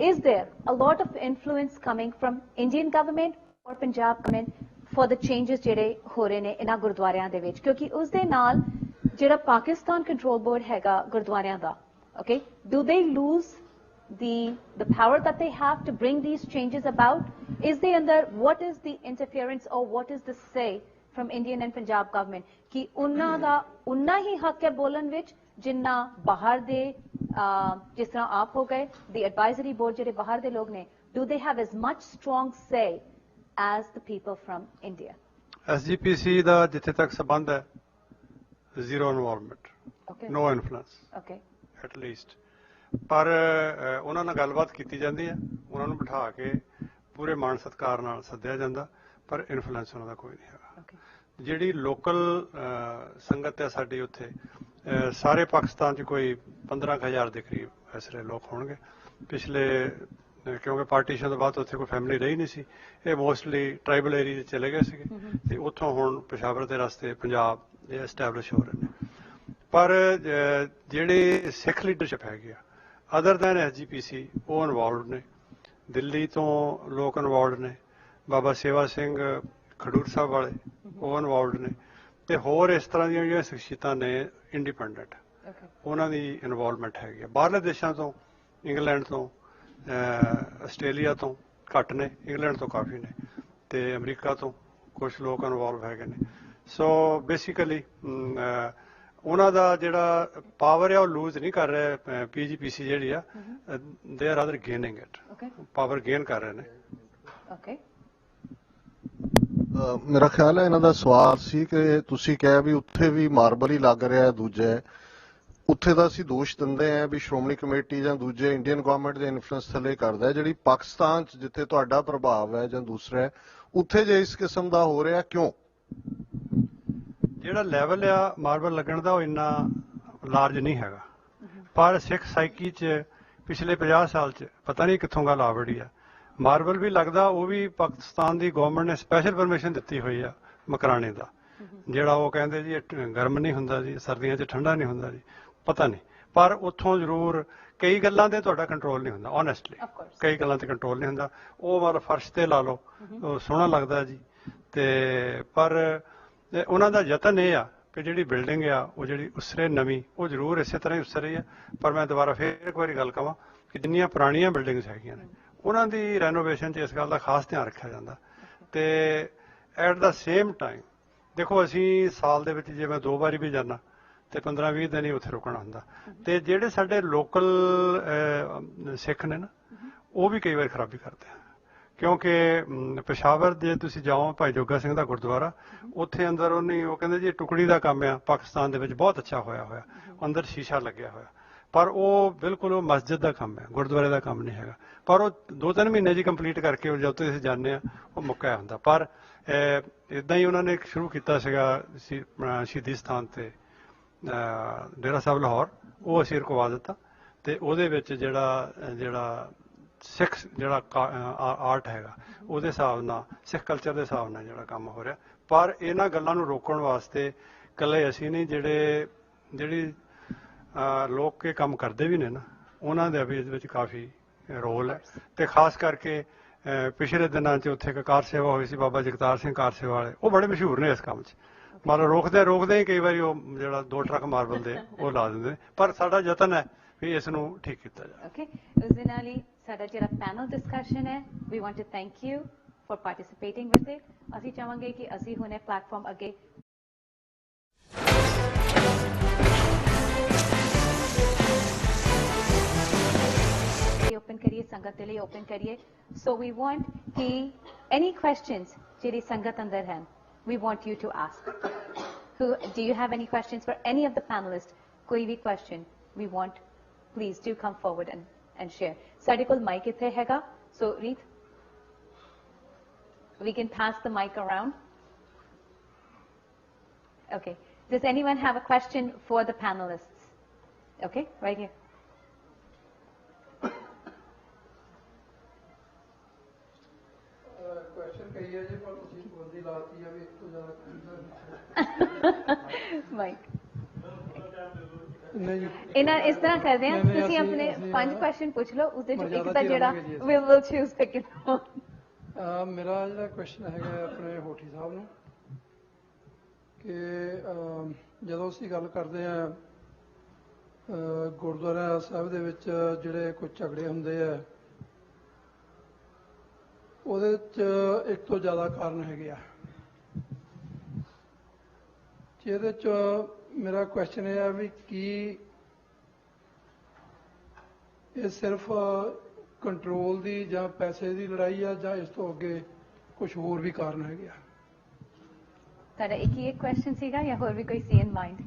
is there a lot of influence coming from Indian government or Punjab government for the changes ਜਿਹੜੇ ਹੋ ਰਹੇ ਨੇ ਇਹਨਾਂ ਗੁਰਦੁਆਰਿਆਂ ਦੇ ਵਿੱਚ? ਕਿਉਂਕਿ ਉਸ ਦੇ ਨਾਲ ਜਿਹੜਾ ਪਾਕਿਸਤਾਨ ਕੰਟਰੋਲ ਬੋਰਡ ਹੈਗਾ ਗੁਰਦੁਆਰਿਆਂ ਦਾ, okay, do they lose the power that they have to bring these changes about? Is they under, what is the interference or what is the say from Indian and Punjab government ਕਿ ਉਹਨਾਂ ਦਾ ਉਨਾ ਹੀ ਹੱਕ ਹੈ ਬੋਲਣ ਵਿੱਚ ਜਿੰਨਾ ਬਾਹਰ ਦੇ ਜਿਸ ਤਰ੍ਹਾਂ ਆਪ ਹੋ ਗਏ the advisory board ਜਿਹੜੇ ਬਾਹਰ ਦੇ ਲੋਕ ਨੇ, do they have as much strong say as the people from India? SGPC ਦਾ ਜਿੱਥੇ ਤੱਕ ਸੰਬੰਧ ਹੈ zero involvement, okay, no influence, okay, at least. ਪਰ ਉਹਨਾਂ ਨਾਲ ਗੱਲਬਾਤ ਕੀਤੀ ਜਾਂਦੀ ਹੈ, ਉਹਨਾਂ ਨੂੰ ਬਿਠਾ ਕੇ ਪੂਰੇ ਮਾਣ ਸਤਿਕਾਰ ਨਾਲ ਸੱਦਿਆ ਜਾਂਦਾ, ਪਰ ਇਨਫਲੂਐਂਸ ਉਹਨਾਂ ਦਾ ਕੋਈ ਨਹੀਂ ਹੈਗਾ। ਜਿਹੜੀ ਲੋਕਲ ਸੰਗਤ ਹੈ ਸਾਡੀ ਉੱਥੇ ਸਾਰੇ ਪਾਕਿਸਤਾਨ 'ਚ ਕੋਈ 15,000 ਦੇ ਕਰੀਬ ਇਸ ਵੇਲੇ ਲੋਕ ਹੋਣਗੇ। ਪਿਛਲੇ ਕਿਉਂਕਿ ਪਾਰਟੀਸ਼ਨ ਤੋਂ ਬਾਅਦ ਉੱਥੇ ਕੋਈ ਫੈਮਿਲੀ ਰਹੀ ਨਹੀਂ ਸੀ, ਇਹ ਮੋਸਟਲੀ ਟਰਾਈਬਲ ਏਰੀਆ 'ਚ ਚਲੇ ਗਏ ਸੀਗੇ ਤੇ ਉੱਥੋਂ ਹੁਣ ਪਸ਼ਾਵਰ ਦੇ ਰਸਤੇ ਪੰਜਾਬ ਇਹ ਐਸਟੈਬਲਿਸ਼ ਹੋ ਰਹੇ ਨੇ। ਪਰ ਜਿਹੜੇ ਸਿੱਖ ਲੀਡਰਸ਼ਿਪ ਹੈਗੀ ਆ ਅਦਰ ਦੈਨ SGPC ਉਹ ਇਨਵੋਲਵਡ ਨੇ, ਦਿੱਲੀ ਤੋਂ ਲੋਕ ਇਨਵੋਲਵਡ ਨੇ, ਬਾਬਾ ਸੇਵਾ ਸਿੰਘ ਖਡੂਰ ਸਾਹਿਬ ਵਾਲੇ ਉਹ ਇਨਵੋਲਵਡ ਨੇ ਤੇ ਹੋਰ ਇਸ ਤਰ੍ਹਾਂ ਦੀਆਂ ਜਿਹੜੀਆਂ ਸ਼ਖਸੀਅਤਾਂ ਨੇ ਇੰਡੀਪੈਂਡੈਂਟ ਉਹਨਾਂ ਦੀ ਇਨਵੋਲਵਮੈਂਟ ਹੈਗੀ ਆ। ਬਾਹਰਲੇ ਦੇਸ਼ਾਂ ਤੋਂ ਇੰਗਲੈਂਡ ਤੋਂ ਆਸਟ੍ਰੇਲੀਆ ਤੋਂ ਘੱਟ ਨੇ, ਇੰਗਲੈਂਡ ਤੋਂ ਕਾਫੀ ਨੇ ਤੇ ਅਮਰੀਕਾ ਤੋਂ ਕੁਝ ਲੋਕ ਇਨਵੋਲਵ ਹੈਗੇ ਨੇ। ਸੋ ਬੇਸਿਕਲੀ ਉਹਨਾਂ ਦਾ ਜਿਹੜਾ ਪਾਵਰ ਹੈ ਉਹ ਲੂਜ਼ ਨਹੀਂ ਕਰ ਰਿਹਾ PGPC ਜਿਹੜੀ ਆ, they are other gaining it, power gain ਕਰ ਰਹੇ ਨੇ। ਮੇਰਾ ਖਿਆਲ ਹੈ ਇਹਨਾਂ ਦਾ ਸਵਾਲ ਸੀ ਕਿ ਤੁਸੀਂ ਕਿਹਾ ਵੀ ਉੱਥੇ ਵੀ ਮਾਰਬਲ ਹੀ ਲੱਗ ਰਿਹਾ, ਦੂਜਾ ਉੱਥੇ ਦਾ ਅਸੀਂ ਦੋਸ਼ ਦਿੰਦੇ ਆ ਵੀ ਸ਼੍ਰੋਮਣੀ ਕਮੇਟੀ ਜਾਂ ਦੂਜੇ ਇੰਡੀਅਨ ਗਵਰਨਮੈਂਟ ਦੇ ਇਨਫਲੂਐਂਸ ਥੱਲੇ ਕਰਦਾ, ਜਿਹੜੀ ਪਾਕਿਸਤਾਨ 'ਚ ਜਿੱਥੇ ਤੁਹਾਡਾ ਪ੍ਰਭਾਵ ਹੈ ਜਾਂ ਦੂਸਰਾ ਹੈ ਉੱਥੇ ਜੇ ਇਸ ਕਿਸਮ ਦਾ ਹੋ ਰਿਹਾ ਕਿਉਂ? ਜਿਹੜਾ ਲੈਵਲ ਆ ਮਾਰਬਲ ਲੱਗਣ ਦਾ ਉਹ ਇੰਨਾ ਲਾਰਜ ਨਹੀਂ ਹੈਗਾ, ਪਰ ਸਿੱਖ ਸਾਈਕੀ 'ਚ ਪਿਛਲੇ 50 ਸਾਲ 'ਚ ਪਤਾ ਨਹੀਂ ਕਿੱਥੋਂ ਗੱਲ ਆ ਵੜੀ ਆ। ਮਾਰਬਲ ਵੀ ਲੱਗਦਾ, ਉਹ ਵੀ ਪਾਕਿਸਤਾਨ ਦੀ ਗਵਰਨਮੈਂਟ ਨੇ ਸਪੈਸ਼ਲ ਪਰਮਿਸ਼ਨ ਦਿੱਤੀ ਹੋਈ ਆ ਮਕਰਾਣੇ ਦਾ, ਜਿਹੜਾ ਉਹ ਕਹਿੰਦੇ ਜੀ ਗਰਮ ਨਹੀਂ ਹੁੰਦਾ ਜੀ, ਸਰਦੀਆਂ 'ਚ ਠੰਡਾ ਨਹੀਂ ਹੁੰਦਾ ਜੀ, ਪਤਾ ਨਹੀਂ। ਪਰ ਉੱਥੋਂ ਜ਼ਰੂਰ ਕਈ ਗੱਲਾਂ ਤੇ ਤੁਹਾਡਾ ਕੰਟਰੋਲ ਨਹੀਂ ਹੁੰਦਾ, ਓਨੈਸਟਲੀ ਕਈ ਗੱਲਾਂ ਤੇ ਕੰਟਰੋਲ ਨਹੀਂ ਹੁੰਦਾ। ਉਹ ਮਤਲਬ ਫਰਸ਼ ਤੇ ਲਾ ਲਓ, ਉਹ ਸੋਹਣਾ ਲੱਗਦਾ ਜੀ, ਤੇ ਪਰ ਉਹਨਾਂ ਦਾ ਯਤਨ ਇਹ ਆ ਕਿ ਜਿਹੜੀ ਬਿਲਡਿੰਗ ਆ ਉਹ ਜਿਹੜੀ ਉਸਰੇ ਨਵੀਂ ਉਹ ਜ਼ਰੂਰ ਇਸੇ ਤਰ੍ਹਾਂ ਹੀ ਉਸਰ ਰਹੀ ਆ। ਪਰ ਮੈਂ ਦੁਬਾਰਾ ਫੇਰ ਇੱਕ ਵਾਰੀ ਗੱਲ ਕਵਾਂ ਕਿ ਜਿੰਨੀਆਂ ਪੁਰਾਣੀਆਂ ਬਿਲਡਿੰਗਸ ਹੈਗੀਆਂ ਨੇ ਉਹਨਾਂ ਦੀ ਰੈਨੋਵੇਸ਼ਨ 'ਚ ਇਸ ਗੱਲ ਦਾ ਖਾਸ ਧਿਆਨ ਰੱਖਿਆ ਜਾਂਦਾ। ਤੇ ਐਟ ਦਾ ਸੇਮ ਟਾਈਮ ਦੇਖੋ ਅਸੀਂ ਸਾਲ ਦੇ ਵਿੱਚ ਜੇ ਮੈਂ 2 ਵਾਰੀ ਵੀ ਜਾਂਦਾ ਤੇ 15-20 ਦਿਨ ਹੀ ਉੱਥੇ ਰੁਕਣਾ ਹੁੰਦਾ, ਤੇ ਜਿਹੜੇ ਸਾਡੇ ਲੋਕਲ ਸਿੱਖ ਨੇ ਨਾ ਉਹ ਵੀ ਕਈ ਵਾਰ ਖਰਾਬੀ ਕਰਦੇ ਆ। ਕਿਉਂਕਿ ਪਸ਼ਾਵਰ ਜੇ ਤੁਸੀਂ ਜਾਓ ਭਾਈ ਜੋਗਾ ਸਿੰਘ ਦਾ ਗੁਰਦੁਆਰਾ, ਉੱਥੇ ਅੰਦਰ ਉਹ ਕਹਿੰਦੇ ਜੀ ਟੁਕੜੀ ਦਾ ਕੰਮ ਆ ਪਾਕਿਸਤਾਨ ਦੇ ਵਿੱਚ ਬਹੁਤ ਅੱਛਾ ਹੋਇਆ, ਅੰਦਰ ਸ਼ੀਸ਼ਾ ਲੱਗਿਆ ਹੋਇਆ, ਪਰ ਉਹ ਬਿਲਕੁਲ ਉਹ ਮਸਜਿਦ ਦਾ ਕੰਮ ਹੈ, ਗੁਰਦੁਆਰੇ ਦਾ ਕੰਮ ਨਹੀਂ ਹੈਗਾ। ਪਰ ਉਹ 2-3 ਮਹੀਨੇ 'ਚ ਕੰਪਲੀਟ ਕਰਕੇ ਜਦੋਂ ਤੁਸੀਂ ਜਾਂਦੇ ਆ ਉਹ ਮੁੱਕਿਆ ਹੁੰਦਾ। ਪਰ ਇੱਦਾਂ ਹੀ ਉਹਨਾਂ ਨੇ ਸ਼ੁਰੂ ਕੀਤਾ ਸੀਗਾ ਸ਼ਹੀਦੀ ਸਥਾਨ 'ਤੇ ਡੇਰਾ ਸਾਹਿਬ ਲਾਹੌਰ, ਉਹ ਅਸੀਂ ਰੁਕਵਾ ਦਿੱਤਾ ਅਤੇ ਉਹਦੇ ਵਿੱਚ ਜਿਹੜਾ ਸਿੱਖ ਜਿਹੜਾ ਆਰਟ ਹੈਗਾ ਉਹਦੇ ਹਿਸਾਬ ਨਾਲ, ਸਿੱਖ ਕਲਚਰ ਦੇ ਹਿਸਾਬ ਨਾਲ ਜਿਹੜਾ ਕੰਮ ਹੋ ਰਿਹਾ। ਪਰ ਇਹਨਾਂ ਗੱਲਾਂ ਨੂੰ ਰੋਕਣ ਵਾਸਤੇ ਇਕੱਲੇ ਅਸੀਂ ਨਹੀਂ, ਜਿਹੜੀ ਲੋਕ ਇਹ ਕੰਮ ਕਰਦੇ ਵੀ ਨੇ ਨਾ, ਉਹਨਾਂ ਦਾ ਵੀ ਇਹਦੇ ਵਿੱਚ ਕਾਫੀ ਰੋਲ ਹੈ। ਅਤੇ ਖਾਸ ਕਰਕੇ ਪਿਛਲੇ ਦਿਨਾਂ 'ਚ ਉੱਥੇ ਇੱਕ ਕਾਰ ਸੇਵਾ ਹੋਈ ਸੀ, ਬਾਬਾ ਜਗਤਾਰ ਸਿੰਘ ਕਾਰ ਸੇਵਾ ਵਾਲੇ, ਉਹ ਬੜੇ ਮਸ਼ਹੂਰ ਨੇ ਇਸ ਕੰਮ 'ਚ। ਮਤਲਬ ਰੋਕਦੇ ਹੀ ਕਈ ਵਾਰੀ ਉਹ ਜਿਹੜਾ 2 ਟਰੱਕ ਮਾਰਬਲ ਦੇ ਉਹ ਲਾ ਦਿੰਦੇ ਨੇ। ਪਰ ਸਾਡਾ ਯਤਨ ਹੈ ਵੀ ਇਸ ਨੂੰ ਠੀਕ ਕੀਤਾ ਜਾਏ। ਓਕੇ, ਉਸ ਦੇ ਨਾਲ ਹੀ ਸਾਡਾ ਜਿਹੜਾ ਪੈਨਲ ਡਿਸਕਸ਼ਨ ਹੈ, we want to thank you for participating with it. ਅਸੀਂ ਚਾਹਾਂਗੇ ਕਿ ਅਸੀਂ ਹੁਣ ਇਹ ਪਲੇਟਫਾਰਮ ਅੱਗੇ ओपन करिए, संगत के लिए ओपन करिए। सो वी वांट कि एनी क्वेश्चंस जेडी संगत अंदर हैं, we want you to ask. Who do you have any questions for any of the panelists? कोई भी question we want, please do come forward and share. साडे कोल mic इत्थे हैगा, so Reet, we can pass the mic around. Okay, does anyone have a question for the panelists? Okay, right here. इस तरह करते हैं, तुसी अपने 5 क्वेश्चन पूछ लो, उसदे चों एक ता जेड़ा we will choose pick it one. मेरा जेड़ा क्वेश्चन हैगा अपने होठी साहब ਨੂੰ कि ਜਦੋਂ ਅਸੀਂ ਗੱਲ ਕਰਦੇ ਆ ਗੁਰਦੁਆਰਾ ਸਾਹਿਬ ਦੇ ਵਿੱਚ ਜਿਹੜੇ ਕੋਈ ਝਗੜੇ ਹੁੰਦੇ ਆ, ਉਹਦੇ 'ਚ ਇੱਕ ਤੋਂ ਜ਼ਿਆਦਾ ਕਾਰਨ ਹੈਗੇ ਆ। ਜਿਹਦੇ 'ਚ ਮੇਰਾ ਕੁਐਸਚਨ ਇਹ ਹੈ ਵੀ ਕੀ ਇਹ ਸਿਰਫ ਕੰਟਰੋਲ ਦੀ ਜਾਂ ਪੈਸੇ ਦੀ ਲੜਾਈ ਆ, ਜਾਂ ਇਸ ਤੋਂ ਅੱਗੇ ਕੁਝ ਹੋਰ ਵੀ ਕਾਰਨ ਹੈਗੇ ਆ? ਤੁਹਾਡਾ ਇੱਕ ਹੀ ਕੁਐਸਚਨ ਸੀਗਾ ਜਾਂ ਹੋਰ ਵੀ ਕੋਈ ਸੀ ਇਨ ਮਾਈਂਡ?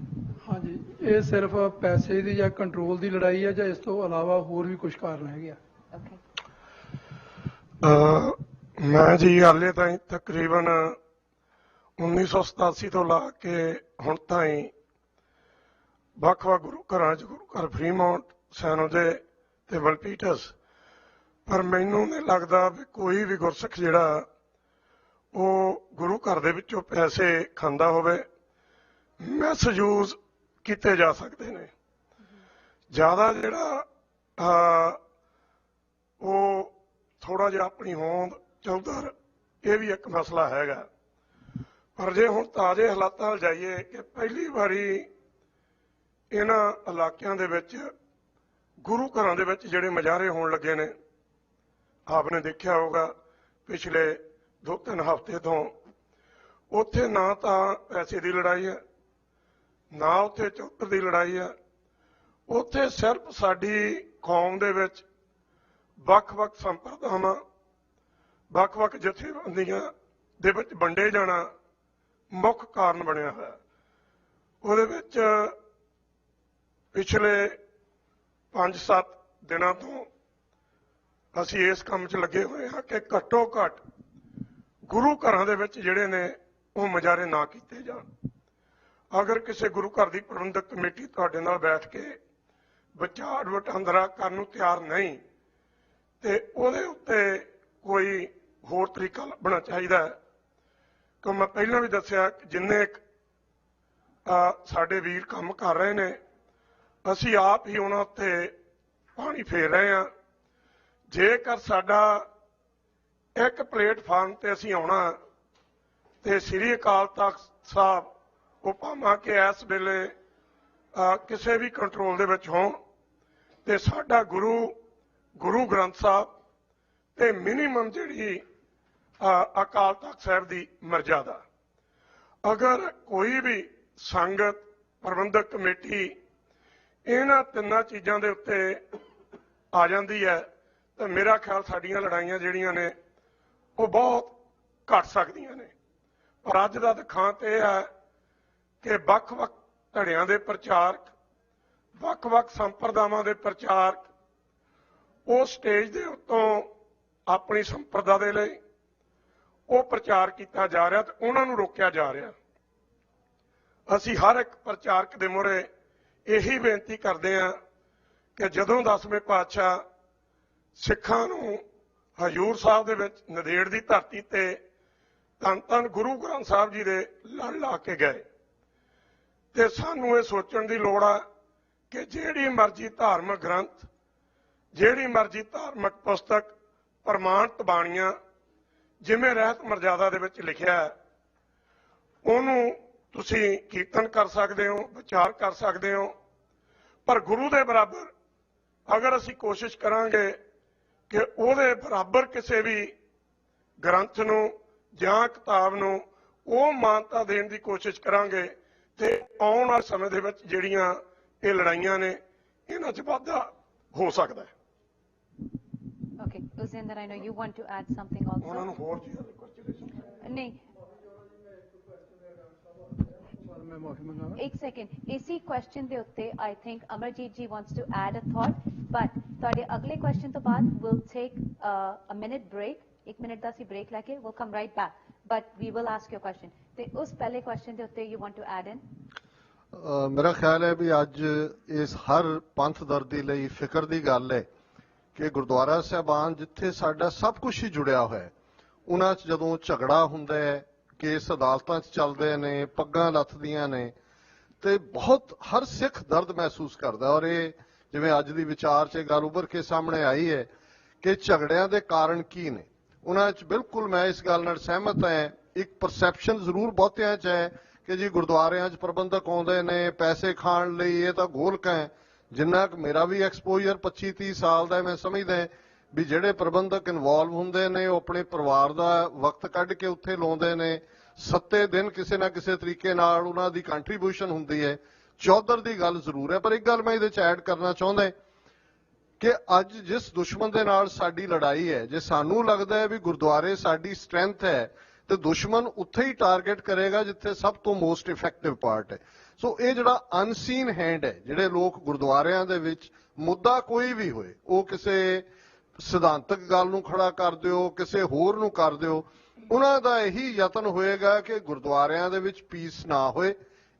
ਹਾਂਜੀ, ਇਹ ਸਿਰਫ ਪੈਸੇ ਦੀ ਜਾਂ ਕੰਟਰੋਲ ਦੀ ਲੜਾਈ ਆ, ਜਾਂ ਇਸ ਤੋਂ ਇਲਾਵਾ ਹੋਰ ਵੀ ਕੁਝ ਕਾਰਨ ਹੈਗੇ ਆ? ਓਕੇ, ਮੈਂ ਜੀ ਹਾਲੇ ਤਾਈਂ ਤਕਰੀਬਨ 1987 ਤੋਂ ਲਾ ਕੇ ਹੁਣ ਤਾਈਂ ਵੱਖ-ਵੱਖ ਗੁਰੂ ਘਰਾਂ 'ਚ, ਗੁਰੂ ਘਰ ਫਰੀਮਾਉਂਟ, ਸੈਨੋਜੇ ਤੇ ਵਲਪੀਟਸ, ਪਰ ਮੈਨੂੰ ਨਹੀਂ ਲੱਗਦਾ ਵੀ ਕੋਈ ਵੀ ਗੁਰਸਿੱਖ ਜਿਹੜਾ ਉਹ ਗੁਰੂ ਘਰ ਦੇ ਵਿੱਚੋਂ ਪੈਸੇ ਖਾਂਦਾ ਹੋਵੇ। ਮਿਸਯੂਜ਼ ਕੀਤੇ ਜਾ ਸਕਦੇ ਨੇ ਜ਼ਿਆਦਾ, ਜਿਹੜਾ ਉਹ ਥੋੜਾ ਜਿਹਾ ਆਪਣੀ ਹੋਂਦ ਚੌਧਰ, ਇਹ ਵੀ ਇੱਕ ਮਸਲਾ ਹੈਗਾ। ਪਰ ਜੇ ਹੁਣ ਤਾਜ਼ੇ ਹਾਲਾਤਾਂ ਵੱਲ ਜਾਈਏ ਕਿ ਪਹਿਲੀ ਵਾਰੀ ਇਹਨਾਂ ਇਲਾਕਿਆਂ ਦੇ ਵਿੱਚ ਗੁਰੂ ਘਰਾਂ ਦੇ ਵਿੱਚ ਜਿਹੜੇ ਮੁਜ਼ਾਹਰੇ ਹੋਣ ਲੱਗੇ ਨੇ, ਆਪ ਨੇ ਦੇਖਿਆ ਹੋਊਗਾ ਪਿਛਲੇ 2-3 ਹਫ਼ਤੇ ਤੋਂ, ਉੱਥੇ ਨਾ ਤਾਂ ਪੈਸੇ ਦੀ ਲੜਾਈ ਹੈ, ਨਾ ਉੱਥੇ ਚੌਧਰ ਦੀ ਲੜਾਈ ਹੈ। ਉੱਥੇ ਸਿਰਫ ਸਾਡੀ ਕੌਮ ਦੇ ਵਿੱਚ ਵੱਖ-ਵੱਖ ਸੰਪਰਦਾਵਾਂ, ਵੱਖ-ਵੱਖ ਜਥੇਬੰਦੀਆਂ ਦੇ ਵਿੱਚ ਵੰਡੇ ਜਾਣਾ ਮੁੱਖ ਕਾਰਨ ਬਣਿਆ ਹੋਇਆ। ਉਹਦੇ ਵਿੱਚ ਪਿਛਲੇ 5-7 ਦਿਨਾਂ ਤੋਂ ਅਸੀਂ ਇਸ ਕੰਮ 'ਚ ਲੱਗੇ ਹੋਏ ਹਾਂ ਕਿ ਘੱਟੋ ਘੱਟ ਗੁਰੂ ਘਰਾਂ ਦੇ ਵਿੱਚ ਜਿਹੜੇ ਨੇ ਉਹ ਮੁਜ਼ਾਹਰੇ ਨਾ ਕੀਤੇ ਜਾਣ। ਅਗਰ ਕਿਸੇ ਗੁਰੂ ਘਰ ਦੀ ਪ੍ਰਬੰਧਕ ਕਮੇਟੀ ਤੁਹਾਡੇ ਨਾਲ ਬੈਠ ਕੇ ਵਿਚਾਰ ਵਟਾਂਦਰਾ ਕਰਨ ਨੂੰ ਤਿਆਰ ਨਹੀਂ, ਤੇ ਉਹਦੇ ਉੱਤੇ ਕੋਈ ਹੋਰ ਤਰੀਕਾ ਲੱਭਣਾ ਚਾਹੀਦਾ ਹੈ। ਕਿ ਮੈਂ ਪਹਿਲਾਂ ਵੀ ਦੱਸਿਆ ਕਿ ਜਿੰਨੇ ਸਾਡੇ ਵੀਰ ਕੰਮ ਕਰ ਰਹੇ ਨੇ, ਅਸੀਂ ਆਪ ਹੀ ਉਹਨਾਂ ਉੱਤੇ ਪਾਣੀ ਫੇਰ ਰਹੇ ਹਾਂ। ਜੇਕਰ ਸਾਡਾ ਇੱਕ ਪਲੇਟਫਾਰਮ ਤੇ ਅਸੀਂ ਆਉਣਾ ਤੇ ਸ੍ਰੀ ਅਕਾਲ ਤਖਤ ਸਾਹਿਬ ਉਹ ਭਾਵੇਂ ਕਿ ਇਸ ਵੇਲੇ ਕਿਸੇ ਵੀ ਕੰਟਰੋਲ ਦੇ ਵਿੱਚ ਹੋਣ, ਤੇ ਸਾਡਾ ਗੁਰੂ ਗ੍ਰੰਥ ਸਾਹਿਬ ਤੇ ਮਿਨੀਮਮ ਜਿਹੜੀ ਅਕਾਲ ਤਖਤ ਸਾਹਿਬ ਦੀ ਮਰਜ਼ਾਦਾ, ਅਗਰ ਕੋਈ ਵੀ ਸੰਗਤ, ਪ੍ਰਬੰਧਕ ਕਮੇਟੀ ਇਹਨਾਂ ਤਿੰਨਾਂ ਚੀਜ਼ਾਂ ਦੇ ਉੱਤੇ ਆ ਜਾਂਦੀ ਹੈ ਤਾਂ ਮੇਰਾ ਖਿਆਲ ਸਾਡੀਆਂ ਲੜਾਈਆਂ ਜਿਹੜੀਆਂ ਨੇ ਉਹ ਬਹੁਤ ਘਟ ਸਕਦੀਆਂ ਨੇ। ਪਰ ਅੱਜ ਦਾ ਦਿਖਾਂਤ ਇਹ ਹੈ ਕਿ ਵੱਖ-ਵੱਖ ਧੜਿਆਂ ਦੇ ਪ੍ਰਚਾਰਕ, ਵੱਖ-ਵੱਖ ਸੰਪਰਦਾਵਾਂ ਦੇ ਪ੍ਰਚਾਰਕ ਉਹ ਸਟੇਜ ਦੇ ਉੱਤੋਂ ਆਪਣੀ ਸੰਪਰਦਾ ਦੇ ਲਈ ਉਹ ਪ੍ਰਚਾਰ ਕੀਤਾ ਜਾ ਰਿਹਾ ਤੇ ਉਹਨਾਂ ਨੂੰ ਰੋਕਿਆ ਜਾ ਰਿਹਾ। ਅਸੀਂ ਹਰ ਇੱਕ ਪ੍ਰਚਾਰਕ ਦੇ ਮੂਹਰੇ ਇਹੀ ਬੇਨਤੀ ਕਰਦੇ ਹਾਂ ਕਿ ਜਦੋਂ 10ਵੇਂ ਪਾਤਸ਼ਾਹ ਸਿੱਖਾਂ ਨੂੰ ਹਜ਼ੂਰ ਸਾਹਿਬ ਦੇ ਵਿੱਚ ਨੰਦੇੜ ਦੀ ਧਰਤੀ ਤੇ ਧੰਨ ਧੰਨ ਗੁਰੂ ਗ੍ਰੰਥ ਸਾਹਿਬ ਜੀ ਦੇ ਲੜ ਲਾ ਕੇ ਗਏ ਤੇ ਸਾਨੂੰ ਇਹ ਸੋਚਣ ਦੀ ਲੋੜ ਆ ਕਿ ਜਿਹੜੀ ਮਰਜ਼ੀ ਧਾਰਮਿਕ ਗ੍ਰੰਥ, ਜਿਹੜੀ ਮਰਜ਼ੀ ਧਾਰਮਿਕ ਪੁਸਤਕ, ਪ੍ਰਮਾਣਿਤ ਬਾਣੀਆਂ ਜਿਵੇਂ ਰਹਿਤ ਮਰਜ਼ਾਦਾ ਦੇ ਵਿੱਚ ਲਿਖਿਆ ਹੈ ਉਹਨੂੰ ਤੁਸੀਂ ਕੀਰਤਨ ਕਰ ਸਕਦੇ ਹੋ, ਵਿਚਾਰ ਕਰ ਸਕਦੇ ਹੋ, ਪਰ ਗੁਰੂ ਦੇ ਬਰਾਬਰ ਅਗਰ ਅਸੀਂ ਕੋਸ਼ਿਸ਼ ਕਰਾਂਗੇ ਕਿ ਉਹਦੇ ਬਰਾਬਰ ਕਿਸੇ ਵੀ ਗ੍ਰੰਥ ਨੂੰ ਜਾਂ ਕਿਤਾਬ ਨੂੰ ਉਹ ਮਾਨਤਾ ਦੇਣ ਦੀ ਕੋਸ਼ਿਸ਼ ਕਰਾਂਗੇ ਤੇ ਆਉਣ ਵਾਲੇ ਸਮੇਂ ਦੇ ਵਿੱਚ ਜਿਹੜੀਆਂ ਇਹ ਲੜਾਈਆਂ ਨੇ ਇਹਨਾਂ 'ਚ ਵਾਧਾ ਹੋ ਸਕਦਾ ਹੈ। Okay, Uzinder, I know you want to add something also. ਉਹਨਾਂ ਨੂੰ ਹੋਰ ਚੀਜ਼ਾਂ ਦੀ ਕੁਐਸਚਨ ਨਹੀਂ, एक सेकंड इसी क्वेश्चन ਦੇ ਉੱਤੇ I think Amarjeet ji wants to add a thought, but ਤੁਹਾਡੇ ਅਗਲੇ question ਤੋਂ ਬਾਅਦ we'll take a minute break, 1 minute ਦਾ ਅਸੀਂ break ਲੈ ਕੇ we'll come right back, but we will ask your question. ਤੇ ਉਸ ਪਹਿਲੇ question ਦੇ ਉੱਤੇ you want to add in? ਮੇਰਾ ਖਿਆਲ ਹੈ ਵੀ ਅੱਜ ਇਸ ਹਰ ਪੰਥ ਦਰਦੀ ਲਈ ਫਿਕਰ ਦੀ ਗੱਲ ਹੈ ਕਿ ਗੁਰਦੁਆਰਾ ਸਾਹਿਬਾਨ ਜਿੱਥੇ ਸਾਡਾ ਸਭ ਕੁਝ ਹੀ ਜੁੜਿਆ ਹੋਇਆ ਹੈ ਉਹਨਾਂ 'ਚ ਜਦੋਂ ਝਗੜਾ ਹੁੰਦਾ ਹੈ, ਕੇਸ ਅਦਾਲਤਾਂ 'ਚ ਚੱਲਦੇ ਨੇ, ਪੱਗਾਂ ਲੱਥਦੀਆਂ ਨੇ ਤੇ ਬਹੁਤ ਹਰ ਸਿੱਖ ਦਰਦ ਮਹਿਸੂਸ ਕਰਦਾ। ਔਰ ਇਹ ਜਿਵੇਂ ਅੱਜ ਦੀ ਵਿਚਾਰ 'ਚ ਗੱਲ ਉੱਭਰ ਕੇ ਸਾਹਮਣੇ ਆਈ ਹੈ ਕਿ ਝਗੜਿਆਂ ਦੇ ਕਾਰਨ ਕੀ ਨੇ, ਉਹਨਾਂ 'ਚ ਬਿਲਕੁਲ ਮੈਂ ਇਸ ਗੱਲ ਨਾਲ ਸਹਿਮਤ ਹਾਂ। ਇੱਕ ਪਰਸੈਪਸ਼ਨ ਜ਼ਰੂਰ ਬਹੁਤਿਆਂ 'ਚ ਹੈ ਕਿ ਜੀ ਗੁਰਦੁਆਰਿਆਂ 'ਚ ਪ੍ਰਬੰਧਕ ਆਉਂਦੇ ਨੇ ਪੈਸੇ ਖਾਣ ਲਈ, ਇਹ ਤਾਂ ਗੋਲਕਾਂ ਹੈ। ਜਿੰਨਾ ਕਿ ਮੇਰਾ ਵੀ ਐਕਸਪੋਜ਼ਰ 25-30 ਸਾਲ ਦਾ ਮੈਂ ਸਮਝਦਾ ਵੀ ਜਿਹੜੇ ਪ੍ਰਬੰਧਕ ਇਨਵੋਲਵ ਹੁੰਦੇ ਨੇ ਉਹ ਆਪਣੇ ਪਰਿਵਾਰ ਦਾ ਵਕਤ ਕੱਢ ਕੇ ਉੱਥੇ ਲਾਉਂਦੇ ਨੇ, 7 ਦਿਨ ਕਿਸੇ ਨਾ ਕਿਸੇ ਤਰੀਕੇ ਨਾਲ ਉਹਨਾਂ ਦੀ ਕੰਟਰੀਬਿਊਸ਼ਨ ਹੁੰਦੀ ਹੈ। ਚੌਧਰ ਦੀ ਗੱਲ ਜ਼ਰੂਰ ਹੈ, ਪਰ ਇੱਕ ਗੱਲ ਮੈਂ ਇਹਦੇ 'ਚ ਐਡ ਕਰਨਾ ਚਾਹੁੰਦਾ ਕਿ ਅੱਜ ਜਿਸ ਦੁਸ਼ਮਣ ਦੇ ਨਾਲ ਸਾਡੀ ਲੜਾਈ ਹੈ, ਜੇ ਸਾਨੂੰ ਲੱਗਦਾ ਹੈ ਵੀ ਗੁਰਦੁਆਰੇ ਸਾਡੀ ਸਟਰੈਂਥ ਹੈ ਤੇ ਦੁਸ਼ਮਣ ਉੱਥੇ ਹੀ ਟਾਰਗੇਟ ਕਰੇਗਾ ਜਿੱਥੇ ਸਭ ਤੋਂ ਮੋਸਟ ਇਫੈਕਟਿਵ ਪਾਰਟ ਹੈ। ਸੋ ਇਹ ਜਿਹੜਾ ਅਨਸੀਨ ਹੈਂਡ ਹੈ, ਜਿਹੜੇ ਲੋਕ ਗੁਰਦੁਆਰਿਆਂ ਦੇ ਵਿੱਚ ਮੁੱਦਾ ਕੋਈ ਵੀ ਹੋਏ, ਉਹ ਕਿਸੇ ਸਿਧਾਂਤਕ ਗੱਲ ਨੂੰ ਖੜਾ ਕਰ ਦਿਓ, ਕਿਸੇ ਹੋਰ ਨੂੰ ਕਰ ਦਿਓ, ਉਹਨਾਂ ਦਾ ਇਹੀ ਯਤਨ ਹੋਏਗਾ ਕਿ ਗੁਰਦੁਆਰਿਆਂ ਦੇ ਵਿੱਚ ਪੀਸ ਨਾ ਹੋਏ,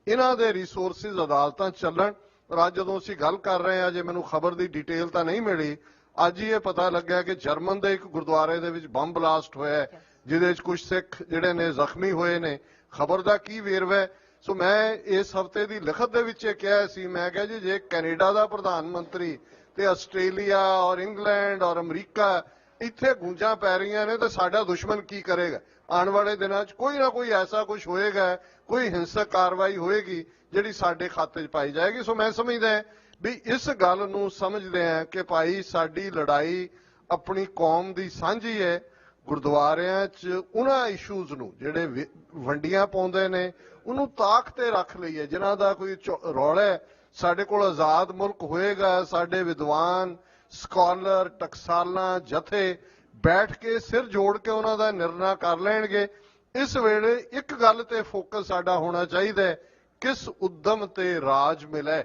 ਇਹਨਾਂ ਦੇ ਰਿਸੋਰਸਿਸ ਅਦਾਲਤਾਂ ਚੱਲਣ। ਪਰ ਅੱਜ ਜਦੋਂ ਅਸੀਂ ਗੱਲ ਕਰ ਰਹੇ ਹਾਂ, ਜੇ ਮੈਨੂੰ ਖਬਰ ਦੀ ਡਿਟੇਲ ਤਾਂ ਨਹੀਂ ਮਿਲੀ, ਅੱਜ ਹੀ ਇਹ ਪਤਾ ਲੱਗਿਆ ਕਿ ਜਰਮਨ ਦੇ ਇੱਕ ਗੁਰਦੁਆਰੇ ਦੇ ਵਿੱਚ ਬੰਬ ਬਲਾਸਟ ਹੋਇਆ ਜਿਹਦੇ ਵਿੱਚ ਕੁਝ ਸਿੱਖ ਜਿਹੜੇ ਨੇ ਜ਼ਖਮੀ ਹੋਏ ਨੇ। ਖਬਰ ਦਾ ਕੀ ਵੇਰਵਾ ਹੈ? ਸੋ ਮੈਂ ਇਸ ਹਫ਼ਤੇ ਦੀ ਲਿਖਤ ਦੇ ਵਿੱਚ ਇਹ ਕਿਹਾ ਸੀ, ਮੈਂ ਕਿਹਾ ਜੀ ਜੇ ਕੈਨੇਡਾ ਦਾ ਪ੍ਰਧਾਨ ਮੰਤਰੀ ਤੇ ਆਸਟ੍ਰੇਲੀਆ ਔਰ ਇੰਗਲੈਂਡ ਔਰ ਅਮਰੀਕਾ ਇੱਥੇ ਗੂੰਜਾਂ ਪੈ ਰਹੀਆਂ ਨੇ ਤਾਂ ਸਾਡਾ ਦੁਸ਼ਮਣ ਕੀ ਕਰੇਗਾ? ਆਉਣ ਵਾਲੇ ਦਿਨਾਂ 'ਚ ਕੋਈ ਨਾ ਕੋਈ ਐਸਾ ਕੁਝ ਹੋਏਗਾ, ਕੋਈ ਹਿੰਸਕ ਕਾਰਵਾਈ ਹੋਏਗੀ ਜਿਹੜੀ ਸਾਡੇ ਖਾਤੇ 'ਚ ਪਾਈ ਜਾਏਗੀ। ਸੋ ਮੈਂ ਸਮਝਦਾ ਵੀ ਇਸ ਗੱਲ ਨੂੰ ਸਮਝਦੇ ਹਾਂ ਕਿ ਭਾਈ ਸਾਡੀ ਲੜਾਈ ਆਪਣੀ ਕੌਮ ਦੀ ਸਾਂਝੀ ਹੈ। ਗੁਰਦੁਆਰਿਆਂ 'ਚ ਉਹਨਾਂ ਇਸ਼ੂਜ਼ ਨੂੰ ਜਿਹੜੇ ਵੰਡੀਆਂ ਪਾਉਂਦੇ ਨੇ ਉਹਨੂੰ ਤਾਕ ਤੇ ਰੱਖ ਲਈਏ, ਜਿਨ੍ਹਾਂ ਦਾ ਕੋਈ ਰੌਲਾ ਹੈ। ਸਾਡੇ ਕੋਲ ਆਜ਼ਾਦ ਮੁਲਕ ਹੋਏਗਾ, ਸਾਡੇ ਵਿਦਵਾਨ, ਸਕਾਲਰ, ਟਕਸਾਲਾਂ, ਜਥੇ ਬੈਠ ਕੇ ਸਿਰ ਜੋੜ ਕੇ ਉਹਨਾਂ ਦਾ ਨਿਰਣਾ ਕਰ ਲੈਣਗੇ। ਇਸ ਵੇਲੇ ਇੱਕ ਗੱਲ ਤੇ ਫੋਕਸ ਸਾਡਾ ਹੋਣਾ ਚਾਹੀਦਾ ਹੈ, ਕਿਸ ਉਦਮ ਤੇ ਰਾਜ ਮਿਲੇ,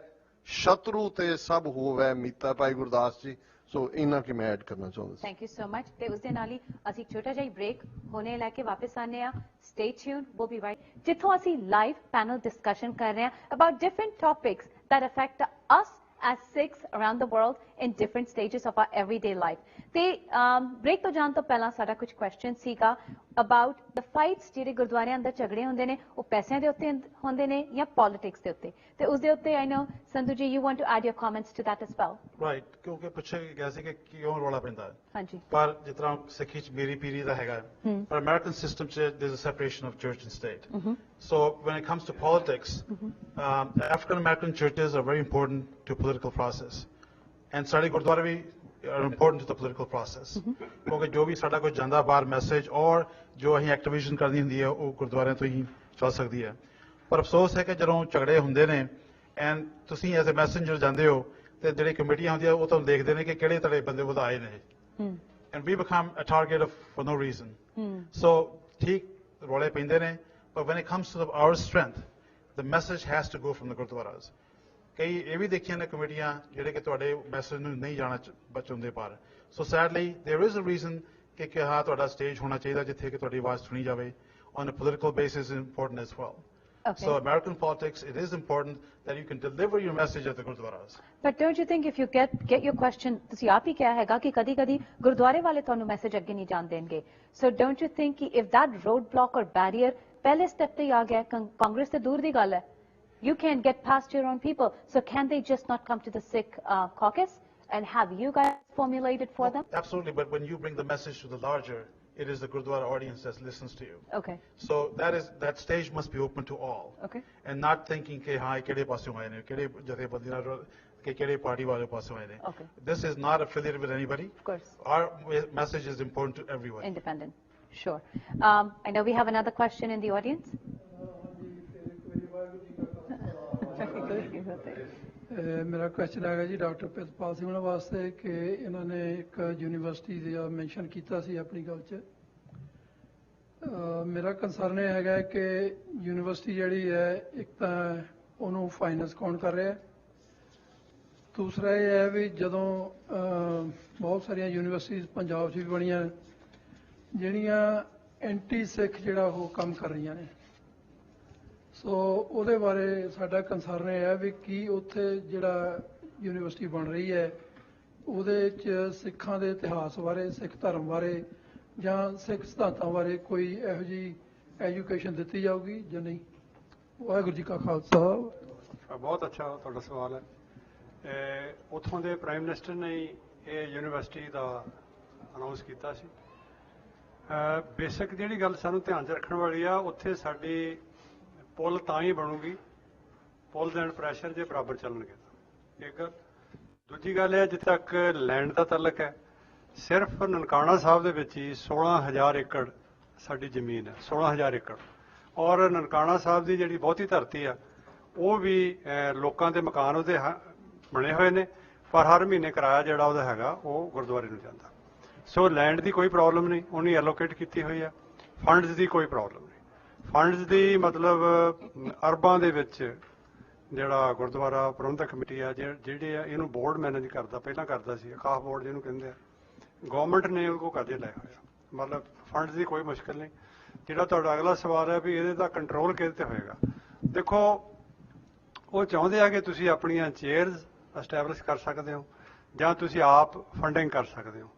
ਸ਼ਤਰੂ ਤੇ ਸਭ ਹੋਵੇ ਮੀਤਾ। ਭਾਈ ਗੁਰਦਾਸ ਜੀ, ਸੋ ਇਹਨਾਂ ਕਿ ਮੈਂ ਐਡ ਕਰਨਾ ਚਾਹੁੰਦਾ ਸੀ। Thank you so much. ਤੇ ਉਸ ਦੇ ਨਾਲ ਹੀ ਅਸੀਂ ਛੋਟਾ ਜਿਹਾ ਬ੍ਰੇਕ ਹੋਣੇ ਲੈ ਕੇ ਵਾਪਸ ਆਨੇ ਆ। Stay tune, we'll be right, ਜਿੱਥੋਂ ਅਸੀਂ ਲਾਈਵ ਪੈਨਲ ਡਿਸਕਸ਼ਨ ਕਰ ਰਹੇ ਹਾਂ about different topics that affect us as Sikhs around the world in different stages of our everyday life. ਤੇ ਬ੍ਰੇਕ ਤੋਂ ਜਾਣ ਤੋਂ ਪਹਿਲਾਂ ਸਾਡਾ ਕੁਝ ਕੁਐਸਚਨ ਸੀਗਾ about the fights ਜਿਹੜੇ ਗੁਰਦੁਆਰਿਆਂ ਅੰਦਰ ਝਗੜੇ ਹੁੰਦੇ ਨੇ, ਉਹ ਪੈਸਿਆਂ ਦੇ ਉੱਤੇ ਹੁੰਦੇ ਨੇ ਜਾਂ ਪੋਲਿਟਿਕਸ ਦੇ ਉੱਤੇ। ਤੇ ਉਸ ਦੇ ਉੱਤੇ I know Sandhu ji you want to add your comments to that as well. Right, ਕਿਉਂਕਿ ਪੁੱਛਿਆ ਗਿਆ ਸੀ ਕਿ ਕਿਉਂ ਰੌਲਾ ਪੈਂਦਾ ਹੈ। ਹਾਂਜੀ, ਪਰ ਜਿਸ ਤਰ੍ਹਾਂ ਸਿੱਖੀ ਚ ਮੇਰੀ ਪੀਰੀ ਦਾ ਹੈਗਾ, ਪਰ ਅਮਰੀਕਨ ਸਿਸਟਮ ਚ there is a separation of church and state. So when it comes to politics, African American churches are very important to political process, and ਸਾਡੇ ਗੁਰਦੁਆਰੇ ਵੀ are important to the political process. ਕਿਉਂਕਿ ਜੋ ਵੀ ਸਾਡਾ ਕੋਈ ਜਾਂਦਾ ਬਾਹਰ message ਔਰ ਜੋ ਅਸੀਂ ਐਕਟੀਵੇਸ਼ਨ ਕਰਨੀ ਹੁੰਦੀ ਹੈ ਉਹ ਗੁਰਦੁਆਰਿਆਂ ਤੋਂ ਹੀ ਚੱਲ ਸਕਦੀ ਹੈ। ਪਰ ਅਫਸੋਸ ਹੈ ਕਿ ਜਦੋਂ ਝਗੜੇ ਹੁੰਦੇ ਨੇ ਐਂਡ ਤੁਸੀਂ ਐਜ਼ ਅ ਮੈਸੇਂਜਰ ਜਾਂਦੇ ਹੋ ਤੇ ਜਿਹੜੀ ਕਮੇਟੀਆਂ ਹੁੰਦੀਆਂ ਉਹ ਤੁਹਾਨੂੰ ਦੇਖਦੇ ਨੇ ਕਿ ਕਿਹੜੇ ਤੁਹਾਡੇ ਬੰਦੇ ਵਧਾਏ ਨੇ, and we become a target for no reason. So ਠੀਕ ਰੌਲੇ ਪੈਂਦੇ ਨੇ, but when it comes to our strength, the message has to go from the gurdwaras. ਕਈ ਇਹ ਵੀ ਦੇਖੀਆਂ ਨੇ ਕਮੇਟੀਆਂ ਜਿਹੜੇ ਕਿ ਤੁਹਾਡੇ ਮੈਸੇਜ ਨੂੰ ਨਹੀਂ ਜਾਣਾ ਚਾਹੁੰਦੇ ਪਰ so sadly there is a reason ਕਿ ਹਾਂ ਤੁਹਾਡਾ ਸਟੇਜ ਹੋਣਾ ਚਾਹੀਦਾ ਜਿੱਥੇ ਕਿ ਤੁਹਾਡੀ ਆਵਾਜ਼ ਸੁਣੀ ਜਾਵੇ on a political basis is important as well. Okay. So American politics, it is important that you can deliver your message at the gurdwaras. But don't you think if you get your question, ਤੁਸੀਂ ਆਪ ਹੀ ਕਿਹਾ ਹੈਗਾ ਕਿ ਕਦੀ-ਕਦੀ ਗੁਰਦੁਆਰੇ ਵਾਲੇ ਤੁਹਾਨੂੰ message ਅੱਗੇ ਨਹੀਂ ਜਾਣ ਦੇਣਗੇ. So don't you think ਕਿ if that roadblock or barrier ਪਹਿਲੇ ਸਟੈਪ ਤੇ ਆ ਗਿਆ, ਕਾਂਗਰਸ ਤੇ ਦੂਰ ਦੀ ਗੱਲ ਹੈ. You can't get past your own people. So can they just not come to the Sikh caucus and have you guys formulate it for them? Absolutely, but when you bring the message to the larger, it is the Gurdwara audience that listens to you. Okay. So that stage must be open to all. Okay. And not thinking ke ha kede passe hoye ne kede jathebandi ਨਾਲ ke kede party wale passe hoye ne. Okay. This is not affiliated with anybody. Of course. Our message is important to everyone. Independent. Sure. I know we have another question in the audience. ਮੇਰਾ question ਹੈਗਾ ਜੀ doctor Pritpal Singh ਉਹਨਾਂ ਵਾਸਤੇ ਕਿ ਇਹਨਾਂ ਨੇ ਇੱਕ university ਦਾ mention ਕੀਤਾ ਸੀ ਆਪਣੀ ਗੱਲ 'ਚ ਮੇਰਾ ਕੰਸਰਨ ਇਹ ਹੈਗਾ ਕਿ ਯੂਨੀਵਰਸਿਟੀ ਜਿਹੜੀ ਹੈ ਇੱਕ ਤਾਂ ਉਹਨੂੰ ਫਾਈਨੈਂਸ ਕੌਣ ਕਰ ਰਿਹਾ ਦੂਸਰਾ ਇਹ ਹੈ ਵੀ ਜਦੋਂ ਬਹੁਤ ਸਾਰੀਆਂ ਯੂਨੀਵਰਸਿਟੀਜ਼ ਪੰਜਾਬ 'ਚ ਵੀ ਬਣੀਆਂ ਜਿਹੜੀਆਂ ਐਂਟੀ ਸਿੱਖ ਜਿਹੜਾ ਉਹ ਕੰਮ ਕਰ ਰਹੀਆਂ ਨੇ ਸੋ ਉਹਦੇ ਬਾਰੇ ਸਾਡਾ ਕੰਸਰਨ ਇਹ ਹੈ ਵੀ ਕੀ ਉੱਥੇ ਜਿਹੜਾ ਯੂਨੀਵਰਸਿਟੀ ਬਣ ਰਹੀ ਹੈ ਉਹਦੇ 'ਚ ਸਿੱਖਾਂ ਦੇ ਇਤਿਹਾਸ ਬਾਰੇ ਸਿੱਖ ਧਰਮ ਬਾਰੇ ਜਾਂ ਸਿੱਖ ਸਿਧਾਂਤਾਂ ਬਾਰੇ ਕੋਈ ਇਹੋ ਜਿਹੀ ਐਜੂਕੇਸ਼ਨ ਦਿੱਤੀ ਜਾਊਗੀ ਜਾਂ ਨਹੀਂ ਵਾਹਿਗੁਰੂ ਜੀ ਕਾ ਖਾਲਸਾ ਬਹੁਤ ਅੱਛਾ ਤੁਹਾਡਾ ਸਵਾਲ ਹੈ ਉੱਥੋਂ ਦੇ ਪ੍ਰਾਈਮ ਮਿਨਿਸਟਰ ਨੇ ਇਹ ਯੂਨੀਵਰਸਿਟੀ ਦਾ ਅਨਾਉਂਸ ਕੀਤਾ ਸੀ ਬੇਸਿਕ ਜਿਹੜੀ ਗੱਲ ਸਾਨੂੰ ਧਿਆਨ 'ਚ ਰੱਖਣ ਵਾਲੀ ਆ ਉੱਥੇ ਸਾਡੀ ਪੁੱਲ ਤਾਂ ਹੀ ਬਣੂਗੀ ਪੁੱਲ ਦੇ ਪ੍ਰੈਸ਼ਰ ਜੇ ਬਰਾਬਰ ਚੱਲਣਗੇ ਇੱਕ ਦੂਜੀ ਗੱਲ ਹੈ ਜਿੱਥੇ ਤੱਕ ਲੈਂਡ ਦਾ ਤਾਲੁਕ ਹੈ ਸਿਰਫ ਨਨਕਾਣਾ ਸਾਹਿਬ ਦੇ ਵਿੱਚ ਹੀ 16,000 ਏਕੜ ਸਾਡੀ ਜ਼ਮੀਨ ਹੈ 16,000 ਏਕੜ ਔਰ ਨਨਕਾਣਾ ਸਾਹਿਬ ਦੀ ਜਿਹੜੀ ਬਹੁਤੀ ਧਰਤੀ ਆ ਉਹ ਵੀ ਲੋਕਾਂ ਦੇ ਮਕਾਨ ਉਹਦੇ ਬਣੇ ਹੋਏ ਨੇ ਪਰ ਹਰ ਮਹੀਨੇ ਕਿਰਾਇਆ ਜਿਹੜਾ ਉਹਦਾ ਹੈਗਾ ਉਹ ਗੁਰਦੁਆਰੇ ਨੂੰ ਜਾਂਦਾ ਸੋ ਲੈਂਡ ਦੀ ਕੋਈ ਪ੍ਰੋਬਲਮ ਨਹੀਂ ਉਹਨੇ ਐਲੋਕੇਟ ਕੀਤੀ ਹੋਈ ਆ ਫੰਡਸ ਦੀ ਕੋਈ ਪ੍ਰੋਬਲਮ ਨਹੀਂ ਫੰਡਸ ਦੀ ਮਤਲਬ ਅਰਬਾਂ ਦੇ ਵਿੱਚ ਜਿਹੜਾ ਗੁਰਦੁਆਰਾ ਪ੍ਰਬੰਧਕ ਕਮੇਟੀ ਆ ਜਿਹੜੇ ਆ ਇਹਨੂੰ ਬੋਰਡ ਮੈਨੇਜ ਕਰਦਾ ਪਹਿਲਾਂ ਕਰਦਾ ਸੀ ਅਕਾਫ ਬੋਰਡ ਜਿਹਨੂੰ ਕਹਿੰਦੇ ਆ ਗਵਰਨਮੈਂਟ ਨੇ ਉਹ ਕਰਜ਼ੇ ਲਏ ਹੋਇਆ ਮਤਲਬ ਫੰਡਸ ਦੀ ਕੋਈ ਮੁਸ਼ਕਿਲ ਨਹੀਂ ਜਿਹੜਾ ਤੁਹਾਡਾ ਅਗਲਾ ਸਵਾਲ ਹੈ ਵੀ ਇਹਦੇ ਦਾ ਕੰਟਰੋਲ ਕਿਹਦੇ ਤੇ ਹੋਏਗਾ ਦੇਖੋ ਉਹ ਚਾਹੁੰਦੇ ਆ ਕਿ ਤੁਸੀਂ ਆਪਣੀਆਂ ਚੇਅਰਸ ਐਸਟੈਬਲਿਸ਼ ਕਰ ਸਕਦੇ ਹੋ ਜਾਂ ਤੁਸੀਂ ਆਪ ਫੰਡਿੰਗ ਕਰ ਸਕਦੇ ਹੋ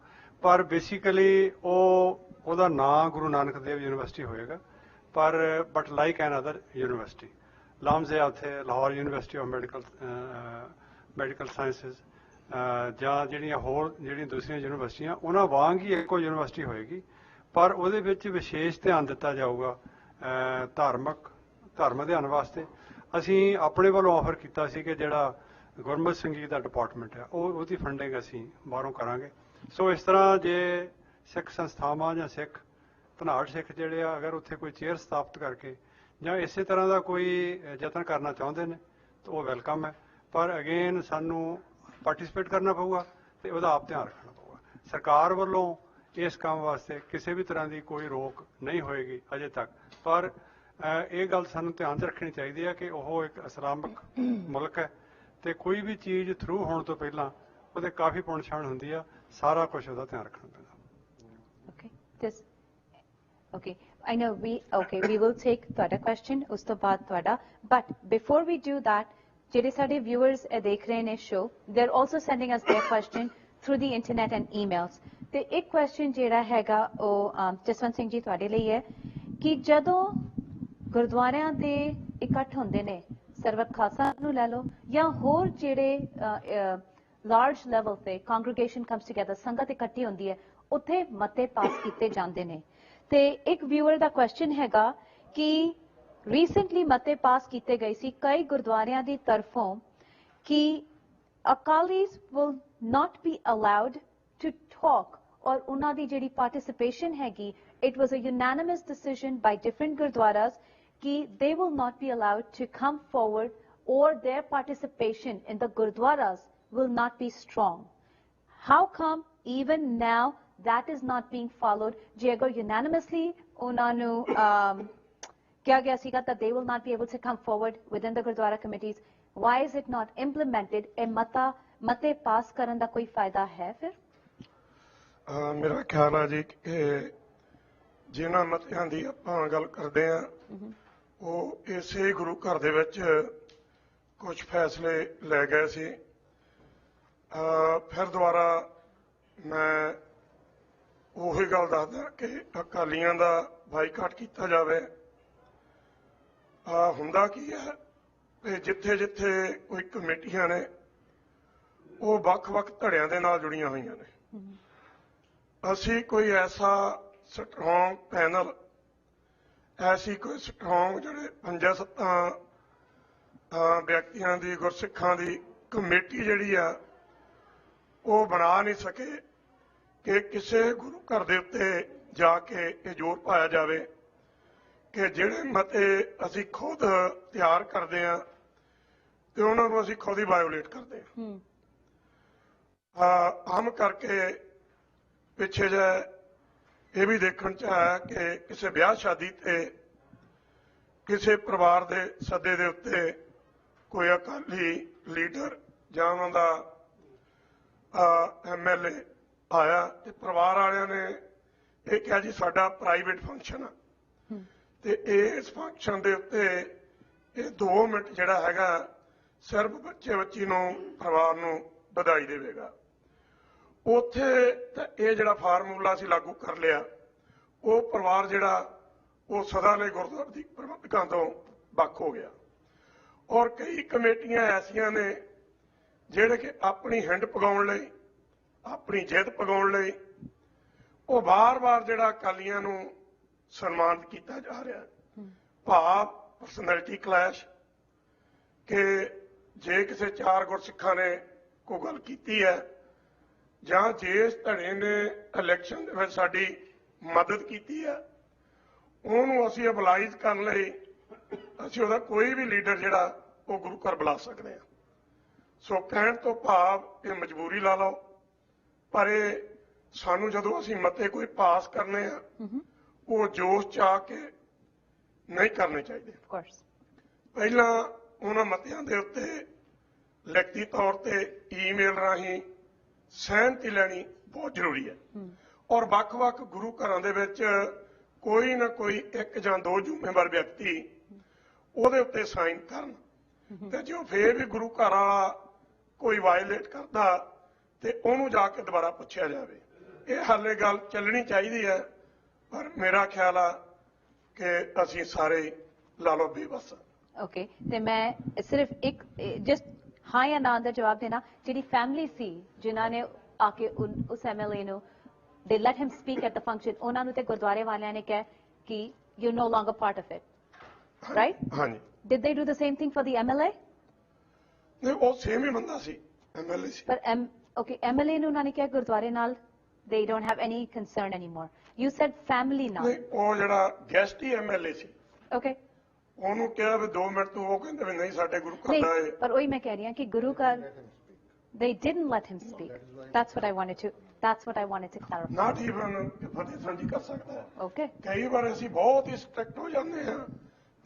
ਪਰ ਬੇਸਿਕਲੀ ਉਹਦਾ ਨਾਂ ਗੁਰੂ ਨਾਨਕ ਦੇਵ ਯੂਨੀਵਰਸਿਟੀ ਹੋਏਗਾ ਪਰ but like another university ਲਾਮਜ਼ੇ ਉੱਥੇ Lahore university of medical sciences ਜਾਂ ਜਿਹੜੀਆਂ ਦੂਸਰੀਆਂ ਯੂਨੀਵਰਸਿਟੀਆਂ ਉਹਨਾਂ ਵਾਂਗ ਹੀ ਇੱਕੋ ਯੂਨੀਵਰਸਿਟੀ ਹੋਏਗੀ ਪਰ ਉਹਦੇ ਵਿੱਚ ਵਿਸ਼ੇਸ਼ ਧਿਆਨ ਦਿੱਤਾ ਜਾਊਗਾ ਧਰਮ ਅਧਿਐਨ ਵਾਸਤੇ ਅਸੀਂ ਆਪਣੇ ਵੱਲੋਂ ਆਫਰ ਕੀਤਾ ਸੀ ਕਿ ਜਿਹੜਾ ਗੁਰਮਤਿ ਸੰਗੀਤ ਦਾ ਡਿਪਾਰਟਮੈਂਟ ਹੈ ਉਹਦੀ ਫੰਡਿੰਗ ਅਸੀਂ ਬਾਹਰੋਂ ਕਰਾਂਗੇ ਸੋ ਇਸ ਤਰ੍ਹਾਂ ਜੇ ਸਿੱਖ ਸੰਸਥਾਵਾਂ ਜਾਂ ਸਿੱਖ ਧਨਾੜ ਸਿੱਖ ਜਿਹੜੇ ਆ ਅਗਰ ਉੱਥੇ ਕੋਈ ਚੇਅਰ ਸਥਾਪਿਤ ਕਰਕੇ ਜਾਂ ਇਸੇ ਤਰ੍ਹਾਂ ਦਾ ਕੋਈ ਯਤਨ ਕਰਨਾ ਚਾਹੁੰਦੇ ਨੇ ਤਾਂ ਉਹ ਵੈਲਕਮ ਹੈ ਪਰ ਅਗੇਨ ਸਾਨੂੰ ਪਾਰਟਿਸਿਪੇਟ ਕਰਨਾ ਪਊਗਾ ਤੇ ਉਹਦਾ ਆਪ ਧਿਆਨ ਰੱਖਣਾ ਪਊਗਾ ਸਰਕਾਰ ਵੱਲੋਂ ਇਸ ਕੰਮ ਵਾਸਤੇ ਕਿਸੇ ਵੀ ਤਰ੍ਹਾਂ ਦੀ ਕੋਈ ਰੋਕ ਨਹੀਂ ਹੋਏਗੀ ਅਜੇ ਤੱਕ ਪਰ ਇਹ ਗੱਲ ਸਾਨੂੰ ਧਿਆਨ 'ਚ ਰੱਖਣੀ ਚਾਹੀਦੀ ਹੈ ਕਿ ਉਹ ਇੱਕ ਇਸਲਾਮਿਕ ਮੁਲਕ ਹੈ ਤੇ ਕੋਈ ਵੀ ਚੀਜ਼ ਥਰੂ ਹੋਣ ਤੋਂ ਪਹਿਲਾਂ ਉਹਦੇ ਕਾਫੀ ਪੁਣਛਾਣ ਹੁੰਦੀ ਆ ਸਾਰਾ ਕੁਝ ਉਹਦਾ ਧਿਆਨ ਰੱਖਣਾ ਪੈਂਦਾ Okay, I know we will take ਤੁਹਾਡਾ question ਉਸ ਤੋਂ ਬਾਅਦ ਤੁਹਾਡਾ but before we do that ਜਿਹੜੇ ਸਾਡੇ viewers ਦੇਖ ਰਹੇ ਨੇ show they're also sending us their question through the internet and emails ਤੇ ਇੱਕ question ਜਿਹੜਾ ਹੈਗਾ ਉਹ ਜਸਵੰਤ ਸਿੰਘ ਜੀ ਤੁਹਾਡੇ ਲਈ ਹੈ ਕਿ ਜਦੋਂ ਗੁਰਦੁਆਰਿਆਂ ਦੇ ਇਕੱਠ ਹੁੰਦੇ ਨੇ ਸਰਬੱਤ ਖਾਲਸਾ ਨੂੰ ਲੈ ਲਓ ਜਾਂ ਹੋਰ ਜਿਹੜੇ large level ਤੇ congregation comes together ਸੰਗਤ ਇਕੱਠੀ ਹੁੰਦੀ ਹੈ ਉੱਥੇ ਮਤੇ ਪਾਸ ਕੀਤੇ ਜਾਂਦੇ ਨੇ ਤੇ ਇੱਕ ਵਿਊਅਰ ਦਾ ਕੁਐਸਚਨ ਹੈਗਾ ਕਿ ਰੀਸੈਂਟਲੀ ਮਤੇ ਪਾਸ ਕੀਤੇ ਗਏ ਸੀ ਕਈ ਗੁਰਦੁਆਰਿਆਂ ਦੀ ਤਰਫੋਂ ਕਿ Akalis will not be allowed to talk ਔਰ ਉਹਨਾਂ ਦੀ ਜਿਹੜੀ ਪਾਰਟਿਸਿਪੇਸ਼ਨ ਹੈਗੀ it was a unanimous decision by different gurdwaras ਕਿ they will not be allowed to come forward or their participation in the gurdwaras will not be strong. How come even now that is not being followed? ਜੇ ਅਗਰ unanimously ਉਹਨਾਂ ਨੂੰ ਕਿਹਾ ਗਿਆ ਸੀਗਾ that they will not be able to come forward within the Gurdwara committees, why is it not implemented? ਮਤੇ ਪਾਸ ਕਰਨ ਦਾ ਕੋਈ ਫਾਇਦਾ ਹੈ ਫਿਰ? ਮੇਰਾ ਖਿਆਲ ਹੈ ਜੀ ਕਿ ਜਿਨ੍ਹਾਂ ਮਤਿਆਂ ਦੀ ਆਪਾਂ ਗੱਲ ਕਰਦੇ ਆ ਉਹ ਇਸੇ ਗੁਰੂ ਘਰ ਦੇ ਵਿੱਚ ਕੁਝ ਫੈਸਲੇ ਲੈ ਗਏ ਸੀ। ਫਿਰ ਦੁਬਾਰਾ ਮੈਂ ਉਹੀ ਗੱਲ ਦੱਸਦਾ ਕਿ ਅਕਾਲੀਆਂ ਦਾ ਬਾਈਕਾਟ ਕੀਤਾ ਜਾਵੇ। ਹੁੰਦਾ ਕੀ ਹੈ ਕਿ ਜਿੱਥੇ ਜਿੱਥੇ ਕੋਈ ਕਮੇਟੀਆਂ ਨੇ ਉਹ ਵੱਖ-ਵੱਖ ਧੜਿਆਂ ਦੇ ਨਾਲ ਜੁੜੀਆਂ ਹੋਈਆਂ ਨੇ। ਅਸੀਂ ਕੋਈ ਐਸਾ ਸਟਰੋਂਗ ਪੈਨਲ, ਐਸੀ ਕੋਈ ਸਟਰੋਂਗ ਜਿਹੜੇ 5-7 ਵਿਅਕਤੀਆਂ ਦੀ ਗੁਰਸਿੱਖਾਂ ਦੀ ਕਮੇਟੀ ਜਿਹੜੀ ਆ ਉਹ ਬਣਾ ਨਹੀਂ ਸਕੇ ਕਿ ਕਿਸੇ ਗੁਰੂ ਘਰ ਦੇ ਉੱਤੇ ਜਾ ਕੇ ਇਹ ਜ਼ੋਰ ਪਾਇਆ ਜਾਵੇ ਕਿ ਜਿਹੜੇ ਮਤੇ ਅਸੀਂ ਖੁਦ ਤਿਆਰ ਕਰਦੇ ਆ ਤੇ ਉਹਨਾਂ ਨੂੰ ਅਸੀਂ ਖੁਦ ਹੀ ਵਾਇਓਲੇਟ ਕਰਦੇ ਆ। ਆਮ ਕਰਕੇ ਪਿੱਛੇ ਜਿਹੇ ਇਹ ਵੀ ਦੇਖਣ ਚ ਆਇਆ ਕਿ ਕਿਸੇ ਵਿਆਹ ਸ਼ਾਦੀ ਤੇ ਕਿਸੇ ਪਰਿਵਾਰ ਦੇ ਸੱਦੇ ਦੇ ਉੱਤੇ ਕੋਈ ਅਕਾਲੀ ਲੀਡਰ ਜਾਂ ਉਹਨਾਂ ਦਾ MLA ਆਇਆ ਤੇ ਪਰਿਵਾਰ ਵਾਲਿਆਂ ਨੇ ਇਹ ਕਿਹਾ ਜੀ ਸਾਡਾ ਪ੍ਰਾਈਵੇਟ ਫੰਕਸ਼ਨ ਆ ਤੇ ਇਸ ਫੰਕਸ਼ਨ ਦੇ ਉੱਤੇ ਇਹ 2 ਮਿੰਟ ਜਿਹੜਾ ਹੈਗਾ ਸਿਰਫ ਬੱਚੀ ਨੂੰ ਪਰਿਵਾਰ ਨੂੰ ਵਧਾਈ ਦੇਵੇਗਾ। ਉੱਥੇ ਤਾਂ ਇਹ ਜਿਹੜਾ ਫਾਰਮੂਲਾ ਅਸੀਂ ਲਾਗੂ ਕਰ ਲਿਆ ਉਹ ਪਰਿਵਾਰ ਜਿਹੜਾ ਉਹ ਸਦਾ ਲਈ ਗੁਰਦੁਆਰੇ ਦੀ ਪ੍ਰਬੰਧਕਾਂ ਤੋਂ ਵੱਖ ਹੋ ਗਿਆ। ਔਰ ਕਈ ਕਮੇਟੀਆਂ ਐਸੀਆਂ ਨੇ ਜਿਹੜੇ ਕਿ ਆਪਣੀ ਹਿੰਡ ਪਗਾਉਣ ਲਈ, ਆਪਣੀ ਜਿੱਦ ਪਗਾਉਣ ਲਈ ਉਹ ਵਾਰ-ਵਾਰ ਜਿਹੜਾ ਅਕਾਲੀਆਂ ਨੂੰ ਸਨਮਾਨਿਤ ਕੀਤਾ ਜਾ ਰਿਹਾ। ਭਾਵ ਪਰਸਨੈਲਿਟੀ ਕਲੈਸ਼ ਕਿ ਜੇ ਕਿਸੇ 4 ਗੁਰਸਿੱਖਾਂ ਨੇ ਕੋਈ ਗੱਲ ਕੀਤੀ ਹੈ ਜਾਂ ਜਿਸ ਧੜੇ ਨੇ ਇਲੈਕਸ਼ਨ ਦੇ ਵਿੱਚ ਸਾਡੀ ਮਦਦ ਕੀਤੀ ਹੈ ਉਹਨੂੰ ਅਸੀਂ ਅਬਲਾਈਜ਼ ਕਰਨ ਲਈ ਅਸੀਂ ਉਹਦਾ ਕੋਈ ਵੀ ਲੀਡਰ ਜਿਹੜਾ ਉਹ ਗੁਰੂ ਘਰ ਬੁਲਾ ਸਕਦੇ ਹਾਂ। ਸੋ ਕਹਿਣ ਤੋਂ ਭਾਵ ਇਹ ਮਜਬੂਰੀ ਲਾ ਲਓ, ਪਰ ਇਹ ਸਾਨੂੰ ਜਦੋਂ ਅਸੀਂ ਮਤੇ ਕੋਈ ਪਾਸ ਕਰਨੇ ਆ ਉਹ ਜੋਸ਼ ਚ ਆ ਕੇ ਨਹੀਂ ਕਰਨੇ ਚਾਹੀਦੇ। ਪਹਿਲਾਂ ਉਹਨਾਂ ਮਤਿਆਂ ਦੇ ਉੱਤੇ ਲਿਖਤੀ ਤੌਰ ਤੇ ਈਮੇਲ ਰਾਹੀਂ ਸਹਿਮਤੀ ਲੈਣੀ ਬਹੁਤ ਜ਼ਰੂਰੀ ਹੈ। ਔਰ ਵੱਖ-ਵੱਖ ਗੁਰੂ ਘਰਾਂ ਦੇ ਵਿੱਚ ਕੋਈ ਨਾ ਕੋਈ 1 ਜਾਂ 2 ਜ਼ਿੰਮੇਵਾਰ ਵਿਅਕਤੀ ਉਹਦੇ ਉੱਤੇ ਸਾਈਨ ਕਰਨ ਤੇ ਜੇ ਫੇਰ ਵੀ ਗੁਰੂ ਘਰ ਵਾਲਾ ਕੋਈ ਵਾਇਲੇਟ ਕਰਦਾ ਤੇ ਉਹਨੂੰ ਜਾ ਕੇ ਦੁਬਾਰਾ ਪੁੱਛਿਆ ਜਾਵੇ। ਇਹ ਹਾਲੇ ਗੱਲ ਚੱਲਣੀ ਚਾਹੀਦੀ ਹੈ, ਪਰ ਮੇਰਾ ਖਿਆਲ ਆ ਕਿ ਅਸੀਂ ਸਾਰੇ ਲਾ ਲਓ ਬੇਵਸ। ਓਕੇ, ਤੇ ਮੈਂ ਸਿਰਫ ਇੱਕ ਜਸਟ ਹਾਂ ਜਾਂ ਨਾ ਦਾ ਜਵਾਬ ਦੇਣਾ। ਜਿਹੜੀ ਫੈਮਿਲੀ ਸੀ ਜਿਨ੍ਹਾਂ ਨੇ ਆ ਕੇ ਉਸ MLA ਨੂੰ they let him speak at the function, ਉਹਨਾਂ ਨੂੰ ਤੇ ਗੁਰਦੁਆਰੇ ਵਾਲਿਆਂ ਨੇ ਕਿਹਾ ਕਿ you're no longer part of it, right? ਹਾਂਜੀ। Did they do the same thing for the MLA? ਨਹੀਂ, ਉਹ ਸੇਮ ਹੀ ਬੰਦਾ ਸੀ, MLA ਸੀ। ਪਰ okay, MLA ਨੂੰ ਉਹਨਾਂ ਨੇ ਕਿਹਾ ਗੁਰਦੁਆਰੇ ਨਾਲ they don't have any concern anymore. You said family now. ਨਹੀਂ, ਉਹ ਜਿਹੜਾ ਗੈਸਟ ਹੀ MLA ਸੀ। Okay. ਉਹਨੂੰ ਕਿਹਾ ਵੀ 2 ਮਿੰਟ ਤੂੰ, ਉਹ ਕਹਿੰਦੇ ਵੀ ਨਹੀਂ ਸਾਡੇ ਗੁਰੂ ਘਰ ਦਾ ਇਹ। ਪਰ ਉਹੀ ਮੈਂ ਕਹਿ ਰਹੀ ਹਾਂ ਕਿ ਗੁਰੂ ਘਰ they didn't let him speak. That's what I wanted to clarify. Not even ਫਤਿਹ ਸਾਂਝੀ ਕਰ ਸਕਦਾ ਹੈ। Okay. ਕਈ ਵਾਰ ਅਸੀਂ ਬਹੁਤ ਹੀ ਸਟ੍ਰਿਕਟ ਹੋ ਜਾਂਦੇ ਹਾਂ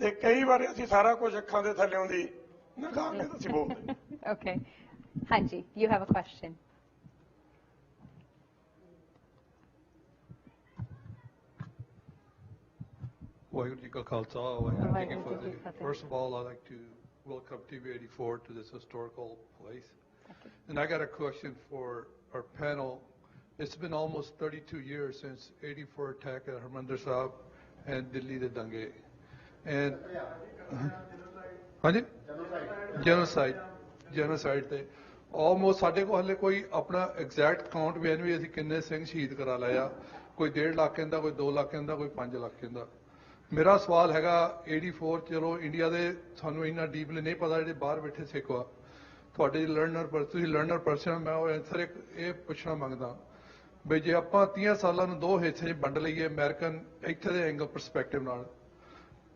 ਤੇ ਕਈ ਵਾਰ ਅਸੀਂ ਸਾਰਾ ਕੁਝ ਅੱਖਾਂ ਦੇ ਥੱਲੇ ਦੀ ਨਿਗਾਹ ਕੇ ਅਸੀਂ ਬੋਲਦੇ। Okay. Hanji, you have a question. First of all, I'd like to welcome TV84 to this historical place. And I got a question for our panel. It's been almost 32 years since 84 attack at Harmandir Sahib and Delhi the Dange. And genocide ਤੇ almost ਸਾਡੇ ਕੋਲ ਹਲੇ ਕੋਈ ਆਪਣਾ exact count ਵੀ ਨਹੀਂ, ਅਸੀਂ ਕਿੰਨੇ ਸਿੰਘ ਸ਼ਹੀਦ ਕਰਾ ਲਿਆ, ਕੋਈ 1.5 ਲੱਖ ਕਹਿੰਦਾ, ਕੋਈ 2 ਲੱਖ ਕਹਿੰਦਾ, ਕੋਈ 5 ਲੱਖ ਕਹਿੰਦਾ। ਮੇਰਾ ਸਵਾਲ ਹੈਗਾ 84 ਚਲੋ ਇੰਡੀਆ ਦੇ ਸਾਨੂੰ ਇੰਨਾ ਡੀਪਲੀ ਨਹੀਂ ਪਤਾ, ਜਿਹੜੇ ਬਾਹਰ ਬੈਠੇ ਸਿੱਖ ਆ, ਤੁਹਾਡੇ ਲਰਨਰ ਪਰ ਤੁਸੀਂ ਲਰਨਰ ਪਰਸਨ, ਮੈਂ ਉਹ ਆਨਸਰ ਇਹ ਪੁੱਛਣਾ ਮੰਗਦਾ ਵੀ ਜੇ ਆਪਾਂ 30 ਸਾਲਾਂ ਨੂੰ 2 ਹਿੱਸੇ 'ਚ ਵੰਡ ਲਈਏ ਅਮਰੀਕਨ ਇੱਥੇ ਦੇ ਐਂਗਲ ਪਰਸਪੈਕਟਿਵ ਨਾਲ,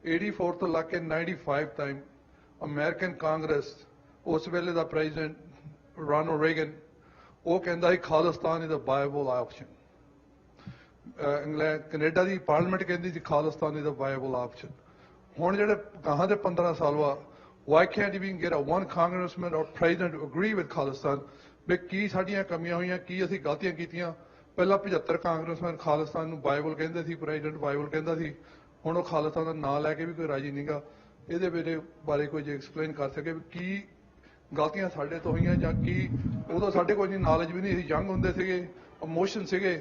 84 ਤੋਂ ਲੱਗ ਕੇ 95 ਟਾਈਮ ਅਮਰੀਕਨ ਕਾਂਗਰਸ ਉਸ ਵੇਲੇ ਦਾ ਪ੍ਰੈਜ਼ੀਡੈਂਟ ਰੋਨਾਲਡ ਰੇਗਨ ਉਹ ਕਹਿੰਦਾ ਸੀ Khalistan is a viable option. England Canada ਦੀ ਪਾਰਲੀਮੈਂਟ ਕਹਿੰਦੀ ਸੀ Khalistan is a viable option. ਹੁਣ ਜਿਹੜੇ ਗਾਹਾਂ ਦੇ 15 ਸਾਲ ਵਾ Why can't we even get a one congressman or president to agree with Khalistan? ਵੀ ਕੀ ਸਾਡੀਆਂ ਕਮੀਆਂ ਹੋਈਆਂ, ਕੀ ਅਸੀਂ ਗਲਤੀਆਂ ਕੀਤੀਆਂ? ਪਹਿਲਾਂ 75 ਕਾਂਗਰਸਮੈਨ ਖਾਲਿਸਤਾਨ ਨੂੰ ਬਾਈਬਲ ਕਹਿੰਦੇ ਸੀ, ਪ੍ਰੈਜ਼ੀਡੈਂਟ ਬਾਈਬਲ ਕਹਿੰਦਾ ਸੀ, ਹੁਣ ਉਹ ਖਾਲਿਸਤਾਨ ਦਾ ਨਾਂ ਲੈ ਕੇ ਵੀ ਕੋਈ ਰਾਜੀ ਨਹੀਂਗਾ। ਇਹਦੇ ਬਾਰੇ ਕੋਈ ਜੇ ਐਕਸਪਲੇਨ ਕਰ ਸਕੇ ਵੀ ਕੀ ਗਲਤੀਆਂ ਸਾਡੇ ਤੋਂ ਹੋਈਆਂ, ਜਾਂ ਕੀ ਉਦੋਂ ਸਾਡੇ ਕੋਲ ਇੰਨੀ ਨੌਲੇਜ ਵੀ ਨਹੀਂ ਸੀ, ਯੰਗ ਹੁੰਦੇ ਸੀਗੇ, ਇਮੋਸ਼ਨ ਸੀਗੇ,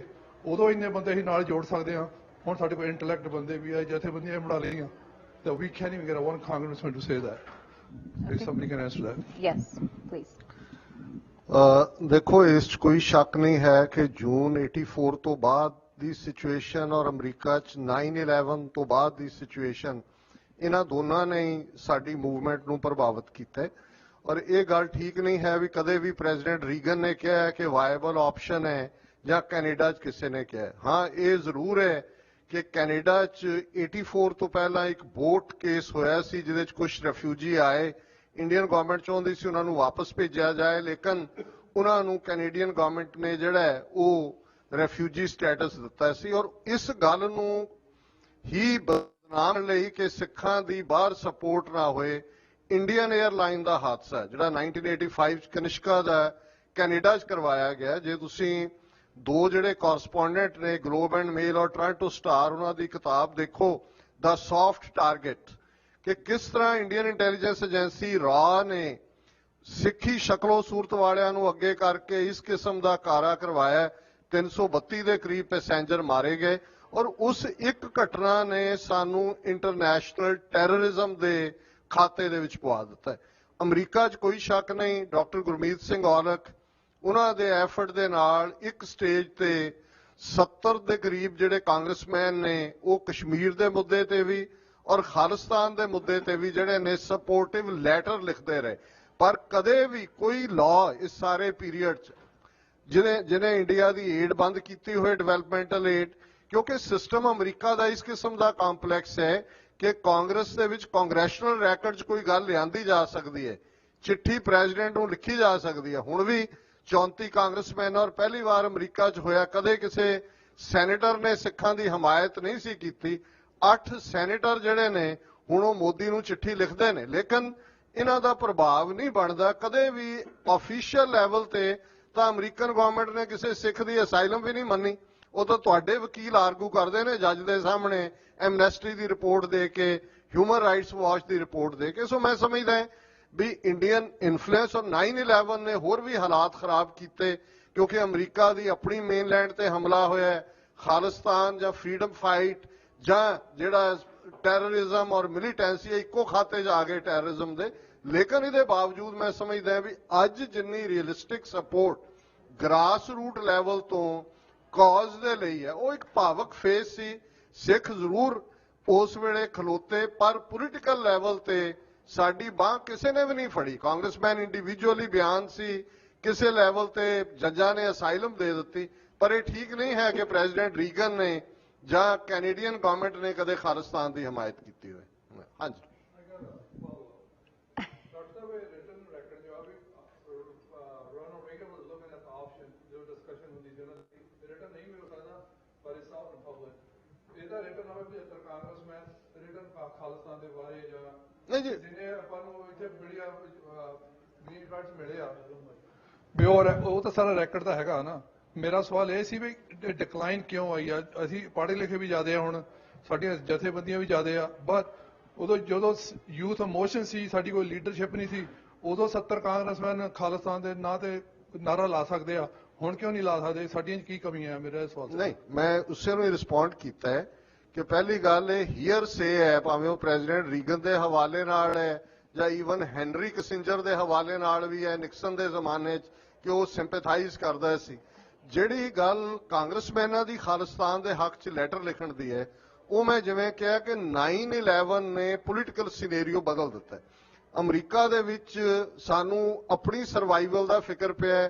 ਉਦੋਂ ਇੰਨੇ ਬੰਦੇ ਅਸੀਂ ਨਾਲ ਜੋੜ ਸਕਦੇ ਹਾਂ। ਹੁਣ ਸਾਡੇ ਕੋਲ ਇੰਟੈਲੈਕਟ ਬੰਦੇ ਵੀ ਆ, ਜਥੇਬੰਦੀਆਂ ਬਣਾ ਲਈਆਂ, ਤਾਂ we can't even get a one congressman to say that. If somebody can answer that. Yes, please. ਦੇਖੋ ਇਸ 'ਚ ਕੋਈ ਸ਼ੱਕ ਨਹੀਂ ਹੈ ਕਿ ਜੂਨ 84 ਤੋਂ ਬਾਅਦ ਦੀ ਸਿਚੁਏਸ਼ਨ ਔਰ ਅਮਰੀਕਾ 'ਚ 9/11 ਤੋਂ ਬਾਅਦ ਦੀ ਸਿਚੁਏਸ਼ਨ, ਇਹਨਾਂ ਦੋਨਾਂ ਨੇ ਹੀ ਸਾਡੀ ਮੂਵਮੈਂਟ ਨੂੰ ਪ੍ਰਭਾਵਿਤ ਕੀਤਾ ਹੈ। ਔਰ ਇਹ ਗੱਲ ਠੀਕ ਨਹੀਂ ਹੈ ਵੀ ਕਦੇ ਵੀ ਪ੍ਰੈਜ਼ੀਡੈਂਟ ਰੀਗਨ ਨੇ ਕਿਹਾ ਹੈ ਕਿ ਵਾਇਬਲ ਆਪਸ਼ਨ ਹੈ ਜਾਂ ਕੈਨੇਡਾ 'ਚ ਕਿਸੇ ਨੇ ਕਿਹਾ। ਹਾਂ, ਇਹ ਜ਼ਰੂਰ ਹੈ ਕਿ ਕੈਨੇਡਾ 'ਚ 84 ਤੋਂ ਪਹਿਲਾਂ ਇੱਕ ਬੋਟ ਕੇਸ ਹੋਇਆ ਸੀ ਜਿਹਦੇ 'ਚ ਕੁਝ ਰੈਫਿਊਜੀ ਆਏ, ਇੰਡੀਅਨ ਗਵਰਨਮੈਂਟ ਚਾਹੁੰਦੀ ਸੀ ਉਹਨਾਂ ਨੂੰ ਵਾਪਸ ਭੇਜਿਆ ਜਾਏ, ਲੇਕਿਨ ਉਹਨਾਂ ਨੂੰ ਕੈਨੇਡੀਅਨ ਗਵਰਨਮੈਂਟ ਨੇ ਜਿਹੜਾ ਹੈ ਉਹ ਰੈਫਿਊਜੀ ਸਟੇਟਸ ਦਿੱਤਾ ਸੀ। ਔਰ ਇਸ ਗੱਲ ਨੂੰ ਹੀ ਬਦਨਾਮ ਲਈ ਕਿ ਸਿੱਖਾਂ ਦੀ ਬਾਹਰ ਸਪੋਰਟ ਨਾ ਹੋਏ, ਇੰਡੀਅਨ 에ਅਰਲਾਈਨ ਦਾ ਹਾਦਸਾ ਜਿਹੜਾ 1985 'ਚ ਕਨਿਸ਼ਕਾ ਦਾ ਕੈਨੇਡਾ 'ਚ ਕਰਵਾਇਆ ਗਿਆ। ਜੇ ਤੁਸੀਂ ਦੋ ਜਿਹੜੇ ਕੋਰਸਪੋਂਡੈਂਟ ਨੇ ਗਲੋਬ ਐਂਡ ਮੇਲ ਔਰ ਟੋਰਾਂਟੋ ਸਟਾਰ, ਉਹਨਾਂ ਦੀ ਕਿਤਾਬ ਦੇਖੋ ਦਾ ਸੌਫਟ ਟਾਰਗੇਟ, ਕਿ ਕਿਸ ਤਰ੍ਹਾਂ ਇੰਡੀਅਨ ਇੰਟੈਲੀਜੈਂਸ ਏਜੰਸੀ ਰਾ ਨੇ ਸਿੱਖੀ ਸ਼ਕਲੋ ਸੂਰਤ ਵਾਲਿਆਂ ਨੂੰ ਅੱਗੇ ਕਰਕੇ ਇਸ ਕਿਸਮ ਦਾ ਕਾਰਾ ਕਰਵਾਇਆ। 332 ਦੇ ਕਰੀਬ ਪੈਸੇਂਜਰ ਮਾਰੇ ਗਏ ਔਰ ਉਸ ਇੱਕ ਘਟਨਾ ਨੇ ਸਾਨੂੰ ਇੰਟਰਨੈਸ਼ਨਲ ਟੈਰਰਿਜ਼ਮ ਦੇ ਖਾਤੇ ਦੇ ਵਿੱਚ ਪਵਾ ਦਿੱਤਾ ਹੈ। ਅਮਰੀਕਾ 'ਚ ਕੋਈ ਸ਼ੱਕ ਨਹੀਂ, ਡਾਕਟਰ ਗੁਰਮੀਤ ਸਿੰਘ ਔਲਖ ਉਹਨਾਂ ਦੇ ਐਫਰਟ ਦੇ ਨਾਲ ਇੱਕ ਸਟੇਜ ਤੇ 70 ਦੇ ਕਰੀਬ ਜਿਹੜੇ ਕਾਂਗਰਸਮੈਨ ਨੇ ਉਹ ਕਸ਼ਮੀਰ ਦੇ ਮੁੱਦੇ ਤੇ ਵੀ ਔਰ ਖਾਲਿਸਤਾਨ ਦੇ ਮੁੱਦੇ ਤੇ ਵੀ ਜਿਹੜੇ ਨੇ ਸਪੋਰਟਿਵ ਲੈਟਰ ਲਿਖਦੇ ਰਹੇ। ਪਰ ਕਦੇ ਵੀ ਕੋਈ ਲਾਅ ਇਸ ਸਾਰੇ ਪੀਰੀਅਡ 'ਚ ਜਿਹਨੇ ਇੰਡੀਆ ਦੀ ਏਡ ਬੰਦ ਕੀਤੀ ਹੋਏ, ਡਿਵੈਲਪਮੈਂਟਲ ਏਡ, ਕਿਉਂਕਿ ਸਿਸਟਮ ਅਮਰੀਕਾ ਦਾ ਇਸ ਕਿਸਮ ਦਾ ਕੰਪਲੈਕਸ ਹੈ ਕਿ ਕਾਂਗਰਸ ਦੇ ਵਿੱਚ ਕਾਂਗਰੈਸ਼ਨਲ ਰੈਕਰਡ 'ਚ ਕੋਈ ਗੱਲ ਲਿਆਂਦੀ ਜਾ ਸਕਦੀ ਹੈ, ਚਿੱਠੀ ਪ੍ਰੈਜ਼ੀਡੈਂਟ ਨੂੰ ਲਿਖੀ ਜਾ ਸਕਦੀ ਹੈ। ਹੁਣ ਵੀ 34 ਕਾਂਗਰਸਮੈਨ ਔਰ ਪਹਿਲੀ ਵਾਰ ਅਮਰੀਕਾ 'ਚ ਹੋਇਆ, ਕਦੇ ਕਿਸੇ ਸੈਨੇਟਰ ਨੇ ਸਿੱਖਾਂ ਦੀ ਹਮਾਇਤ ਨਹੀਂ ਸੀ ਕੀਤੀ। 8 ਸੈਨੇਟਰ ਜਿਹੜੇ ਨੇ ਹੁਣ ਉਹ ਮੋਦੀ ਨੂੰ ਚਿੱਠੀ ਲਿਖਦੇ ਨੇ, ਲੇਕਿਨ ਇਹਨਾਂ ਦਾ ਪ੍ਰਭਾਵ ਨਹੀਂ ਬਣਦਾ ਕਦੇ ਵੀ ਆਫੀਸ਼ੀਅਲ ਲੈਵਲ ਤੇ। ਤਾਂ ਅਮਰੀਕਨ ਗਵਰਨਮੈਂਟ ਨੇ ਕਿਸੇ ਸਿੱਖ ਦੀ ਅਸਾਈਲਮ ਵੀ ਨਹੀਂ ਮੰਨੀ। ਉਹ ਤਾਂ ਤੁਹਾਡੇ ਵਕੀਲ ਆਰਗੂ ਕਰਦੇ ਨੇ ਜੱਜ ਦੇ ਸਾਹਮਣੇ ਐਮਨੈਸਟੀ ਦੀ ਰਿਪੋਰਟ ਦੇ ਕੇ, ਹਿਊਮਨ ਰਾਈਟਸ ਵਾਚ ਦੀ ਰਿਪੋਰਟ ਦੇ ਕੇ। ਸੋ ਮੈਂ ਸਮਝਦਾ ਵੀ ਇੰਡੀਅਨ ਇਨਫਲੂਐਂਸ ਔਰ 9/11 ਨੇ ਹੋਰ ਵੀ ਹਾਲਾਤ ਖਰਾਬ ਕੀਤੇ, ਕਿਉਂਕਿ ਅਮਰੀਕਾ ਦੀ ਆਪਣੀ ਮੇਨਲੈਂਡ ਤੇ ਹਮਲਾ ਹੋਇਆ ਹੈ। ਖਾਲਿਸਤਾਨ ਜਾਂ ਫਰੀडम फाइट ਜਾਂ ਜਿਹੜਾ ਟੈਰਰਿਜ਼ਮ ਔਰ ਮਿਲੀਟੈਂਸੀ ਇੱਕੋ ਖਾਤੇ 'ਚ ਆ ਗਏ ਟੈਰਰਿਜ਼ਮ ਦੇ। ਲੇਕਿਨ ਇਹਦੇ ਬਾਵਜੂਦ ਮੈਂ ਸਮਝਦਾ ਵੀ ਅੱਜ ਜਿੰਨੀ realistic support grass root level ਤੋਂ ਕਾਜ਼ ਦੇ ਲਈ ਹੈ, ਉਹ ਇੱਕ ਭਾਵਕ ਫੇਸ ਸੀ। ਸਿੱਖ ਜ਼ਰੂਰ ਉਸ ਵੇਲੇ ਖਲੋਤੇ, ਪਰ ਪੋਲੀਟੀਕਲ ਲੈਵਲ ਤੇ ਸਾਡੀ ਬਾਂਹ ਕਿਸੇ ਨੇ ਵੀ ਨਹੀਂ ਫੜੀ। ਕਾਂਗਰਸਮੈਨ ਇੰਡੀਵਿਜੂਅਲੀ ਬਿਆਨ ਸੀ, ਕਿਸੇ ਲੈਵਲ ਤੇ ਜੱਜਾਂ ਨੇ ਅਸਾਈਲਮ ਦੇ ਦਿੱਤੀ। ਪਰ ਇਹ ਠੀਕ ਨਹੀਂ ਹੈ ਕਿ ਪ੍ਰੈਜ਼ੀਡੈਂਟ ਰੀਗਨ ਨੇ ਜਾਂ ਕੈਨੇਡੀਅਨ ਗਵਰਨਮੈਂਟ ਨੇ ਕਦੇ ਖਾਲਿਸਤਾਨ ਦੀ ਹਮਾਇਤ ਕੀਤੀ ਹੋਵੇ। ਹਾਂਜੀ, ਨਹੀਂ ਜੀ, ਜਿਹਨੇ ਆਪਾਂ ਨੂੰ ਇੱਥੇ ਮੀਡੀਆ ਗ੍ਰੀਨ ਕਾਰਡਸ ਮਿਲੇ ਆ ਵੀ ਉਹ ਤਾਂ ਸਾਰਾ ਰੈਕਰਡ ਤਾਂ ਹੈਗਾ ਨਾ। ਮੇਰਾ ਸਵਾਲ ਇਹ ਸੀ ਵੀ ਡਿਕਲਾਈਨ ਕਿਉਂ ਆਈ ਆ? ਅਸੀਂ ਪੜ੍ਹੇ ਲਿਖੇ ਵੀ ਜ਼ਿਆਦੇ ਆ, ਹੁਣ ਸਾਡੀਆਂ ਜਥੇਬੰਦੀਆਂ ਵੀ ਜ਼ਿਆਦੇ ਆ, ਬਟ ਉਦੋਂ ਜਦੋਂ ਯੂਥ ਇਮੋਸ਼ਨ ਸੀ, ਸਾਡੀ ਕੋਈ ਲੀਡਰਸ਼ਿਪ ਨਹੀਂ ਸੀ, ਉਦੋਂ 70 ਕਾਂਗਰਸਮੈਨ ਖਾਲਿਸਤਾਨ ਦੇ ਨਾਂ ਤੇ ਨਾਰਾ ਲਾ ਸਕਦੇ ਆ, ਹੁਣ ਕਿਉਂ ਨਹੀਂ ਲਾ ਸਕਦੇ? ਸਾਡੀਆਂ ਕੀ ਕਮੀਆਂ ਆ? ਮੇਰਾ ਸਵਾਲ ਨਹੀਂ, ਮੈਂ ਉਸੇ ਨੂੰ ਹੀ ਰਿਸਪੌਂਡ ਕੀਤਾ ਹੈ ਕਿ ਪਹਿਲੀ ਗੱਲ ਇਹ ਹੀਅਰ ਸੇ ਹੈ, ਭਾਵੇਂ ਉਹ ਪ੍ਰੈਜ਼ੀਡੈਂਟ ਰੀਗਨ ਦੇ ਹਵਾਲੇ ਨਾਲ ਹੈ ਜਾਂ ਈਵਨ ਹੈਨਰੀ ਕਿਸਿੰਜਰ ਦੇ ਹਵਾਲੇ ਨਾਲ ਵੀ ਹੈ, ਨਿਕਸਨ ਦੇ ਜ਼ਮਾਨੇ 'ਚ, ਕਿ ਉਹ ਸਿੰਪੈਥਾਈਜ਼ ਕਰਦਾ ਸੀ। ਜਿਹੜੀ ਗੱਲ ਕਾਂਗਰਸਮੈਨਾਂ ਦੀ ਖਾਲਿਸਤਾਨ ਦੇ ਹੱਕ 'ਚ ਲੈਟਰ ਲਿਖਣ ਦੀ ਹੈ, ਉਹ ਮੈਂ ਜਿਵੇਂ ਕਿਹਾ ਕਿ 9/11 ਨੇ ਪੋਲੀਟੀਕਲ ਸਿਨੈਰੀਓ ਬਦਲ ਦਿੱਤਾ। ਅਮਰੀਕਾ ਦੇ ਵਿੱਚ ਸਾਨੂੰ ਆਪਣੀ ਸਰਵਾਈਵਲ ਦਾ ਫਿਕਰ ਪਿਆ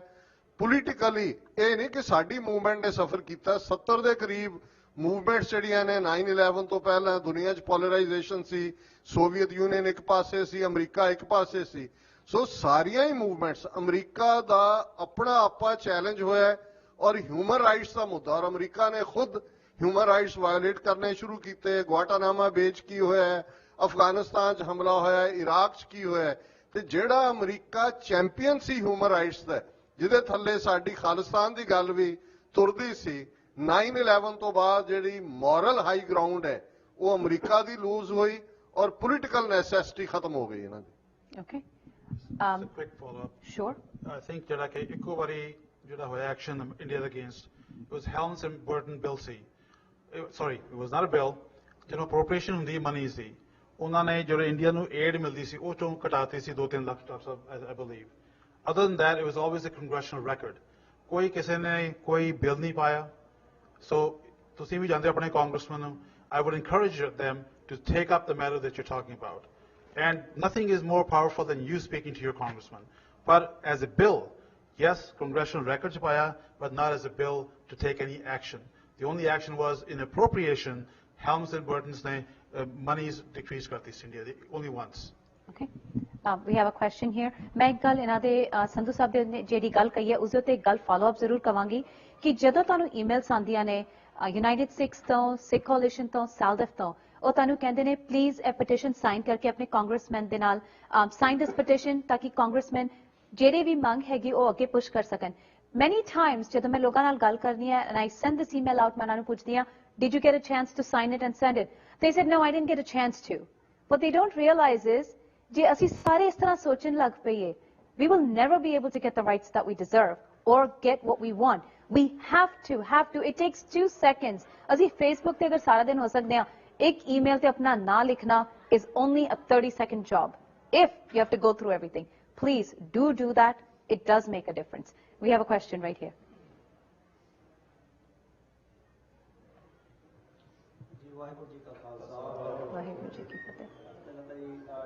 ਪੋਲੀਟੀਕਲੀ। ਇਹ ਨਹੀਂ ਕਿ ਸਾਡੀ ਮੂਵਮੈਂਟ ਨੇ ਸਫਰ ਕੀਤਾ। 70 ਦੇ ਕਰੀਬ ਮੂਵਮੈਂਟਸ ਜਿਹੜੀਆਂ ਨੇ 9/11 ਤੋਂ ਪਹਿਲਾਂ ਦੁਨੀਆ 'ਚ ਪੋਲਰਾਈਜੇਸ਼ਨ ਸੀ, ਸੋਵੀਅਤ ਯੂਨੀਅਨ ਇੱਕ ਪਾਸੇ ਸੀ, ਅਮਰੀਕਾ ਇੱਕ ਪਾਸੇ ਸੀ। ਸੋ ਸਾਰੀਆਂ ਹੀ ਮੂਵਮੈਂਟਸ, ਅਮਰੀਕਾ ਦਾ ਆਪਣਾ ਆਪਾ ਚੈਲੰਜ ਹੋਇਆ ਔਰ ਹਿਊਮਨ ਰਾਈਟਸ ਦਾ ਮੁੱਦਾ, ਔਰ ਅਮਰੀਕਾ ਨੇ ਖੁਦ ਹਿਊਮਨ ਰਾਈਟਸ ਵਾਇਓਲੇਟ ਕਰਨੇ ਸ਼ੁਰੂ ਕੀਤੇ। ਗੁਆਟਾਨਾਮਾ ਬੇ 'ਚ ਕੀ ਹੋਇਆ, ਅਫਗਾਨਿਸਤਾਨ 'ਚ ਹਮਲਾ ਹੋਇਆ, ਇਰਾਕ 'ਚ ਕੀ ਹੋਇਆ, ਤੇ ਜਿਹੜਾ ਅਮਰੀਕਾ ਚੈਂਪੀਅਨ ਸੀ ਹਿਊਮਨ ਰਾਈਟਸ ਦਾ, ਜਿਹਦੇ ਥੱਲੇ ਸਾਡੀ ਖਾਲਿਸਤਾਨ ਦੀ ਗੱਲ ਵੀ ਤੁਰਦੀ ਸੀ, 9/11 ਤੋਂ ਬਾਅਦ ਜਿਹੜੀ ਮੋਰਲ ਹਾਈ ਗਰਾਊਂਡ ਹੈ ਉਹ ਅਮਰੀਕਾ ਦੀ ਲੂਜ਼ ਹੋਈ ਔਰ ਪੋਲੀਟੀਕਲ ਨੈਸੈਸਿਟੀ ਖਤਮ ਹੋ ਗਈ ਇਹਨਾਂ ਦੀ। Okay. Just a quick follow-up. Sure. I think ਜਿਹੜਾ ਕਿ ਇੱਕੋ ਵਾਰੀ ਜਿਹੜਾ ਹੋਇਆ ਐਕਸ਼ਨ ਇੰਡੀਆ ਦੇ against, it was Helms and Burton bill C, sorry it was not a bill, ਜਦੋਂ ਅਪਰੋਪਰੀਏਸ਼ਨ ਹੁੰਦੀ ਮਨੀ ਸੀ, ਉਹਨਾਂ ਨੇ ਜਦੋਂ ਇੰਡੀਆ ਨੂੰ ਏਡ ਮਿਲਦੀ ਸੀ ਉਹ ਚੋਂ ਘਟਾਤੀ ਸੀ 2-3 lakh dollar, I believe. Other than that, it was always a congressional record. ਕੋਈ ਕਿਸੇ ਨੇ ਕੋਈ ਬਿੱਲ ਨਹੀਂ ਪਾਇਆ। So ਤੁਸੀਂ ਵੀ ਜਾਣਦੇ ਆਪਣੇ ਕਾਂਗਰਸਮੈਨ ਨੂੰ, I would encourage them to take up the matter that you're talking about. And nothing is more powerful than you speaking to your congressman. But as a bill, yes, congressional records paya, but not as a bill to take any action. The only action was in appropriation. Helms and Burton's monies decreased karti India, only once. Okay. We have a question here. मैं एक गल इन्हां दे संधू साहब दे JD गल कही है उसदे उत्ते गल फॉलो अप जरूर कवांगी कि जदों तानू ईमेल्स आंदियां ने यूनाइटेड सिक्स तो सिख कोलिशन तो सालदफ तो ਉਹ ਤੁਹਾਨੂੰ ਕਹਿੰਦੇ ਨੇ ਪਲੀਜ਼ ਇਹ ਪਟੀਸ਼ਨ ਸਾਈਨ ਕਰਕੇ ਆਪਣੇ ਕਾਂਗਰਸਮੈਨ ਦੇ ਨਾਲ ਸਾਈਨ ਦਿਸ ਪਟੀਸ਼ਨ ਤਾਂ ਕਿ ਕਾਂਗਰਸਮੈਨ ਜਿਹੜੇ ਵੀ ਮੰਗ ਹੈਗੀ ਉਹ ਅੱਗੇ ਪੁਸ਼ ਕਰ ਸਕਣ। ਮੈਨੀ ਟਾਈਮਸ ਜਦੋਂ ਮੈਂ ਲੋਕਾਂ ਨਾਲ ਗੱਲ ਕਰਨੀ ਹੈ and I send this email out, ਮੈਂ ਉਹਨਾਂ ਨੂੰ ਪੁੱਛਦੀ ਹਾਂ did you get a chance to sign it and send it, they said no I didn't get a chance to. What they don't realise is ਜੇ ਅਸੀਂ ਸਾਰੇ ਇਸ ਤਰ੍ਹਾਂ ਸੋਚਣ ਲੱਗ ਪਈਏ we will never be able to get the rights that we deserve or get what we want. We have to, it takes 2 seconds. ਅਸੀਂ Facebook ਤੇ ਅਗਰ ਸਾਰਾ ਦਿਨ ਹੋ ਸਕਦੇ ਹਾਂ, एक email पे अपना ना लिखना is only a 30-second job. If you have to go through everything, please do that. It does make a difference. We have a question right here. Waheguru ji ਕਾ ਖਾਲਸਾ ਵਾਹਿਗੁਰੂ ਜੀ ਕੀ ਫਤਿਹ।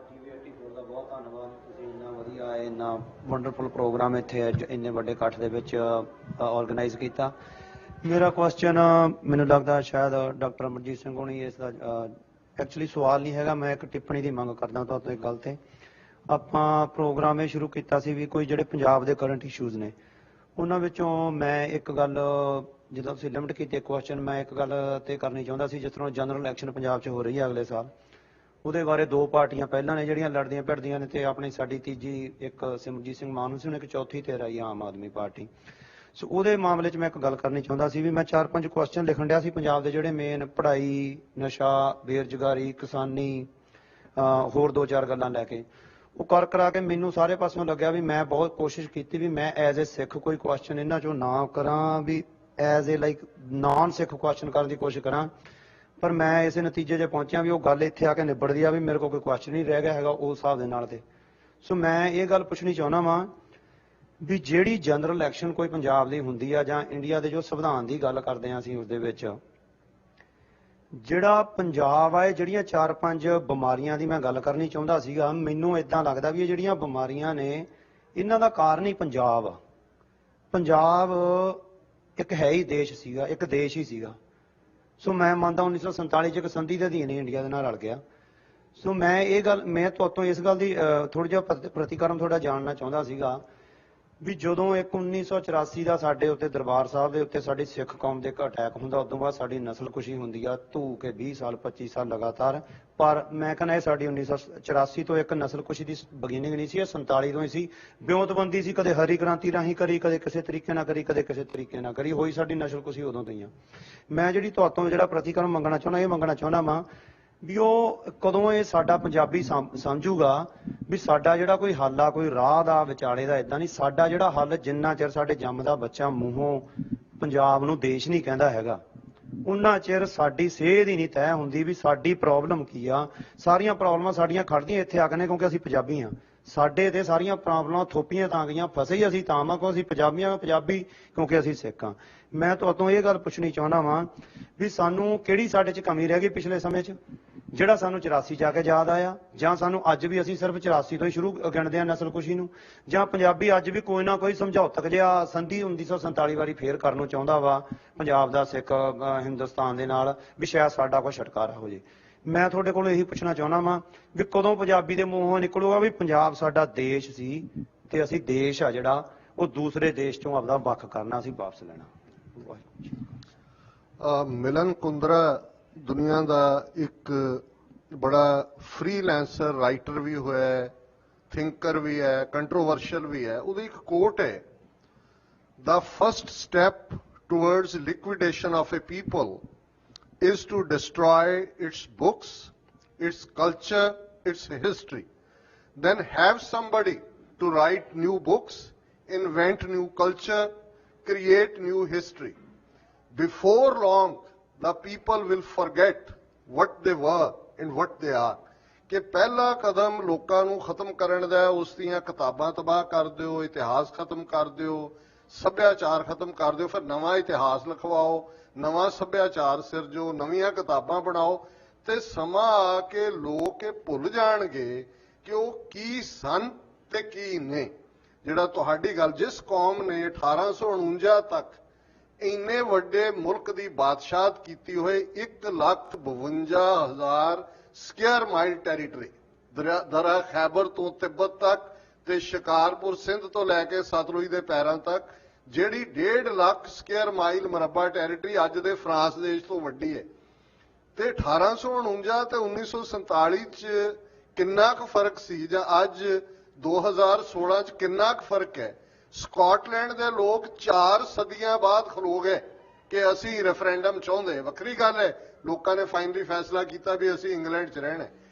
TV84 ਦਾ ਬਹੁਤ ਧੰਨਵਾਦ, ਤੁਸੀਂ ਇੰਨਾ ਵਧੀਆ ਇੰਨਾ ਵੰਡਰਫੁਲ ਪ੍ਰੋਗਰਾਮ ਇੱਥੇ ਇੰਨੇ ਵੱਡੇ ਇਕੱਠ ਦੇ ਵਿੱਚ ਆਰਗੇਨਾਈਜ਼ ਕੀਤਾ। ਮੇਰਾ ਕੁਐਸਚਨ ਮੈਨੂੰ ਲੱਗਦਾ ਸ਼ਾਇਦ ਡਾਕਟਰ ਅਮਰਜੀਤ ਸਿੰਘ ਹੋਣੀ ਇਸ ਦਾ ਐਕਚੁਅਲੀ ਸਵਾਲ ਨਹੀਂ ਹੈਗਾ, ਮੈਂ ਇੱਕ ਟਿੱਪਣੀ ਦੀ ਮੰਗ ਕਰਦਾ ਤੁਹਾਡੇ ਇੱਕ ਗੱਲ ਤੇ। ਆਪਾਂ ਪ੍ਰੋਗਰਾਮ ਇਹ ਸ਼ੁਰੂ ਕੀਤਾ ਸੀ ਵੀ ਕੋਈ ਜਿਹੜੇ ਪੰਜਾਬ ਦੇ ਕਰੰਟ ਇਸ਼ੂਜ਼ ਨੇ ਉਹਨਾਂ ਵਿੱਚੋਂ ਮੈਂ ਇੱਕ ਗੱਲ, ਜਦੋਂ ਤੁਸੀਂ ਲਿਮਟ ਕੀਤੀ ਕੁਐਸਚਨ, ਮੈਂ ਇੱਕ ਗੱਲ ਤੇ ਕਰਨੀ ਚਾਹੁੰਦਾ ਸੀ। ਜਿਸ ਤਰ੍ਹਾਂ ਜਨਰਲ ਇਲੈਕਸ਼ਨ ਪੰਜਾਬ 'ਚ ਹੋ ਰਹੀ ਹੈ ਅਗਲੇ ਸਾਲ, ਉਹਦੇ ਬਾਰੇ 2 ਪਾਰਟੀਆਂ ਪਹਿਲਾਂ ਨੇ ਜਿਹੜੀਆਂ ਲੜਦੀਆਂ ਭਿੜਦੀਆਂ ਨੇ, ਤੇ ਆਪਣੀ ਸਾਡੀ ਤੀਜੀ ਇੱਕ ਸਿਮਰਜੀਤ ਸਿੰਘ ਮਾਨ ਸੀ, ਇੱਕ ਚੌਥੀ ਤੇ ਰਹੀ ਆਮ ਆਦਮੀ ਪਾਰਟੀ। ਸੋ ਉਹਦੇ ਮਾਮਲੇ 'ਚ ਮੈਂ ਇੱਕ ਗੱਲ ਕਰਨੀ ਚਾਹੁੰਦਾ ਸੀ ਵੀ ਮੈਂ 4-5 ਕੁਐਸਚਨ ਲਿਖਣ ਡਿਆ ਸੀ ਪੰਜਾਬ ਦੇ ਜਿਹੜੇ ਮੇਨ ਪੜ੍ਹਾਈ, ਨਸ਼ਾ, ਬੇਰੁਜ਼ਗਾਰੀ, ਕਿਸਾਨੀ, ਹੋਰ 2-4 ਗੱਲਾਂ ਲੈ ਕੇ ਉਹ ਕਰਾ ਕੇ ਮੈਨੂੰ ਸਾਰੇ ਪਾਸਿਓਂ ਲੱਗਿਆ ਵੀ ਮੈਂ ਬਹੁਤ ਕੋਸ਼ਿਸ਼ ਕੀਤੀ ਵੀ ਮੈਂ ਐਜ਼ ਏ ਸਿੱਖ ਕੋਈ ਕੁਐਸਚਨ ਇਹਨਾਂ 'ਚੋਂ ਨਾ ਕਰਾਂ, we as a like non Sikh question ਕਰਨ ਦੀ ਕੋਸ਼ਿਸ਼ ਕਰਾਂ, ਪਰ ਮੈਂ ਇਸੇ ਨਤੀਜੇ 'ਚ ਪਹੁੰਚਿਆ ਵੀ ਉਹ ਗੱਲ ਇੱਥੇ ਆ ਕੇ ਨਿਬੜਦੀ ਆ ਵੀ ਮੇਰੇ ਕੋਲ ਕੋਈ ਕੁਐਸਚਨ ਨਹੀਂ ਰਹਿ ਗਿਆ ਹੈਗਾ ਉਸ ਹਿਸਾਬ ਦੇ ਨਾਲ। ਤੇ ਸੋ ਮੈਂ ਇਹ ਗੱਲ ਪੁੱਛਣੀ ਚਾਹੁੰਦਾ ਵਾਂ ਵੀ ਜਿਹੜੀ ਜਨਰਲ ਇਲੈਕਸ਼ਨ ਕੋਈ ਪੰਜਾਬ ਦੀ ਹੁੰਦੀ ਆ ਜਾਂ ਇੰਡੀਆ ਦੇ ਜੋ ਸੰਵਿਧਾਨ ਦੀ ਗੱਲ ਕਰਦੇ ਆ ਅਸੀਂ, ਉਸ ਦੇ ਵਿੱਚ ਜਿਹੜਾ ਪੰਜਾਬ ਆ, ਇਹ ਜਿਹੜੀਆਂ 4-5 ਬਿਮਾਰੀਆਂ ਦੀ ਮੈਂ ਗੱਲ ਕਰਨੀ ਚਾਹੁੰਦਾ ਸੀਗਾ, ਮੈਨੂੰ ਇਦਾਂ ਲੱਗਦਾ ਵੀ ਇਹ ਜਿਹੜੀਆਂ ਬਿਮਾਰੀਆਂ ਨੇ ਇਹਨਾਂ ਦਾ ਕਾਰਨ ਹੀ ਪੰਜਾਬ ਆ। ਪੰਜਾਬ ਇੱਕ ਹੈ ਹੀ ਦੇਸ਼ ਸੀਗਾ, ਇੱਕ ਦੇਸ਼ ਹੀ ਸੀਗਾ। ਸੋ ਮੈਂ ਮੰਨਦਾ 1947 'ਚ ਇੱਕ ਸੰਧੀ ਦੇ ਅਧੀਨ ਇੰਡੀਆ ਦੇ ਨਾਲ ਰਲ ਗਿਆ। ਸੋ ਮੈਂ ਇਹ ਗੱਲ, ਮੈਂ ਤੁਹਾਤੋਂ ਇਸ ਗੱਲ ਦੀ ਥੋੜ੍ਹਾ ਜਿਹਾ ਪ੍ਰਤੀਕਰਮ ਤੁਹਾਡਾ ਜਾਣਨਾ ਚਾਹੁੰਦਾ ਸੀਗਾ ਵੀ ਜਦੋਂ ਇੱਕ 1984 ਦਾ ਸਾਡੇ ਉੱਤੇ ਦਰਬਾਰ ਸਾਹਿਬ ਦੇ ਉੱਤੇ ਸਾਡੀ ਸਿੱਖ ਕੌਮ ਦੇ ਇੱਕ ਅਟੈਕ ਹੁੰਦਾ, ਉਦੋਂ ਬਾਅਦ ਸਾਡੀ ਨਸਲਕੁਸ਼ੀ ਹੁੰਦੀ ਆ ਧੂ ਕੇ 20 ਸਾਲ 25 ਸਾਲ ਲਗਾਤਾਰ। ਪਰ ਮੈਂ ਕਹਿੰਦਾ ਇਹ ਸਾਡੀ 1984 ਤੋਂ ਇੱਕ ਨਸਲਕੁਸ਼ੀ ਦੀ ਬਿਗਿਨਿੰਗ ਨਹੀਂ ਸੀ, ਇਹ 47 ਤੋਂ ਹੀ ਸੀ। ਵਿਉਂਤਬੰਦੀ ਸੀ, ਕਦੇ ਹਰੀ ਕ੍ਰਾਂਤੀ ਰਾਹੀਂ ਕਰੀ, ਕਦੇ ਕਿਸੇ ਤਰੀਕੇ ਨਾਲ ਕਰੀ, ਕਦੇ ਕਿਸੇ ਤਰੀਕੇ ਨਾਲ ਕਰੀ, ਹੋਈ ਸਾਡੀ ਨਸਲਕੁਸ਼ੀ ਉਦੋਂ ਤੋਂ ਹੀ ਆ। ਮੈਂ ਜਿਹੜੀ ਤੁਹਾਤੋਂ ਜਿਹੜਾ ਪ੍ਰਤੀਕਰਮ ਮੰਗਣਾ ਚਾਹੁੰਦਾ, ਇਹ ਮੰਗਣਾ ਚਾਹੁੰਦਾ ਵਾਂ ਵੀ ਉਹ ਕਦੋਂ ਇਹ ਸਾਡਾ ਪੰਜਾਬੀ ਸਮਝੂਗਾ ਵੀ ਸਾਡਾ ਜਿਹੜਾ ਕੋਈ ਹੱਲ ਆ, ਕੋਈ ਰਾਹ ਦਾ ਵਿਚਾਲੇ ਦਾ ਇਦਾਂ ਨਹੀਂ, ਸਾਡਾ ਜਿਹੜਾ ਹੱਲ ਜਿੰਨਾ ਚਿਰ ਸਾਡੇ ਜੰਮਦਾ ਬੱਚਾ ਮੂੰਹੋਂ ਪੰਜਾਬ ਨੂੰ ਦੇਸ਼ ਨਹੀਂ ਕਹਿੰਦਾ ਹੈਗਾ, ਉਹਨਾਂ ਚਿਰ ਸਾਡੀ ਸੇਧ ਹੀ ਨਹੀਂ ਤੈਅ ਹੁੰਦੀ ਵੀ ਸਾਡੀ ਪ੍ਰੋਬਲਮ ਕੀ ਆ। ਸਾਰੀਆਂ ਪ੍ਰੋਬਲਮਾਂ ਸਾਡੀਆਂ ਖੜਦੀਆਂ ਇੱਥੇ ਆ ਕੇ ਨੇ ਕਿਉਂਕਿ ਅਸੀਂ ਪੰਜਾਬੀ ਆ। ਸਾਡੇ ਤੇ ਸਾਰੀਆਂ ਪ੍ਰੋਬਲਮਾਂ ਥੋਪੀਆਂ ਤਾਂ ਗਈਆਂ, ਫਸੇ ਹੀ ਅਸੀਂ ਤਾਂ ਆ ਕਿਉਂ ਅਸੀਂ ਪੰਜਾਬੀਆਂ, ਪੰਜਾਬੀ ਕਿਉਂਕਿ ਅਸੀਂ ਸਿੱਖ ਆ। ਮੈਂ ਤੁਹਾਤੋਂ ਇਹ ਗੱਲ ਪੁੱਛਣੀ ਚਾਹੁੰਦਾ ਵਾਂ ਵੀ ਸਾਨੂੰ ਕਿਹੜੀ ਸਾਡੇ 'ਚ ਕਮੀ ਰਹਿ ਗਈ ਪਿਛਲੇ ਸਮੇਂ 'ਚ, ਜਿਹੜਾ ਸਾਨੂੰ 84 ਜਾ ਕੇ ਯਾਦ ਆਇਆ, ਜਾਂ ਸਾਨੂੰ ਅੱਜ ਵੀ ਅਸੀਂ ਸਿਰਫ 84 ਤੋਂ ਹੀ ਸ਼ੁਰੂ ਗਿਣਦੇ ਹਾਂ ਨਸਲਕੁਸ਼ੀ ਨੂੰ, ਜਾਂ ਪੰਜਾਬੀ ਅੱਜ ਵੀ ਕੋਈ ਨਾ ਕੋਈ ਸਮਝੌਤਕ ਜਿਹਾ ਸੰਧੀ 1947 ਵਾਰੀ ਫੇਰ ਕਰਨ ਨੂੰ ਚਾਹੁੰਦਾ ਵਾ ਪੰਜਾਬ ਦਾ ਸਿੱਖ ਹਿੰਦੁਸਤਾਨ ਦੇ ਨਾਲ ਵੀ ਸ਼ਾਇਦ ਸਾਡਾ ਕੋਈ ਛੁਟਕਾਰਾ ਹੋ ਜੇ। ਮੈਂ ਤੁਹਾਡੇ ਕੋਲੋਂ ਇਹੀ ਪੁੱਛਣਾ ਚਾਹੁੰਦਾ ਵਾਂ ਵੀ ਕਦੋਂ ਪੰਜਾਬੀ ਦੇ ਮੂੰਹੋਂ ਨਿਕਲੂਗਾ ਵੀ ਪੰਜਾਬ ਸਾਡਾ ਦੇਸ਼ ਸੀ ਤੇ ਅਸੀਂ ਦੇਸ਼ ਆ ਜਿਹੜਾ ਉਹ ਦੂਸਰੇ ਦੇਸ਼ ਚੋਂ ਆਪਦਾ ਵੱਖ ਕਰਨਾ, ਅਸੀਂ ਵਾਪਸ ਲੈਣਾ। ਮਿਲਨ ਕੁੰਦਰਾ ਦੁਨੀਆ ਦਾ ਇੱਕ बड़ा फ्रीलांसर राइटर भी होया है, थिंकर भी है, कंट्रोवर्शियल भी है। ਉਹਦੀ ਇੱਕ ਕੋਟ है, the first step towards liquidation of a people is to destroy its books, its culture, its history. Then have somebody to write new books, invent new culture, create new history. Before long, the people will forget what they were and what they are. ਕਿ ਪਹਿਲਾ ਕਦਮ ਲੋਕਾਂ ਨੂੰ ਖਤਮ ਕਰਨ ਦਾ, ਉਸ ਦੀਆਂ ਕਿਤਾਬਾਂ ਤਬਾਹ ਕਰ ਦਿਓ, ਇਤਿਹਾਸ ਖਤਮ ਕਰ ਦਿਓ, ਸੱਭਿਆਚਾਰ ਖਤਮ ਕਰ ਦਿਓ, ਫਿਰ ਨਵਾਂ ਇਤਿਹਾਸ ਲਿਖਵਾਓ, ਨਵਾਂ ਸੱਭਿਆਚਾਰ ਸਿਰਜੋ, ਨਵੀਆਂ ਕਿਤਾਬਾਂ ਬਣਾਓ, ਤੇ ਸਮਾਂ ਆ ਕੇ ਲੋਕ ਇਹ ਭੁੱਲ ਜਾਣਗੇ ਕਿ ਉਹ ਕੀ ਸਨ ਤੇ ਕੀ ਨੇ। ਜਿਹੜਾ ਤੁਹਾਡੀ ਗੱਲ, ਜਿਸ ਕੌਮ ਨੇ 1849 ਤੱਕ ਇੰਨੇ ਵੱਡੇ ਮੁਲਕ ਦੀ ਬਾਦਸ਼ਾਹਤ ਕੀਤੀ ਹੋਏ 1,52,000 ਸਕੁਅਰ ਮਾਈਲ ਟੈਰੀਟਰੀ, ਦਰਾ ਖੈਬਰ ਤੋਂ ਤਿੱਬਤ ਤੱਕ ਤੇ ਸ਼ਿਕਾਰਪੁਰ ਸਿੰਧ ਤੋਂ ਲੈ ਕੇ ਸਤਲੁਜ ਦੇ ਪੈਰਾਂ ਤੱਕ, ਜਿਹੜੀ 1.5 ਲੱਖ ਸਕੁਅਰ ਮਾਈਲ ਮੁਰੱਬਾ ਟੈਰੀਟਰੀ ਅੱਜ ਦੇ ਫਰਾਂਸ ਦੇਸ਼ ਤੋਂ ਵੱਡੀ ਹੈ। ਤੇ 1849 ਤੇ 1947 ਚ ਕਿੰਨਾ ਕੁ ਫਰਕ ਸੀ ਜਾਂ ਅੱਜ 2016 ਚ ਕਿੰਨਾ ਕੁ ਫਰਕ ਹੈ। ਸਕਾਟਲੈਂਡ ਦੇ ਲੋਕ 4 ਸਦੀਆਂ ਬਾਅਦ ਖਲੋ ਗਏ ਕਿ ਅਸੀਂ ਰੈਫਰੈਂਡਮ ਚਾਹੁੰਦੇ। ਵੱਖਰੀ ਗੱਲ ਹੈ, ਲੋਕਾਂ ਨੇ ਫਾਈਨਲੀ ਫੈਸਲਾ ਕੀਤਾ ਵੀ ਅਸੀਂ ਇੰਗਲੈਂਡ 'ਚ ਰਹਿਣਾ।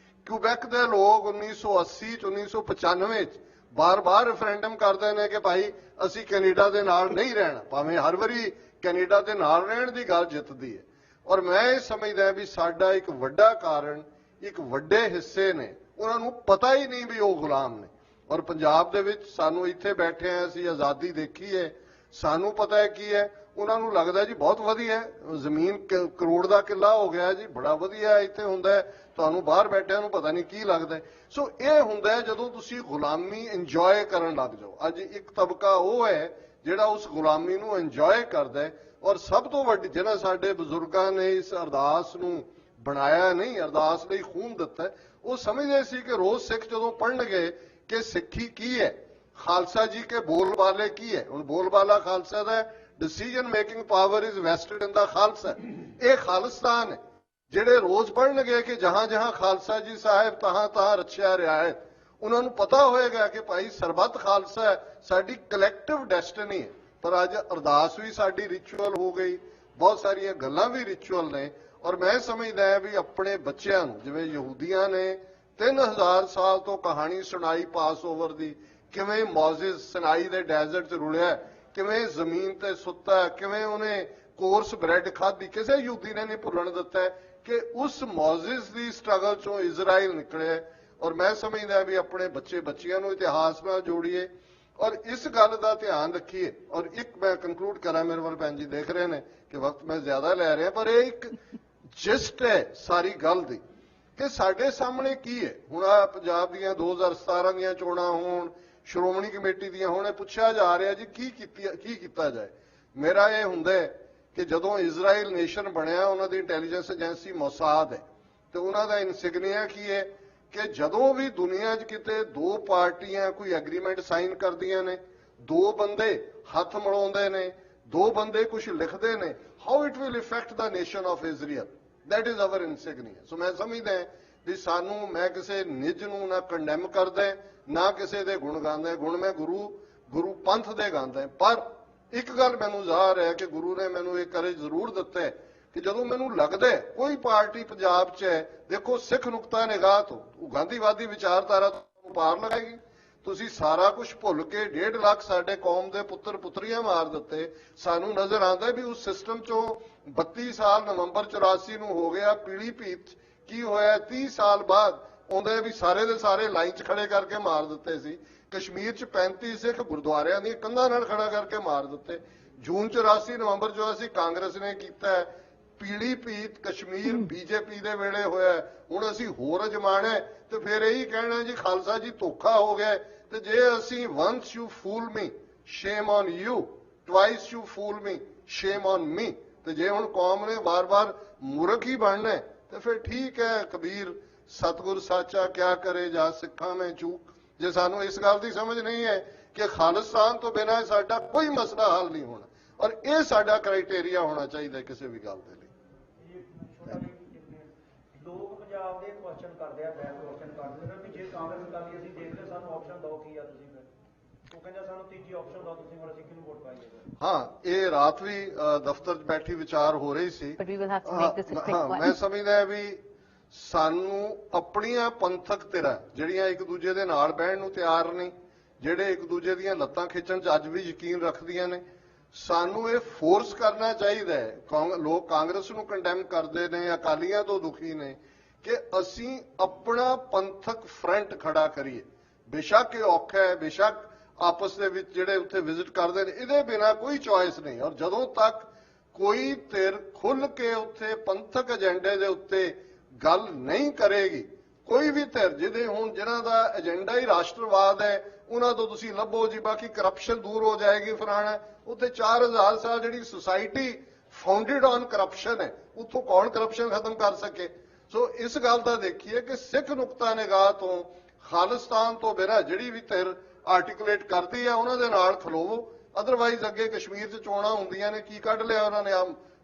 ਕਿਊਬੈਕ ਦੇ ਲੋਕ 1980 ਚ 1995 ਚ ਬਾਰ-ਬਾਰ ਰੈਫਰੈਂਡਮ ਕਰਦੇ ਨੇ ਕਿ ਭਾਈ ਅਸੀਂ ਕੈਨੇਡਾ ਦੇ ਨਾਲ ਨਹੀਂ ਰਹਿਣਾ, ਭਾਵੇਂ ਹਰ ਵਾਰੀ ਕੈਨੇਡਾ ਦੇ ਨਾਲ ਰਹਿਣ ਦੀ ਗੱਲ ਜਿੱਤਦੀ ਹੈ। ਔਰ ਮੈਂ ਇਹ ਸਮਝਦਾ ਵੀ ਸਾਡਾ ਇੱਕ ਵੱਡਾ ਕਾਰਨ, ਇੱਕ ਵੱਡੇ ਹਿੱਸੇ ਨੇ ਉਹਨਾਂ ਨੂੰ ਪਤਾ ਹੀ ਨਹੀਂ ਵੀ ਉਹ ਗੁਲਾਮ ਨੇ। ਔਰ ਪੰਜਾਬ ਦੇ ਵਿੱਚ ਸਾਨੂੰ ਇੱਥੇ ਬੈਠੇ ਆ, ਅਸੀਂ ਆਜ਼ਾਦੀ ਦੇਖੀ ਹੈ, ਸਾਨੂੰ ਪਤਾ ਹੈ ਕੀ ਹੈ। ਉਹਨਾਂ ਨੂੰ ਲੱਗਦਾ ਜੀ ਬਹੁਤ ਵਧੀਆ ਜ਼ਮੀਨ ਕਰੋੜ ਦਾ ਕਿੱਲਾ ਹੋ ਗਿਆ ਜੀ, ਬੜਾ ਵਧੀਆ ਇੱਥੇ ਹੁੰਦਾ। ਤੁਹਾਨੂੰ ਬਾਹਰ ਬੈਠਿਆਂ ਨੂੰ ਪਤਾ ਨਹੀਂ ਕੀ ਲੱਗਦਾ। ਸੋ ਇਹ ਹੁੰਦਾ ਜਦੋਂ ਤੁਸੀਂ ਗੁਲਾਮੀ ਇੰਜੋਏ ਕਰਨ ਲੱਗ ਜਾਓ। ਅੱਜ ਇੱਕ ਤਬਕਾ ਉਹ ਹੈ ਜਿਹੜਾ ਉਸ ਗੁਲਾਮੀ ਨੂੰ ਇੰਜੋਏ ਕਰਦਾ ਹੈ। ਔਰ ਸਭ ਤੋਂ ਵੱਡੀ ਜਿਹੜਾ ਸਾਡੇ ਬਜ਼ੁਰਗਾਂ ਨੇ ਇਸ ਅਰਦਾਸ ਨੂੰ ਬਣਾਇਆ ਨਹੀਂ, ਅਰਦਾਸ ਲਈ ਖੂਨ ਦਿੱਤਾ, ਉਹ ਸਮਝਦੇ ਸੀ ਕਿ ਰੋਜ਼ ਸਿੱਖ ਜਦੋਂ ਪੜ੍ਹਨਗੇ ਕਿ ਸਿੱਖੀ ਕੀ ਹੈ, ਖਾਲਸਾ ਜੀ ਕੇ ਬੋਲਬਾਲੇ ਕੀ ਹੈ। ਹੁਣ ਬੋਲਬਾਲਾ ਖਾਲਸਾ ਦਾ, decision making power is vested in the Khalsa. ਇਹ ਖਾਲਿਸਤਾਨ ਹੈ। ਜਿਹੜੇ ਰੋਜ਼ ਪੜ੍ਹਨਗੇ ਕਿ ਜਹਾਂ ਜਹਾਂ ਖਾਲਸਾ ਜੀ ਸਾਹਿਬ ਤਹਾਂ ਤਹਾਂ ਰੱਖਿਆ ਰਿਆਇਤ, ਉਹਨਾਂ ਨੂੰ ਪਤਾ ਹੋਏਗਾ ਕਿ ਭਾਈ ਸਰਬੱਤ ਖਾਲਸਾ ਸਾਡੀ ਕਲੈਕਟਿਵ ਡੈਸਟਨੀ ਹੈ। ਪਰ ਅੱਜ ਅਰਦਾਸ ਵੀ ਸਾਡੀ ਰਿਚੁਅਲ ਹੋ ਗਈ, ਬਹੁਤ ਸਾਰੀਆਂ ਗੱਲਾਂ ਵੀ ਰਿਚੁਅਲ ਨੇ। ਔਰ ਮੈਂ ਸਮਝਦਾ ਵੀ ਆਪਣੇ ਬੱਚਿਆਂ ਨੂੰ, ਜਿਵੇਂ ਯਹੂਦੀਆਂ ਨੇ 3000 ਸਾਲ ਤੋਂ ਕਹਾਣੀ ਸੁਣਾਈ ਪਾਸ ਓਵਰ ਦੀ, ਕਿਵੇਂ ਮੌਜ਼ਿਸ ਸਿਨਾਈ ਦੇ ਡੈਜ਼ਰਟ 'ਚ ਰੁਲਿਆ, ਕਿਵੇਂ ਜ਼ਮੀਨ ਤੇ ਸੁੱਤਾ, ਕਿਵੇਂ ਉਹਨੇ ਕੋਰਸ ਬ੍ਰੈਡ ਖਾਧੀ, ਕਿਸੇ ਯਹੂਦੀ ਨੇ ਨਹੀਂ ਭੁੱਲਣ ਦਿੱਤਾ ਕਿ ਉਸ ਮੌਜ਼ਿਸ ਦੀ ਸਟਰਗਲ 'ਚੋਂ ਇਜ਼ਰਾਈਲ ਨਿਕਲਿਆ। ਔਰ ਮੈਂ ਸਮਝਦਾ ਵੀ ਆਪਣੇ ਬੱਚਿਆਂ ਨੂੰ ਇਤਿਹਾਸ ਨਾਲ ਜੋੜੀਏ ਔਰ ਇਸ ਗੱਲ ਦਾ ਧਿਆਨ ਰੱਖੀਏ। ਔਰ ਇੱਕ ਮੈਂ ਕੰਕਲੂਡ ਕਰਾਂ, ਮੇਰੇ ਵੱਲ ਭੈਣ ਜੀ ਦੇਖ ਰਹੇ ਨੇ ਕਿ ਵਕਤ ਮੈਂ ਜ਼ਿਆਦਾ ਲੈ ਰਿਹਾ, ਪਰ ਇਹ ਇੱਕ ਜਿਸਟ ਹੈ ਸਾਰੀ ਗੱਲ ਦੀ ਕਿ ਸਾਡੇ ਸਾਹਮਣੇ ਕੀ ਹੈ। ਹੁਣ ਆ ਪੰਜਾਬ ਦੀਆਂ 2017 ਦੀਆਂ ਚੋਣਾਂ ਹੋਣ, ਸ਼੍ਰੋਮਣੀ ਕਮੇਟੀ ਦੀਆਂ ਹੋਣ, ਇਹ ਪੁੱਛਿਆ ਜਾ ਰਿਹਾ ਜੀ ਕੀ ਕੀਤਾ ਜਾਏ। ਮੇਰਾ ਇਹ ਹੁੰਦਾ ਕਿ ਜਦੋਂ ਇਜ਼ਰਾਈਲ ਨੇਸ਼ਨ ਬਣਿਆ, ਉਹਨਾਂ ਦੀ ਇੰਟੈਲੀਜੈਂਸ ਏਜੰਸੀ ਮੋਸਾਦ ਹੈ, ਤੇ ਉਹਨਾਂ ਦਾ ਇਨਸਿਗਨੀਆ ਕੀ ਹੈ ਕਿ ਜਦੋਂ ਵੀ ਦੁਨੀਆ 'ਚ ਕਿਤੇ ਦੋ ਪਾਰਟੀਆਂ ਕੋਈ ਐਗਰੀਮੈਂਟ ਸਾਈਨ ਕਰਦੀਆਂ ਨੇ, ਦੋ ਬੰਦੇ ਹੱਥ ਮਿਲਾਉਂਦੇ ਨੇ, ਦੋ ਬੰਦੇ ਕੁਝ ਲਿਖਦੇ ਨੇ, how it will effect the nation of Israel, that is our insignia। ਸੋ ਮੈਂ ਸਮਝਦਾ ਵੀ ਸਾਨੂੰ, ਮੈਂ ਕਿਸੇ ਨਿੱਜ ਨੂੰ ਨਾ ਕੰਡੈਮ ਕਰਦਾ, ਨਾ ਕਿਸੇ ਦੇ ਗੁਣ ਗਾਉਂਦਾ। ਗੁਣ ਮੈਂ ਗੁਰੂ ਪੰਥ ਦੇ ਗਾਉਂਦਾ। ਪਰ ਇੱਕ ਗੱਲ ਮੈਨੂੰ ਜ਼ਾਹਰ ਹੈ ਕਿ ਗੁਰੂ ਨੇ ਮੈਨੂੰ ਇਹ ਕਰੇਜ ਜ਼ਰੂਰ ਦਿੱਤਾ ਹੈ ਕਿ ਜਦੋਂ ਮੈਨੂੰ ਲੱਗਦਾ ਕੋਈ ਪਾਰਟੀ ਪੰਜਾਬ 'ਚ ਹੈ, ਦੇਖੋ ਸਿੱਖ ਨੁਕਤਾ ਨਿਗਾਹ ਤੋਂ ਉਹ ਗਾਂਧੀਵਾਦੀ ਵਿਚਾਰਧਾਰਾ ਤੋਂ ਪਾਰ ਲਗਾਏਗੀ। ਤੁਸੀਂ ਸਾਰਾ ਕੁਝ ਭੁੱਲ ਕੇ 1.5 ਲੱਖ ਸਾਡੇ ਕੌਮ ਦੇ ਪੁੱਤਰ ਪੁੱਤਰੀਆਂ ਮਾਰ ਦਿੱਤੇ। ਸਾਨੂੰ ਨਜ਼ਰ ਆਉਂਦਾ ਵੀ ਉਸ ਸਿਸਟਮ 'ਚੋਂ 32 ਸਾਲ ਨਵੰਬਰ 84 ਨੂੰ ਹੋ ਗਿਆ ਪੀਲੀ ਭੀਤ। ਕੀ ਹੋਇਆ 30 ਸਾਲ ਬਾਅਦ ਆਉਂਦੇ ਵੀ ਸਾਰੇ ਦੇ ਸਾਰੇ ਲਾਈਨ 'ਚ ਖੜੇ ਕਰਕੇ ਮਾਰ ਦਿੱਤੇ ਸੀ। ਕਸ਼ਮੀਰ 'ਚ 35 ਸਿੱਖ ਗੁਰਦੁਆਰਿਆਂ ਦੀਆਂ ਕੰਧਾਂ ਨਾਲ ਖੜਾ ਕਰਕੇ ਮਾਰ ਦਿੱਤੇ। ਜੂਨ 84 ਨਵੰਬਰ 84 ਕਾਂਗਰਸ ਨੇ ਕੀਤਾ। ਪੀਲੀ ਭੀਤ ਕਸ਼ਮੀਰ ਬੀਜੇਪੀ ਦੇ ਵੇਲੇ ਹੋਇਆ। ਹੁਣ ਅਸੀਂ ਹੋਰ ਅਜਮਾਣਾ ਤੇ ਫਿਰ ਇਹੀ ਕਹਿਣਾ ਜੀ ਖਾਲਸਾ ਜੀ ਧੋਖਾ ਹੋ ਗਿਆ। ਤੇ ਜੇ ਅਸੀਂ once you fool me shame on you, twice you fool me shame on me, ਤੇ ਜੇ ਹੁਣ ਕੌਮ ਨੇ ਬਾਰ-ਬਾਰ ਮੂਰਖ ਹੀ ਬਣਨਾ ਤੇ ਫਿਰ ਠੀਕ ਹੈ ਕਬੀਰ ਸਤਿਗੁਰ ਸਾਚਾ ਕਿਆ ਕਰੇ ਜਾ ਸਿੱਖਾਂ ਮੈਂ ਚੂਕ। ਜੇ ਸਾਨੂੰ ਇਸ ਗੱਲ ਦੀ ਸਮਝ ਨਹੀਂ ਹੈ ਕਿ ਖਾਲਿਸਤਾਨ ਤੋਂ ਬਿਨਾਂ ਸਾਡਾ ਕੋਈ ਮਸਲਾ ਹੱਲ ਨਹੀਂ ਹੋਣਾ ਔਰ ਇਹ ਸਾਡਾ ਕ੍ਰਾਈਟੇਰੀਆ ਹੋਣਾ ਚਾਹੀਦਾ ਕਿਸੇ ਵੀ ਗੱਲ ਦੇ ਲਈ। ਲੋਕ ਪੰਜਾਬ ਦੇ ਕੁਐਸਚਨ ਕਰਦੇ ਆ ਬੈਕ ਕੁਐਸਚਨ ਕਰਦੇ ਨੇ ਵੀ ਜੇ ਕਾਂਗਰਸ ਅਕਾਲੀ ਅਸੀਂ ਦੇਖਦੇ ਸਾਨੂੰ ਆਪਸ਼ਨ ਦਿਓ ਕੀ ਆ ਤੁਸੀਂ ਫਿਰ ਉਹ ਕਹਿੰਦਾ ਸਾਨੂੰ ਤੀਜੀ ਆਪਸ਼ਨ ਦਿਓ ਤੁਸੀਂ ਹੁਣ ਅਸੀਂ ਕਿਹਨੂੰ ਵੋਟ ਪਾਈਏ। ਹਾਂ ਇਹ ਰਾਤ ਵੀ ਦਫ਼ਤਰ 'ਚ ਬੈਠੀ ਵਿਚਾਰ ਹੋ ਰਹੀ ਸੀ। ਮੈਂ ਸਮਝਦਾ ਵੀ ਸਾਨੂੰ ਆਪਣੀਆਂ ਪੰਥਕ ਧਿਰਾਂ ਜਿਹੜੀਆਂ ਇੱਕ ਦੂਜੇ ਦੇ ਨਾਲ ਬਹਿਣ ਨੂੰ ਤਿਆਰ ਨਹੀਂ, ਜਿਹੜੇ ਇੱਕ ਦੂਜੇ ਦੀਆਂ ਲੱਤਾਂ ਖਿੱਚਣ 'ਚ ਅੱਜ ਵੀ ਯਕੀਨ ਰੱਖਦੀਆਂ ਨੇ, ਸਾਨੂੰ ਇਹ ਫੋਰਸ ਕਰਨਾ ਚਾਹੀਦਾ ਹੈ। ਲੋਕ ਕਾਂਗਰਸ ਨੂੰ ਕੰਡੈਮ ਕਰਦੇ ਨੇ, ਅਕਾਲੀਆਂ ਤੋਂ ਦੁਖੀ ਨੇ ਕਿ ਅਸੀਂ ਆਪਣਾ ਪੰਥਕ ਫਰੰਟ ਖੜਾ ਕਰੀਏ। ਬੇਸ਼ੱਕ ਇਹ ਔਖਾ ਹੈ, ਬੇਸ਼ੱਕ ਆਪਸ ਦੇ ਵਿੱਚ ਜਿਹੜੇ ਉੱਥੇ ਵਿਜ਼ਿਟ ਕਰਦੇ ਨੇ ਇਹਦੇ ਬਿਨਾਂ ਕੋਈ ਚੋਇਸ ਨਹੀਂ। ਔਰ ਜਦੋਂ ਤੱਕ ਕੋਈ ਧਿਰ ਖੁੱਲ ਕੇ ਉੱਥੇ ਪੰਥਕ ਏਜੰਡੇ ਦੇ ਉੱਤੇ ਗੱਲ ਨਹੀਂ ਕਰੇਗੀ, ਕੋਈ ਵੀ ਧਿਰ ਜਿਹਨਾਂ ਦਾ ਏਜੰਡਾ ਹੀ ਰਾਸ਼ਟਰਵਾਦ ਹੈ ਉਹਨਾਂ ਤੋਂ ਤੁਸੀਂ ਲੱਭੋ ਜੀ ਬਾਕੀ ਕਰਪਸ਼ਨ ਦੂਰ ਹੋ ਜਾਏਗੀ ਫਲਾਣਾ, ਉੱਥੇ 4000 ਸਾਲ ਜਿਹੜੀ ਸੁਸਾਇਟੀ ਫਾਊਂਡਡ ਔਨ ਕਰਪਸ਼ਨ ਹੈ ਉੱਥੋਂ ਕੌਣ ਕਰਪਸ਼ਨ ਖਤਮ ਕਰ ਸਕੇ। ਸੋ ਇਸ ਗੱਲ ਦਾ ਦੇਖੀਏ ਕਿ ਸਿੱਖ ਨੁਕਤਾ ਨਿਗਾਹ ਤੋਂ ਖਾਲਿਸਤਾਨ ਤੋਂ ਬਿਨਾਂ ਜਿਹੜੀ ਵੀ ਧਿਰ ਆਰਟੀਕੂਲੇਟ ਕਰਦੀ ਹੈ ਉਹਨਾਂ ਦੇ ਨਾਲ ਖਲੋਵੋ। ਅਦਰਵਾਈਜ਼ ਅੱਗੇ ਕਸ਼ਮੀਰ 'ਚ ਚੋਣਾਂ ਹੁੰਦੀਆਂ ਨੇ, ਕੀ ਕੱਢ ਲਿਆ ਉਹਨਾਂ ਨੇ,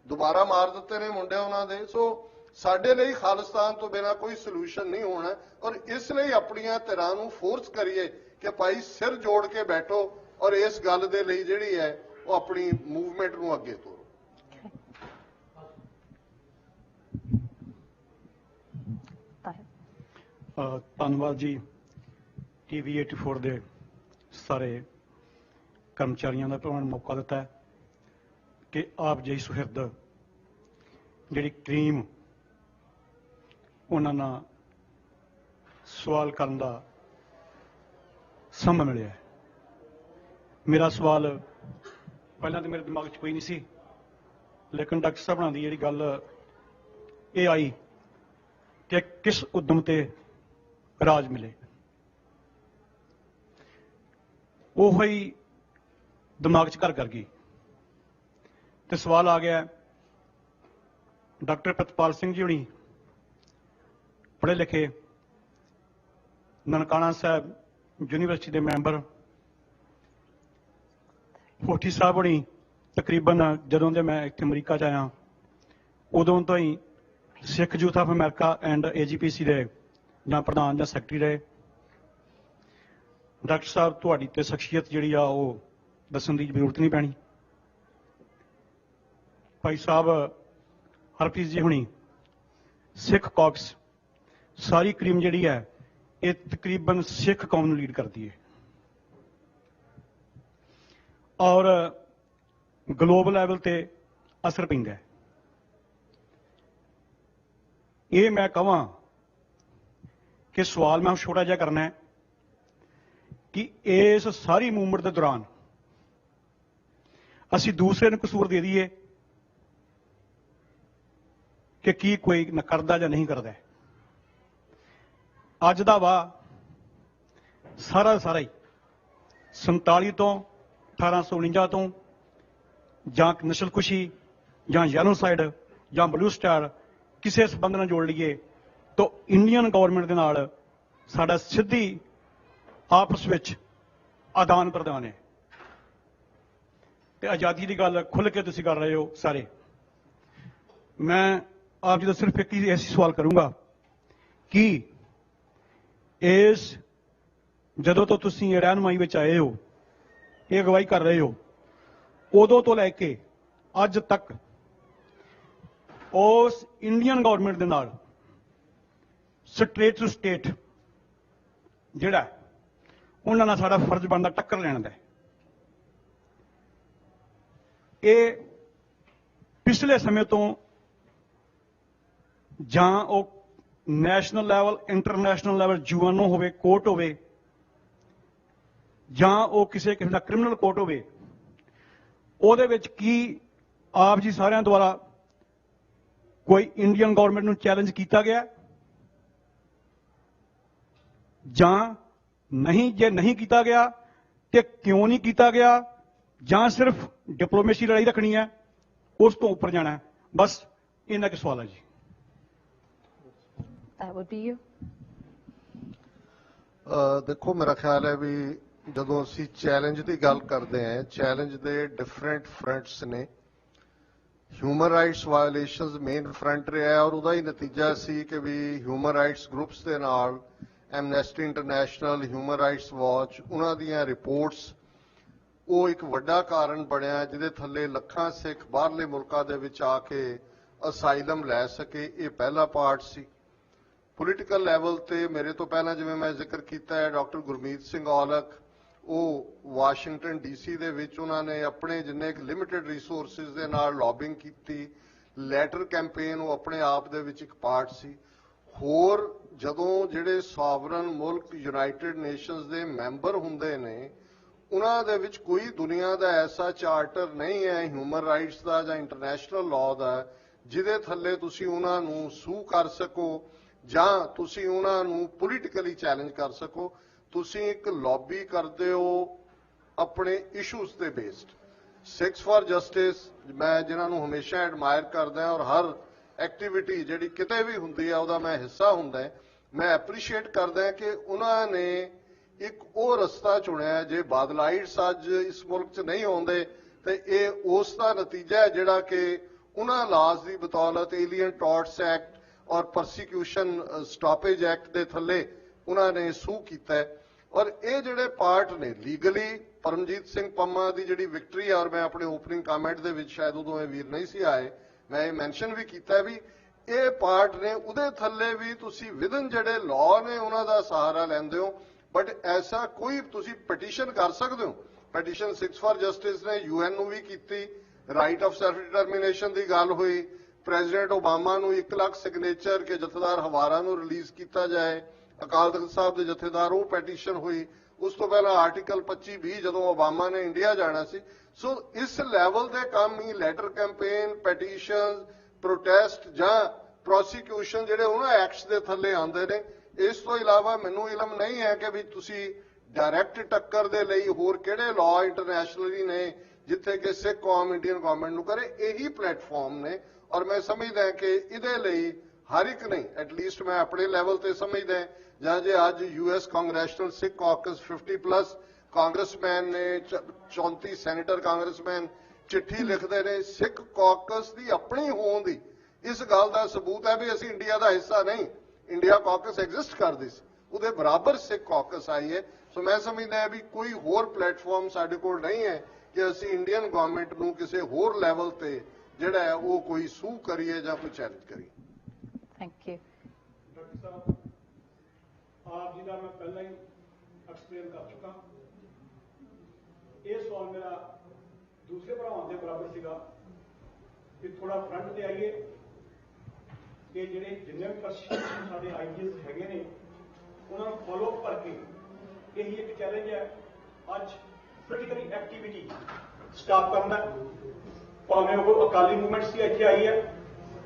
ਦੁਬਾਰਾ ਮਾਰ ਦਿੱਤੇ ਨੇ ਮੁੰਡੇ ਉਹਨਾਂ ਦੇ। ਸੋ ਸਾਡੇ ਲਈ ਖਾਲਿਸਤਾਨ ਤੋਂ ਬਿਨਾਂ ਕੋਈ ਸੋਲੂਸ਼ਨ ਨਹੀਂ ਹੋਣਾ ਔਰ ਇਸ ਲਈ ਆਪਣੀਆਂ ਧਿਰਾਂ ਨੂੰ ਫੋਰਸ ਕਰੀਏ ਕਿ ਭਾਈ ਸਿਰ ਜੋੜ ਕੇ ਬੈਠੋ ਔਰ ਇਸ ਗੱਲ ਦੇ ਲਈ ਜਿਹੜੀ ਹੈ ਉਹ ਆਪਣੀ ਮੂਵਮੈਂਟ ਨੂੰ ਅੱਗੇ ਤੋਰੋ। ਧੰਨਵਾਦ ਜੀ TV 84 ਦੇ ਸਾਰੇ ਕਰਮਚਾਰੀਆਂ ਦਾ ਤੁਹਾਨੂੰ ਮੌਕਾ ਦਿੱਤਾ ਹੈ ਕਿ ਆਪ ਜਿਹੀ ਸੁਹਿਰਦ ਜਿਹੜੀ ਕਰੀਮ ਉਹਨਾਂ ਨਾਲ ਸਵਾਲ ਕਰਨ ਦਾ ਸਮਾਂ ਮਿਲਿਆ ਹੈ। ਮੇਰਾ ਸਵਾਲ ਪਹਿਲਾਂ ਤਾਂ ਮੇਰੇ ਦਿਮਾਗ 'ਚ ਕੋਈ ਨਹੀਂ ਸੀ, ਲੇਕਿਨ ਡਾਕਟਰ ਸਾਹਿਬ ਦੀ ਜਿਹੜੀ ਗੱਲ ਇਹ ਆਈ ਕਿ ਕਿਸ ਉਦਮ ਤੇ ਰਾਜ ਮਿਲੇ, ਉਹ ਹੀ ਦਿਮਾਗ 'ਚ ਘਰ ਕਰ ਗਈ ਤੇ ਸਵਾਲ ਆ ਗਿਆ। ਡਾਕਟਰ ਪ੍ਰਿਤਪਾਲ ਸਿੰਘ ਜੀ ਹੁਣੀ ਪੜ੍ਹੇ ਲਿਖੇ, ਨਨਕਾਣਾ ਸਾਹਿਬ ਯੂਨੀਵਰਸਿਟੀ ਦੇ ਮੈਂਬਰ, ਫੋਟੀ ਸਾਹਿਬ ਹੁਣੀ ਤਕਰੀਬਨ ਜਦੋਂ ਦੇ ਮੈਂ ਇੱਥੇ ਅਮਰੀਕਾ 'ਚ ਆਇਆ ਉਦੋਂ ਤੋਂ ਹੀ Sikh youth of America and AGPC ਦੇ ਜਾਂ ਪ੍ਰਧਾਨ ਜਾਂ ਸੈਕਟਰੀ ਰਹੇ। ਡਾਕਟਰ ਸਾਹਿਬ ਤੁਹਾਡੀ ਤੇ ਸ਼ਖਸੀਅਤ ਜਿਹੜੀ ਆ ਉਹ ਦੱਸਣ ਦੀ ਜ਼ਰੂਰਤ ਨਹੀਂ ਪੈਣੀ। ਭਾਈ ਸਾਹਿਬ ਹਰਪ੍ਰੀਤ ਜੀ ਹੁਣੀ ਸਿੱਖ ਕਾਕਸ, ਸਾਰੀ ਕਰੀਮ ਜਿਹੜੀ ਹੈ ਇਹ ਤਕਰੀਬਨ ਸਿੱਖ ਕੌਮ ਨੂੰ ਲੀਡ ਕਰਦੀ ਹੈ ਔਰ ਗਲੋਬਲ ਲੈਵਲ ਤੇ ਅਸਰ ਪੈਂਦਾ ਹੈ। ਇਹ ਮੈਂ ਕਹਾਂ ਕਿ ਸਵਾਲ ਮੈਂ ਛੋਟਾ ਜਿਹਾ ਕਰਨਾ ਹੈ ਕਿ ਇਸ ਸਾਰੀ ਮੂਵਮੈਂਟ ਦੇ ਦੌਰਾਨ ਅਸੀਂ ਦੂਸਰੇ ਨੂੰ ਕਸੂਰ ਦੇ ਦਈਏ ਕਿ ਕੀ ਕੋਈ ਕਰਦਾ ਜਾਂ ਨਹੀਂ ਕਰਦਾ। ਅੱਜ ਦਾ ਵਾ ਸਾਰਾ ਹੀ 47 ਤੋਂ 1849 ਤੋਂ ਜਾਂ ਨਸਲਕੁਸ਼ੀ ਜਾਂ ਜੈਨੋਸਾਈਡ ਜਾਂ ਬਲੂ ਸਟਾਰ ਕਿਸੇ ਸੰਬੰਧ ਨਾਲ ਜੋੜ ਲਈਏ ਤਾਂ ਇੰਡੀਅਨ ਗਵਰਨਮੈਂਟ ਦੇ ਨਾਲ ਸਾਡਾ ਸਿੱਧੀ ਆਪਸ ਵਿੱਚ ਆਦਾਨ ਪ੍ਰਦਾਨ ਹੈ ਤੇ ਆਜ਼ਾਦੀ ਦੀ ਗੱਲ ਖੁੱਲ੍ਹ ਕੇ ਤੁਸੀਂ ਕਰ ਰਹੇ ਹੋ ਸਾਰੇ। ਮੈਂ ਆਪ ਜੀ ਤੋਂ ਸਿਰਫ ਇੱਕ ਹੀ ਐਸੀ ਸਵਾਲ ਕਰੂੰਗਾ ਕਿ ਇਸ ਜਦੋਂ ਤੋਂ ਤੁਸੀਂ ਰਹਿਨੁਮਾਈ ਵਿੱਚ ਆਏ ਹੋ, ਇਹ ਅਗਵਾਈ ਕਰ ਰਹੇ ਹੋ, ਉਦੋਂ ਤੋਂ ਲੈ ਕੇ ਅੱਜ ਤੱਕ ਉਸ ਇੰਡੀਅਨ ਗਵਰਨਮੈਂਟ ਦੇ ਨਾਲ ਸਟੇਟ ਟੂ ਸਟੇਟ ਜਿਹੜਾ ਉਹਨਾਂ ਨਾਲ ਸਾਡਾ ਫਰਜ਼ ਬਣਦਾ ਟੱਕਰ ਲੈਣ ਦਾ। ਇਹ ਪਿਛਲੇ ਸਮੇਂ ਤੋਂ ਜਾਂ ਉਹ national level, international level, UN ਹੋਵੇ, ਕੋਰਟ ਹੋਵੇ, ਜਾਂ ਉਹ ਕਿਸੇ ਦਾ ਕ੍ਰਿਮੀਨਲ ਕੋਰਟ ਹੋਵੇ, ਉਹਦੇ ਵਿੱਚ ਕੀ ਆਪ ਜੀ ਸਾਰਿਆਂ ਦੁਆਰਾ ਕੋਈ ਇੰਡੀਅਨ ਗਵਰਨਮੈਂਟ ਨੂੰ ਚੈਲੰਜ ਕੀਤਾ ਗਿਆ ਜਾਂ ਨਹੀਂ? ਜੇ ਨਹੀਂ ਕੀਤਾ ਗਿਆ ਤੇ ਕਿਉਂ ਨਹੀਂ ਕੀਤਾ ਗਿਆ? ਜਾਂ ਸਿਰਫ ਡਿਪਲੋਮੇਸੀ ਲੜਾਈ ਰੱਖਣੀ ਹੈ, ਉਸ ਤੋਂ ਉੱਪਰ ਜਾਣਾ ਹੈ? ਬਸ ਇੰਨਾ ਕੁ ਸਵਾਲ ਹੈ ਜੀ। That would be you. ਦੇਖੋ ਮੇਰਾ ਖਿਆਲ ਹੈ ਵੀ ਜਦੋਂ ਅਸੀਂ ਚੈਲੰਜ ਦੀ ਗੱਲ ਕਰਦੇ ਹਾਂ, ਚੈਲੰਜ ਦੇ ਡਿਫਰੈਂਟ ਫਰੰਟਸ ਨੇ। Human rights violations main front ਰਿਹਾ ਹੈ ਔਰ ਉਹਦਾ ਹੀ ਨਤੀਜਾ ਸੀ ਕਿ ਵੀ ਹਿਊਮਨ ਰਾਈਟਸ ਗਰੁੱਪਸ ਦੇ ਨਾਲ Amnesty international, human rights watch, ਉਹਨਾਂ ਦੀਆਂ ਰਿਪੋਰਟਸ ਉਹ ਇੱਕ ਵੱਡਾ ਕਾਰਨ ਬਣਿਆ ਜਿਹਦੇ ਥੱਲੇ ਲੱਖਾਂ ਸਿੱਖ ਬਾਹਰਲੇ ਮੁਲਕਾਂ ਦੇ ਵਿੱਚ ਆ ਕੇ ਅਸਾਈਲਮ ਲੈ ਸਕੇ। ਇਹ ਪਹਿਲਾ ਪਾਰਟ ਸੀ। ਪੋਲੀਟੀਕਲ ਲੈਵਲ ਤੇ ਮੇਰੇ ਤੋਂ ਪਹਿਲਾਂ ਜਿਵੇਂ ਮੈਂ ਜ਼ਿਕਰ ਕੀਤਾ ਹੈ ਡਾਕਟਰ ਗੁਰਮੀਤ ਸਿੰਘ ਔਲਖ, ਉਹ ਵਾਸ਼ਿੰਗਟਨ ਡੀਸੀ ਦੇ ਵਿੱਚ ਉਹਨਾਂ ਨੇ ਆਪਣੇ ਜਿੰਨੇ ਇੱਕ ਲਿਮਿਟਿਡ ਰਿਸੋਰਸਿਸ ਦੇ ਨਾਲ ਲੌਬਿੰਗ ਕੀਤੀ। ਲੈਟਰ ਕੈਂਪੇਨ ਉਹ ਆਪਣੇ ਆਪ ਦੇ ਵਿੱਚ ਇੱਕ ਪਾਰਟ ਸੀ। ਹੋਰ ਜਦੋਂ ਜਿਹੜੇ ਸੋਵਰਨ ਮੁਲਕ ਯੂਨਾਈਟਿਡ ਨੇਸ਼ਨਸ ਦੇ ਮੈਂਬਰ ਹੁੰਦੇ ਨੇ ਉਹਨਾਂ ਦੇ ਵਿੱਚ ਕੋਈ ਦੁਨੀਆ ਦਾ ਐਸਾ ਚਾਰਟਰ ਨਹੀਂ ਹੈ ਹਿਊਮਨ ਰਾਈਟਸ ਦਾ ਜਾਂ ਇੰਟਰਨੈਸ਼ਨਲ ਲਾਅ ਦਾ ਜਿਹਦੇ ਥੱਲੇ ਤੁਸੀਂ ਉਹਨਾਂ ਨੂੰ ਸੂ ਕਰ ਸਕੋ ਜਾਂ ਤੁਸੀਂ ਉਹਨਾਂ ਨੂੰ ਪੋਲੀਟੀਕਲੀ ਚੈਲੰਜ ਕਰ ਸਕੋ। ਤੁਸੀਂ ਇੱਕ ਲੌਬੀ ਕਰਦੇ ਹੋ ਆਪਣੇ ਇਸ਼ੂਜ਼ ਤੇ ਬੇਸਡ। ਸਿੱਖਸ ਫਾਰ ਜਸਟਿਸ ਮੈਂ ਜਿਨ੍ਹਾਂ ਨੂੰ ਹਮੇਸ਼ਾ ਐਡਮਾਇਰ ਕਰਦਾ ਔਰ ਹਰ ਐਕਟੀਵਿਟੀ ਜਿਹੜੀ ਕਿਤੇ ਵੀ ਹੁੰਦੀ ਹੈ ਉਹਦਾ ਮੈਂ ਹਿੱਸਾ ਹੁੰਦਾ। ਮੈਂ ਐਪਰੀਸ਼ੀਏਟ ਕਰਦਾ ਕਿ ਉਹਨਾਂ ਨੇ ਇੱਕ ਉਹ ਰਸਤਾ ਚੁਣਿਆ। ਜੇ ਬਾਦਲਾਈਟਸ ਅੱਜ ਇਸ ਮੁਲਕ 'ਚ ਨਹੀਂ ਆਉਂਦੇ ਤੇ ਇਹ ਉਸ ਦਾ ਨਤੀਜਾ ਹੈ ਜਿਹੜਾ ਕਿ ਉਹਨਾਂ ਲਾਜ਼ ਦੀ ਬਤੌਲਤ ਏਲੀਅਨ ਟੌਰਟਸ ਐਕਟ ਔਰ ਪਰਸੀਕਿਊਸ਼ਨ ਸਟਾਪੇਜ ਐਕਟ ਦੇ ਥੱਲੇ ਉਹਨਾਂ ਨੇ ਸੂ ਕੀਤਾ। ਔਰ ਇਹ ਜਿਹੜੇ ਪਾਰਟ ਨੇ ਲੀਗਲੀ ਪਰਮਜੀਤ ਸਿੰਘ ਪੰਮਾ ਦੀ ਜਿਹੜੀ ਵਿਕਟਰੀ ਹੈ, ਔਰ ਮੈਂ ਆਪਣੇ ਓਪਨਿੰਗ ਕਮੈਂਟ ਦੇ ਵਿੱਚ ਸ਼ਾਇਦ ਉਦੋਂ ਇਹ ਵੀਰ ਨਹੀਂ ਸੀ ਆਏ, ਮੈਂ ਇਹ ਮੈਂਸ਼ਨ ਵੀ ਕੀਤਾ ਵੀ ਇਹ ਪਾਰਟ ਨੇ ਉਹਦੇ ਥੱਲੇ ਵੀ ਤੁਸੀਂ ਵਿਦਨ ਜਿਹੜੇ ਲਾਅ ਨੇ ਉਹਨਾਂ ਦਾ ਸਹਾਰਾ ਲੈਂਦੇ ਹੋ। ਬਟ ਐਸਾ ਕੋਈ ਤੁਸੀਂ ਪਟੀਸ਼ਨ ਕਰ ਸਕਦੇ ਹੋ। ਪਟੀਸ਼ਨ ਸਿੱਖਸ ਫਾਰ ਜਸਟਿਸ ਨੇ ਯੂਐਨ ਨੂੰ ਵੀ ਕੀਤੀ। ਰਾਈਟ ਆਫ ਸੈਲਫ ਡਿਟਰਮੀਨੇਸ਼ਨ ਦੀ ਗੱਲ ਹੋਈ। ਪ੍ਰੈਜ਼ੀਡੈਂਟ ਓਬਾਮਾ ਨੂੰ 1 ਲੱਖ ਸਿਗਨੇਚਰ ਕੇ ਜਥੇਦਾਰ ਹਵਾਰਾ ਨੂੰ ਰਿਲੀਜ਼ ਕੀਤਾ ਜਾਏ। ਅਕਾਲ ਤਖਤ ਸਾਹਿਬ ਦੇ ਜਥੇਦਾਰ ਉਹ ਪੈਟੀਸ਼ਨ ਹੋਈ। ਉਸ ਤੋਂ ਪਹਿਲਾਂ ਆਰਟੀਕਲ 25(20) ਜਦੋਂ ਓਬਾਮਾ ਨੇ ਇੰਡੀਆ ਜਾਣਾ ਸੀ। ਸੋ ਇਸ ਲੈਵਲ ਦੇ ਕੰਮ ਹੀ ਲੈਟਰ ਕੈਂਪੇਨ, ਪੈਟੀਸ਼ਨ, ਪ੍ਰੋਟੈਸਟ ਜਾਂ ਪ੍ਰੋਸੀਕਿਊਸ਼ਨ ਜਿਹੜੇ ਉਹਨਾਂ ਐਕਟਸ ਦੇ ਥੱਲੇ ਆਉਂਦੇ ਨੇ। ਇਸ ਤੋਂ ਇਲਾਵਾ ਮੈਨੂੰ ਇਲਮ ਨਹੀਂ ਹੈ ਕਿ ਵੀ ਤੁਸੀਂ ਡਾਇਰੈਕਟ ਟੱਕਰ ਦੇ ਲਈ ਹੋਰ ਕਿਹੜੇ ਲਾਅ ਇੰਟਰਨੈਸ਼ਨਲੀ ਨੇ ਜਿੱਥੇ ਕਿ ਸਿੱਖ ਕੌਮ ਇੰਡੀਅਨ ਗਵਰਨਮੈਂਟ ਨੂੰ ਕਰੇ। ਇਹੀ ਪਲੇਟਫਾਰਮ ਨੇ ਔਰ ਮੈਂ ਸਮਝਦਾ ਕਿ ਇਹਦੇ ਲਈ ਹਰ ਇੱਕ ਨਹੀਂ, ਐਟਲੀਸਟ ਮੈਂ ਆਪਣੇ ਲੈਵਲ ਤੇ ਸਮਝਦਾ ਜਾਂ ਜੇ ਅੱਜ ਯੂਐਸ ਕਾਂਗਰੈਸ਼ਨਲ ਸਿੱਖ ਕਾਕਸ 50+ ਕਾਂਗਰਸਮੈਨ ਨੇ 34 ਸੈਨੇਟਰ ਕਾਂਗਰਸਮੈਨ ਚਿੱਠੀ ਲਿਖਦੇ ਨੇ ਸਿੱਖ ਕਾਕਸ ਦੀ ਆਪਣੀ ਹੋਣ ਦੀ, ਇਸ ਗੱਲ ਦਾ ਸਬੂਤ ਹੈ ਵੀ ਅਸੀਂ ਇੰਡੀਆ ਦਾ ਹਿੱਸਾ ਨਹੀਂ। ਇੰਡੀਆ ਕਾਕਸ ਐਗਜ਼ਿਸਟ ਕਰਦੀ ਸੀ, ਉਹਦੇ ਬਰਾਬਰ ਸਿੱਖ ਕਾਕਸ ਆਈ ਹੈ। ਸੋ ਮੈਂ ਸਮਝਦਾ ਵੀ ਕੋਈ ਹੋਰ ਪਲੇਟਫਾਰਮ ਸਾਡੇ ਕੋਲ ਨਹੀਂ ਹੈ ਕਿ ਅਸੀਂ ਇੰਡੀਅਨ ਗਵਰਨਮੈਂਟ ਨੂੰ ਕਿਸੇ ਹੋਰ ਲੈਵਲ ਤੇ ਜਿਹੜਾ ਹੈ ਉਹ ਕੋਈ ਸੂ ਕਰੀਏ ਜਾਂ ਕੋਈ ਚੈਲੰਜ ਕਰੀਏ। Thank you. ਡਾਕਟਰ ਸਾਹਿਬ ਆਪ ਜੀ ਦਾ ਮੈਂ ਪਹਿਲਾਂ ਹੀ ਐਕਸਪਲੇਨ ਕਰ ਚੁੱਕਾ। ਇਹ ਸਵਾਲ ਮੇਰਾ ਦੂਸਰੇ ਭਰਾਵਾਂ ਦੇ ਬਰਾਬਰ ਸੀਗਾ ਕਿ ਥੋੜਾ ਫਰੰਟ ਤੇ ਆਈਏ ਕਿ ਜਿਹੜੇ ਜਿੰਨੇ ਵੀ ਪ੍ਰਸ਼ਾਸਨ ਸਾਡੇ ਆਈਜੀਐਸ ਹੈਗੇ ਨੇ ਉਹਨਾਂ ਨੂੰ ਫੋਲੋ ਅਪ ਕਰਕੇ ਇਹੀ ਇੱਕ ਚੈਲੰਜ ਹੈ ਅੱਜ ਪੋਲੀਟੀਕਲ ਐਕਟੀਵਿਟੀ ਸਟਾਪ ਕਰਨ ਦਾ। ਭਾਵੇਂ ਉਹ ਅਕਾਲੀ ਮੂਵਮੈਂਟ ਸੀ ਇੱਥੇ ਆਈ ਹੈ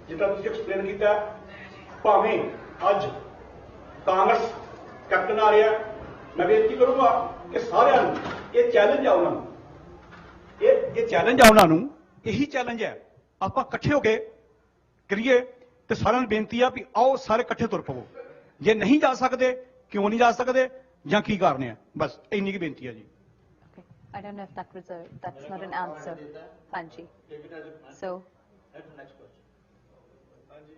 ਜਿੱਦਾਂ ਤੁਸੀਂ ਐਕਸਪਲੇਨ ਕੀਤਾ, ਭਾਵੇਂ ਅੱਜ ਕਾਂਗਰਸ ਕੈਪਟਨ ਆ ਰਿਹਾ। ਮੈਂ ਬੇਨਤੀ ਕਰੂੰਗਾ ਕਿ ਸਾਰਿਆਂ ਨੂੰ ਇਹ ਚੈਲੰਜ ਆ ਉਹਨਾਂ ਨੂੰ, ਇਹ ਚੈਲੰਜ ਆ ਉਹਨਾਂ ਨੂੰ, ਇਹੀ ਚੈਲੰਜ ਹੈ। ਆਪਾਂ ਇਕੱਠੇ ਹੋ ਕੇ ਕਰੀਏ ਤੇ ਸਾਰਿਆਂ ਨੂੰ ਬੇਨਤੀ ਆ ਵੀ ਆਓ ਸਾਰੇ ਇਕੱਠੇ ਤੁਰ ਪਵੋ। ਜੇ ਨਹੀਂ ਜਾ ਸਕਦੇ ਕਿਉਂ ਨਹੀਂ ਜਾ ਸਕਦੇ ਜਾਂ ਕੀ ਕਾਰਨ ਹੈ, ਬਸ ਇੰਨੀ ਕੀ ਬੇਨਤੀ ਹੈ ਜੀ। I don't know if that's not an answer. Hanji. So. ਹਾਂਜੀ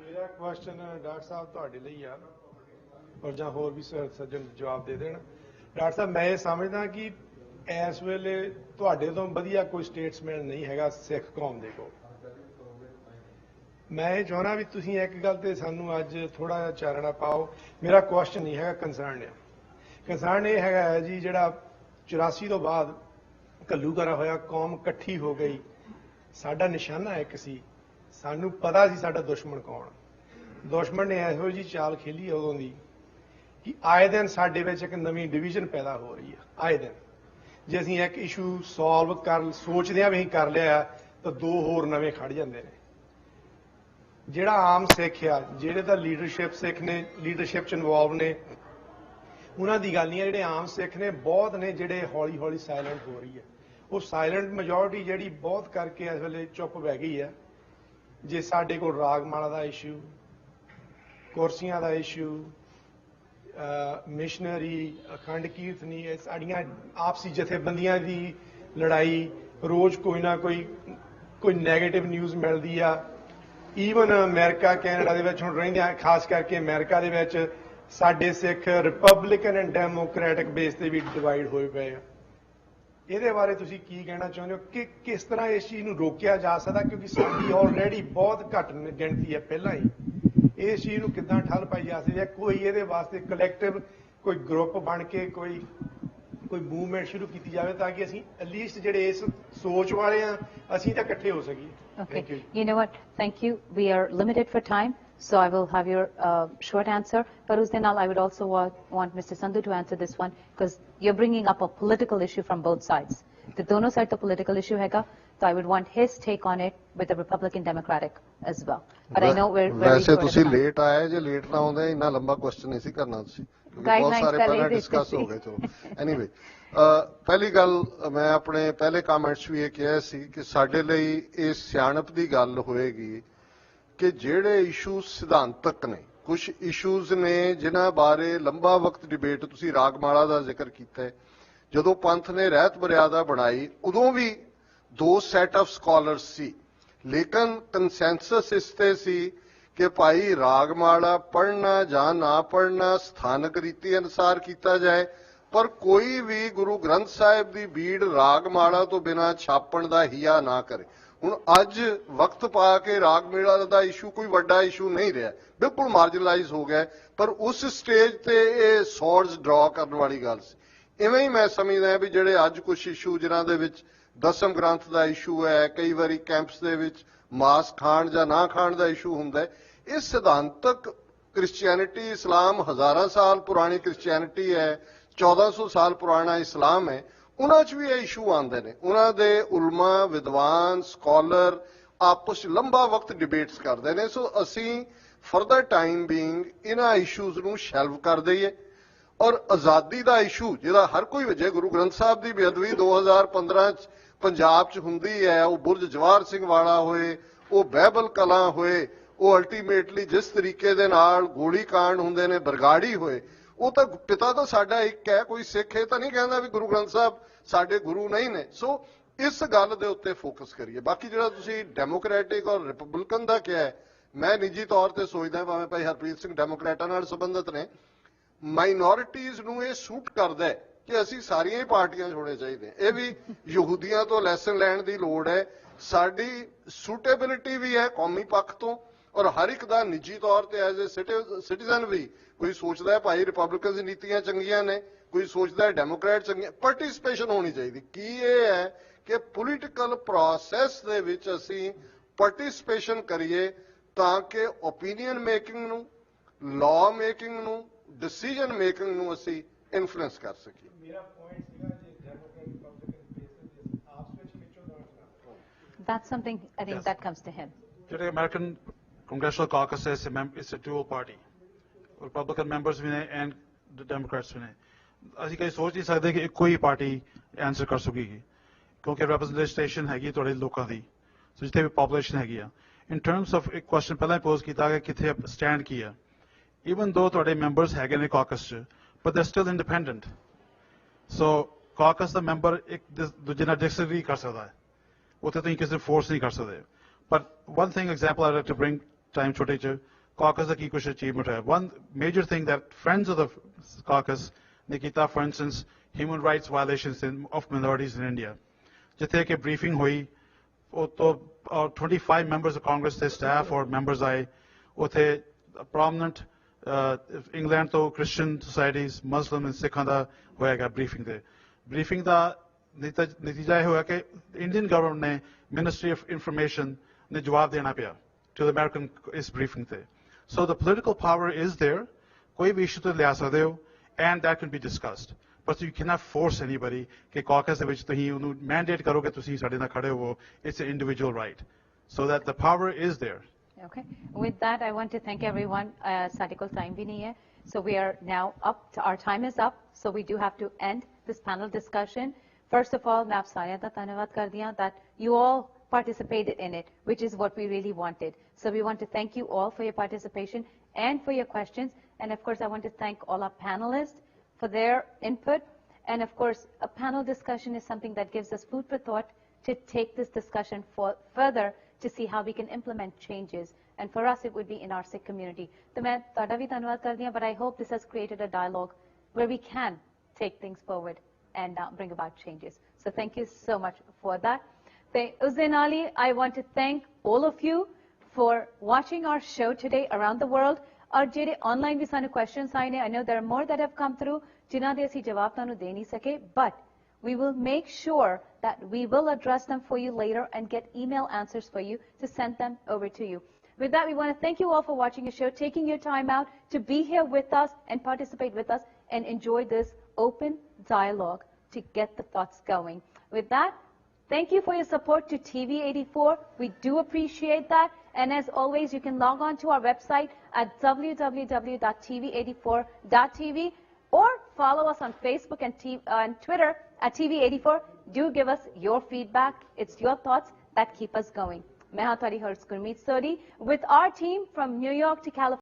ਮੇਰਾ ਕੁਐਸਚਨ ਡਾਕਟਰ ਸਾਹਿਬ ਤੁਹਾਡੇ ਲਈ ਆ ਔਰ ਜਾਂ ਹੋਰ ਵੀ ਸੱਜਣ ਜਵਾਬ ਦੇ ਦੇਣ। ਡਾਕਟਰ ਸਾਹਿਬ ਮੈਂ ਇਹ ਸਮਝਦਾ ਕਿ ਇਸ ਵੇਲੇ ਤੁਹਾਡੇ ਤੋਂ ਵਧੀਆ ਕੋਈ ਸਟੇਟਸਮੈਨ ਨਹੀਂ ਹੈਗਾ ਸਿੱਖ ਕੌਮ ਦੇ ਕੋਲ। ਮੈਂ ਇਹ ਚਾਹੁੰਦਾ ਵੀ ਤੁਸੀਂ ਇੱਕ ਗੱਲ ਤੇ ਸਾਨੂੰ ਅੱਜ ਥੋੜਾ ਜਿਹਾ ਚਾਨਣਾ ਪਾਓ। ਮੇਰਾ ਕੁਐਸਚਨ ਨਹੀਂ ਹੈਗਾ, ਕੰਸਰਨ ਹੈ। ਕੰਸਰਨ ਇਹ ਹੈਗਾ ਜੀ ਜਿਹੜਾ 84 ਤੋਂ ਬਾਅਦ ਘੱਲੂਘਾਰਾ ਹੋਇਆ, ਕੌਮ ਇਕੱਠੀ ਹੋ ਗਈ, ਸਾਡਾ ਨਿਸ਼ਾਨਾ ਇੱਕ ਸੀ, ਸਾਨੂੰ ਪਤਾ ਸੀ ਸਾਡਾ ਦੁਸ਼ਮਣ ਕੌਣ। ਦੁਸ਼ਮਣ ਨੇ ਇਹੋ ਜਿਹੀ ਚਾਲ ਖੇਲੀ ਉਦੋਂ ਦੀ ਕਿ ਆਏ ਦਿਨ ਸਾਡੇ ਵਿੱਚ ਇੱਕ ਨਵੀਂ ਡਿਵੀਜ਼ਨ ਪੈਦਾ ਹੋ ਰਹੀ ਹੈ। ਆਏ ਦਿਨ ਜੇ ਅਸੀਂ ਇੱਕ ਇਸ਼ੂ ਸੋਲਵ ਕਰ ਸੋਚਦੇ ਹਾਂ ਵੀ ਅਸੀਂ ਕਰ ਲਿਆ ਤਾਂ ਦੋ ਹੋਰ ਨਵੇਂ ਖੜ ਜਾਂਦੇ ਨੇ। ਜਿਹੜਾ ਆਮ ਸਿੱਖ ਆ, ਜਿਹੜੇ ਤਾਂ ਲੀਡਰਸ਼ਿਪ ਸਿੱਖ ਨੇ, ਲੀਡਰਸ਼ਿਪ 'ਚ ਇਨਵੋਲਵ ਨੇ, ਉਹਨਾਂ ਦੀ ਗੱਲ ਨਹੀਂ ਹੈ। ਜਿਹੜੇ ਆਮ ਸਿੱਖ ਨੇ ਬਹੁਤ ਨੇ ਜਿਹੜੇ ਹੌਲੀ ਹੌਲੀ ਸਾਇਲੈਂਟ ਹੋ ਰਹੀ ਹੈ। ਉਹ ਸਾਇਲੈਂਟ ਮੈਜੋਰਿਟੀ ਜਿਹੜੀ ਬਹੁਤ ਕਰਕੇ ਇਸ ਵੇਲੇ ਚੁੱਪ ਬਹਿ ਗਈ ਹੈ। ਜੇ ਸਾਡੇ ਕੋਲ ਰਾਗਮਾਲਾ ਦਾ ਇਸ਼ੂ, ਕੁਰਸੀਆਂ ਦਾ ਇਸ਼ੂ, ਮਿਸ਼ਨਰੀ, ਅਖੰਡ ਕੀਰਤਨੀ, ਸਾਡੀਆਂ ਆਪਸੀ ਜਥੇਬੰਦੀਆਂ ਦੀ ਲੜਾਈ, ਰੋਜ਼ ਕੋਈ ਨਾ ਕੋਈ ਕੋਈ ਨੈਗੇਟਿਵ ਨਿਊਜ਼ ਮਿਲਦੀ ਆ। ਈਵਨ ਅਮਰੀਕਾ ਕੈਨੇਡਾ ਦੇ ਵਿੱਚ ਹੁਣ ਰਹਿੰਦੇ ਆ, ਖਾਸ ਕਰਕੇ ਅਮਰੀਕਾ ਦੇ ਵਿੱਚ ਸਾਡੇ ਸਿੱਖ ਰਿਪਬਲਿਕਨ ਐਂਡ ਡੈਮੋਕ੍ਰੈਟਿਕ ਬੇਸ ਤੇ ਵੀ ਡਿਵਾਈਡ ਹੋਏ ਪਏ ਆ। ਇਹਦੇ ਬਾਰੇ ਤੁਸੀਂ ਕੀ ਕਹਿਣਾ ਚਾਹੁੰਦੇ ਹੋ ਕਿ ਕਿਸ ਤਰ੍ਹਾਂ ਇਸ ਚੀਜ਼ ਨੂੰ ਰੋਕਿਆ ਜਾ ਸਕਦਾ, ਕਿਉਂਕਿ ਸਾਡੀ ਆਲਰੇਡੀ ਬਹੁਤ ਘੱਟ ਗਿਣਤੀ ਹੈ ਪਹਿਲਾਂ ਹੀ। ਇਸ ਚੀਜ਼ ਨੂੰ ਕਿੱਦਾਂ ਠੱਲ ਪਾਈ ਜਾ ਸਕਦੀ ਹੈ? ਕੋਈ ਇਹਦੇ ਵਾਸਤੇ ਕਲੈਕਟਿਵ ਕੋਈ ਗਰੁੱਪ ਬਣ ਕੇ ਕੋਈ ਮੂਵਮੈਂਟ ਸ਼ੁਰੂ ਕੀਤੀ ਜਾਵੇ ਤਾਂ ਕਿ ਅਸੀਂ ਐਟਲੀਸਟ ਜਿਹੜੇ ਇਸ ਸੋਚ ਵਾਲੇ ਆ ਅਸੀਂ ਤਾਂ ਇਕੱਠੇ ਹੋ ਸਕੀਏ। Okay. You know what? Thank you. We are limited for time, so I will have your short answer. But ਉਸ ਦੇ ਨਾਲ I would also want Mr. Sandhu to answer this one because you're bringing up a political issue from both sides. The ਦੋਨੋਂ side ਤੋਂ political issue ਹੈਗਾ, so I would want his take on it with the Republican Democratic as well. But I know we're very ਵੈਸੇ ਤੁਸੀਂ late ਆਏ, ਜੇ late ਨਾ ਆਉਂਦੇ ਇੰਨਾ ਲੰਬਾ ਕੁਐਸਚਨ ਨਹੀਂ ਸੀ ਕਰਨਾ ਤੁਸੀਂ, ਬਹੁਤ ਸਾਰੇ ਪਹਿਲਾਂ ਡਿਸਕਸ ਹੋ ਗਏ। ਚਲੋ ਐਨੀਵੇ, ਪਹਿਲੀ ਗੱਲ ਮੈਂ ਆਪਣੇ ਪਹਿਲੇ ਕਮੈਂਟਸ ਵੀ ਇਹ ਕਿਹਾ ਸੀ ਕਿ ਸਾਡੇ ਲਈ ਇਹ ਸਿਆਣਪ ਦੀ ਗੱਲ ਹੋਏਗੀ ਕਿ ਜਿਹੜੇ ਇਸ਼ੂ ਸਿਧਾਂਤਕ ਨੇ, ਕੁਝ ਇਸ਼ੂਜ਼ ਨੇ ਜਿਨ੍ਹਾਂ ਬਾਰੇ ਲੰਬਾ ਵਕਤ ਡਿਬੇਟ, ਤੁਸੀਂ ਰਾਗਮਾਲਾ ਦਾ ਜ਼ਿਕਰ ਕੀਤਾ ਹੈ, ਜਦੋਂ ਪੰਥ ਨੇ ਰਹਿਤ ਮਰਿਆਦਾ ਬਣਾਈ ਉਦੋਂ ਵੀ ਦੋ ਸੈਟ ਆਫ ਸਕਾਲਰਸ ਸੀ, ਲੇਕਿਨ ਕੰਸੈਂਸਸ ਇਸ ਤੇ ਸੀ ਕਿ ਭਾਈ ਰਾਗਮਾਲਾ ਪੜ੍ਹਨਾ ਜਾਂ ਨਾ ਪੜ੍ਹਨਾ ਸਥਾਨਕ ਰੀਤੀ ਅਨੁਸਾਰ ਕੀਤਾ ਜਾਏ, ਪਰ ਕੋਈ ਵੀ ਗੁਰੂ ਗ੍ਰੰਥ ਸਾਹਿਬ ਦੀ ਬੀੜ ਰਾਗਮਾਲਾ ਤੋਂ ਬਿਨਾਂ ਛਾਪਣ ਦਾ ਹਿਆ ਨਾ ਕਰੇ। ਹੁਣ ਅੱਜ ਵਕਤ ਪਾ ਕੇ ਰਾਗਮਾਲਾ ਦਾ ਇਸ਼ੂ ਕੋਈ ਵੱਡਾ ਇਸ਼ੂ ਨਹੀਂ ਰਿਹਾ, ਬਿਲਕੁਲ ਮਾਰਜਨਲਾਈਜ਼ ਹੋ ਗਿਆ, ਪਰ ਉਸ ਸਟੇਜ ਤੇ ਇਹ ਸੌਰਡਸ ਡਰਾ ਕਰਨ ਵਾਲੀ ਗੱਲ ਸੀ। ਇਵੇਂ ਹੀ ਮੈਂ ਸਮਝਦਾ ਵੀ ਜਿਹੜੇ ਅੱਜ ਕੁਝ ਇਸ਼ੂ ਜਿਨ੍ਹਾਂ ਦੇ ਵਿੱਚ ਦਸਮ ਗ੍ਰੰਥ ਦਾ ਇਸ਼ੂ ਹੈ, ਕਈ ਵਾਰੀ ਕੈਂਪਸ ਦੇ ਵਿੱਚ ਮਾਸ ਖਾਣ ਜਾਂ ਨਾ ਖਾਣ ਦਾ ਇਸ਼ੂ ਹੁੰਦਾ ਹੈ, ਇਹ ਸਿਧਾਂਤਕ ਕ੍ਰਿਸਚੀਅਨਿਟੀ, ਇਸਲਾਮ ਹਜ਼ਾਰਾਂ ਸਾਲ ਪੁਰਾਣੀ ਕ੍ਰਿਸਚੀਅਨਿਟੀ ਹੈ, 1400 ਸਾਲ ਪੁਰਾਣਾ ਇਸਲਾਮ ਹੈ, ਉਹਨਾਂ 'ਚ ਵੀ ਇਹ ਇਸ਼ੂ ਆਉਂਦੇ ਨੇ। ਉਹਨਾਂ ਦੇ ਉਲਮਾ, ਵਿਦਵਾਨ, ਸਕਾਲਰ ਆਪਸ 'ਚ ਲੰਬਾ ਵਕਤ ਡਿਬੇਟਸ ਕਰਦੇ ਨੇ। ਸੋ ਅਸੀਂ ਫॉर द ਟਾਈਮ ਬੀਇੰਗ ਇਹਨਾਂ ਇਸ਼ੂਜ਼ ਨੂੰ ਸ਼ੈਲਵ ਕਰ ਦਈਏ ਔਰ ਆਜ਼ਾਦੀ ਦਾ ਇਸ਼ੂ ਜਿਹਦਾ ਹਰ ਕੋਈ ਵਜੇ, ਗੁਰੂ ਗ੍ਰੰਥ ਸਾਹਿਬ ਦੀ ਬੇਅਦਬੀ 2015 'ਚ ਪੰਜਾਬ 'ਚ ਹੁੰਦੀ ਹੈ, ਉਹ ਬੁਰਜ ਜਵਾਹਰ ਸਿੰਘ ਵਾਲਾ ਹੋਏ, ਉਹ ਬਹਿਬਲ ਕਲਾਂ ਹੋਏ, ਉਹ ਅਲਟੀਮੇਟਲੀ ਜਿਸ ਤਰੀਕੇ ਦੇ ਨਾਲ ਗੋਲੀ ਕਾਂਡ ਹੁੰਦੇ ਨੇ, ਬਰਗਾੜੀ ਹੋਏ, ਉਹ ਤਾਂ ਪਿਤਾ ਤਾਂ ਸਾਡਾ ਇੱਕ ਹੈ, ਕੋਈ ਸਿੱਖ ਇਹ ਤਾਂ ਨਹੀਂ ਕਹਿੰਦਾ ਵੀ ਗੁਰੂ ਗ੍ਰੰਥ ਸਾਹਿਬ ਸਾਡੇ ਗੁਰੂ ਨਹੀਂ ਨੇ। ਸੋ ਇਸ ਗੱਲ ਦੇ ਉੱਤੇ ਫੋਕਸ ਕਰੀਏ। ਬਾਕੀ ਜਿਹੜਾ ਤੁਸੀਂ ਡੈਮੋਕ੍ਰੈਟਿਕ ਔਰ ਰਿਪਬਲਿਕਨ ਦਾ ਕਿਹਾ ਹੈ, ਮੈਂ ਨਿੱਜੀ ਤੌਰ ਤੇ ਸੋਚਦਾ, ਭਾਵੇਂ ਭਾਈ ਹਰਪ੍ਰੀਤ ਸਿੰਘ ਡੈਮੋਕ੍ਰੈਟਾਂ ਨਾਲ ਸੰਬੰਧਿਤ ਨੇ, ਮਾਈਨੋਰਿਟੀਜ਼ ਨੂੰ ਇਹ ਸੂਟ ਕਰਦਾ ਹੈ ਕਿ ਅਸੀਂ ਸਾਰੀਆਂ ਹੀ ਪਾਰਟੀਆਂ ਛੋੜੇ ਚਾਹੀਦੇ। ਇਹ ਵੀ ਯਹੂਦੀਆਂ ਤੋਂ ਲੈਸਨ ਲੈਣ ਦੀ ਲੋੜ ਹੈ। ਸਾਡੀ ਸੂਟੇਬਿਲਿਟੀ ਵੀ ਹੈ ਕੌਮੀ ਪੱਖ ਤੋਂ ਔਰ ਹਰ ਇੱਕ ਦਾ ਨਿੱਜੀ ਤੌਰ ਤੇ ਐਜ਼ ਏ ਸਿਟੀਜ਼ਨ ਵੀ ਕੋਈ ਸੋਚਦਾ ਹੈ ਭਾਈ ਰਿਪਬਲਿਕਨ ਦੀ ਨੀਤੀਆਂ ਚੰਗੀਆਂ ਨੇ, ਕੋਈ ਸੋਚਦਾ ਹੈ ਡੈਮੋਕ੍ਰੈਟ ਚੰਗੀਆਂ। ਪਾਰਟਿਸਿਪੇਸ਼ਨ ਹੋਣੀ ਚਾਹੀਦੀ। ਕੀ ਇਹ ਹੈ ਕਿ ਪੋਲੀਟੀਕਲ ਪ੍ਰੋਸੈਸ ਦੇ ਵਿੱਚ ਅਸੀਂ ਪਾਰਟਿਸਿਪੇਸ਼ਨ ਕਰੀਏ ਤਾਂ ਕਿ ਓਪੀਨੀਅਨ ਮੇਕਿੰਗ ਨੂੰ, ਲਾਅ ਮੇਕਿੰਗ ਨੂੰ, ਡਿਸੀਜਨ ਮੇਕਿੰਗ ਨੂੰ ਅਸੀਂ ਇਨਫਲੂਐਂਸ ਕਰ ਸਕੀਏ। ਮੇਰਾ ਪੁਆਇੰਟ ਸੀਗਾ ਜੀ ਡੈਮੋਕ੍ਰੈਟ ਰਿਪਬਲਿਕਨ ਕੇਸਸ ਆਪਸ ਵਿੱਚ ਖਿੱਚੋ ਨਾ। That's something I think that comes to him. The American Congressional Caucus is a dual party. Republican members ਵੀ ਨੇ and the Democrats ਵੀ ਨੇ। ਅਸੀਂ ਕਦੇ ਸੋਚ ਨਹੀਂ ਸਕਦੇ ਕਿ ਇੱਕੋ ਹੀ ਪਾਰਟੀ ਆਨਸਰ ਕਰ ਸਕੇਗੀ, ਕਿਉਂਕਿ ਰਿਪਰੈਜ਼ੈਂਟੇਸ਼ਨ ਹੈਗੀ ਤੁਹਾਡੇ ਲੋਕਾਂ ਦੀ, ਸੋ ਜਿੱਥੇ ਵੀ ਪੋਪੂਲੇਸ਼ਨ ਹੈਗੀ ਆ। ਇਨ ਟਰਮਸ ਆਫ ਇੱਕ ਕੁਐਸਚਨ ਪਹਿਲਾਂ ਪੋਜ਼ ਕੀਤਾ ਕਿ ਕਿੱਥੇ ਸਟੈਂਡ ਕੀ ਆ, ਈਵਨ ਦੋ ਤੁਹਾਡੇ ਮੈਂਬਰਸ ਹੈਗੇ ਨੇ ਕਾਕਸ 'ਚ, but they're still independent. So caucus ਦਾ ਮੈਂਬਰ ਇੱਕ ਦੂਜੇ ਨਾਲ ਡਿਸਐਗਰੀ ਕਰ ਸਕਦਾ ਹੈ, ਉੱਥੇ ਤੁਸੀਂ ਕਿਸੇ ਫੋਰਸ ਨਹੀਂ ਕਰ ਸਕਦੇ। But one thing example I'd like to bring time ਛੋਟੇ 'ਚ ਕਾਕਸ ਦਾ ਕੀ ਕੁਛ ਅਚੀਵਮੈਂਟ ਹੈ। One major thing that friends of the caucus ਨੇ ਕੀਤਾ, for instance, human rights violations of minorities in India, ਜਿੱਥੇ ਕਿ ਬਰੀਫਿੰਗ ਹੋਈ, ਉਹ ਤੋਂ 25 members of Congress ਦੇ staff ਔਰ members ਆਏ, ਉੱਥੇ prominent ਇੰਗਲੈਂਡ ਤੋਂ ਕ੍ਰਿਸਚੀਅਨ ਸੁਸਾਇਟੀਜ਼, ਮੁਸਲਿਮ and ਸਿੱਖਾਂ ਦਾ ਹੋਏਗਾ ਬਰੀਫਿੰਗ ਤੇ। ਬਰੀਫਿੰਗ ਦਾ ਨਤੀਜਾ ਇਹ ਹੋਇਆ ਕਿ ਇੰਡੀਅਨ ਗਵਰਨਮੈਂਟ ਨੇ ਮਿਨਿਸਟਰੀ ਆਫ ਇਨਫੋਰਮੇਸ਼ਨ ਨੇ ਜਵਾਬ ਦੇਣਾ ਪਿਆ ਟੂ ਦ ਅਮਰੀਕਨ ਇਸ ਬਰੀਫਿੰਗ ਤੇ। ਸੋ ਦ ਪੋਲੀਟੀਕਲ ਪਾਵਰ ਇਜ਼ ਦੇਅਰ, ਕੋਈ ਵੀ ਇਸ਼ੂ ਤੇ ਲਿਆ ਸਕਦੇ ਹੋ and that can be discussed, but you can't force anybody ਕਿ ਕਾਕਸ ਦੇ ਵਿੱਚ ਤੁਸੀਂ ਉਹਨੂੰ ਮੈਂਡੇਟ ਕਰੋ ਕਿ ਤੁਸੀਂ ਸਾਡੇ ਨਾਲ ਖੜੇ ਹੋਵੋ। It's an individual right, so that the power is there. Okay. With that, I want to thank everyone. ਸਾਡੇ ਕੋਲ time ਵੀ ਨਹੀਂ ਹੈ, so we are now up. Our time is up, so we do have to end this panel discussion. First of all, ਮੈਂ ਆਪ ਸਾਰਿਆਂ ਦਾ ਧੰਨਵਾਦ ਕਰਦੀ ਹਾਂ that you all participated in it, which is what we really wanted. So we want to thank you all for your participation and for your questions. And of course, I want to thank all our panelists for their input. And of course, a panel discussion is something that gives us food for thought to take this discussion further to see how we can implement changes. And for us, it would be in our Sikh community. तो मैं ਤੁਹਾਡਾ ਵੀ ਧੰਨਵਾਦ ਕਰਦੀ ਹਾਂ, but I hope this has created a dialogue where we can take things forward and bring about changes. So thank you so much for that. Us ਦੇ ਨਾਲ ਹੀ I want to thank all of you for watching our show today around the world. और ਜਿਹੜੇ online ਵੀ ਸਾਨੂੰ questions ਆਏ ਨੇ, I know there are more that have come through, ਜਿਨ੍ਹਾਂ ਦੇ ਅਸੀਂ ਜਵਾਬ ਤੁਹਾਨੂੰ ਦੇ ਨਹੀਂ ਸਕੇ, but we will make sure that we will address them for you later and get email answers for you to send them over to you. With that, we want to thank you all for watching the show, taking your time out to be here with us and participate with us and enjoy this open dialogue to get the thoughts going. With that, thank you for your support to TV84. We do appreciate that. And as always, you can log on to our website at www.tv84.tv or follow us on Facebook and Twitter at TV84. Do give us your feedback. It's your thoughts that keep us going. मैं हाँ तुम्हारी host Gurmeet Sodhi with our team from New York to California.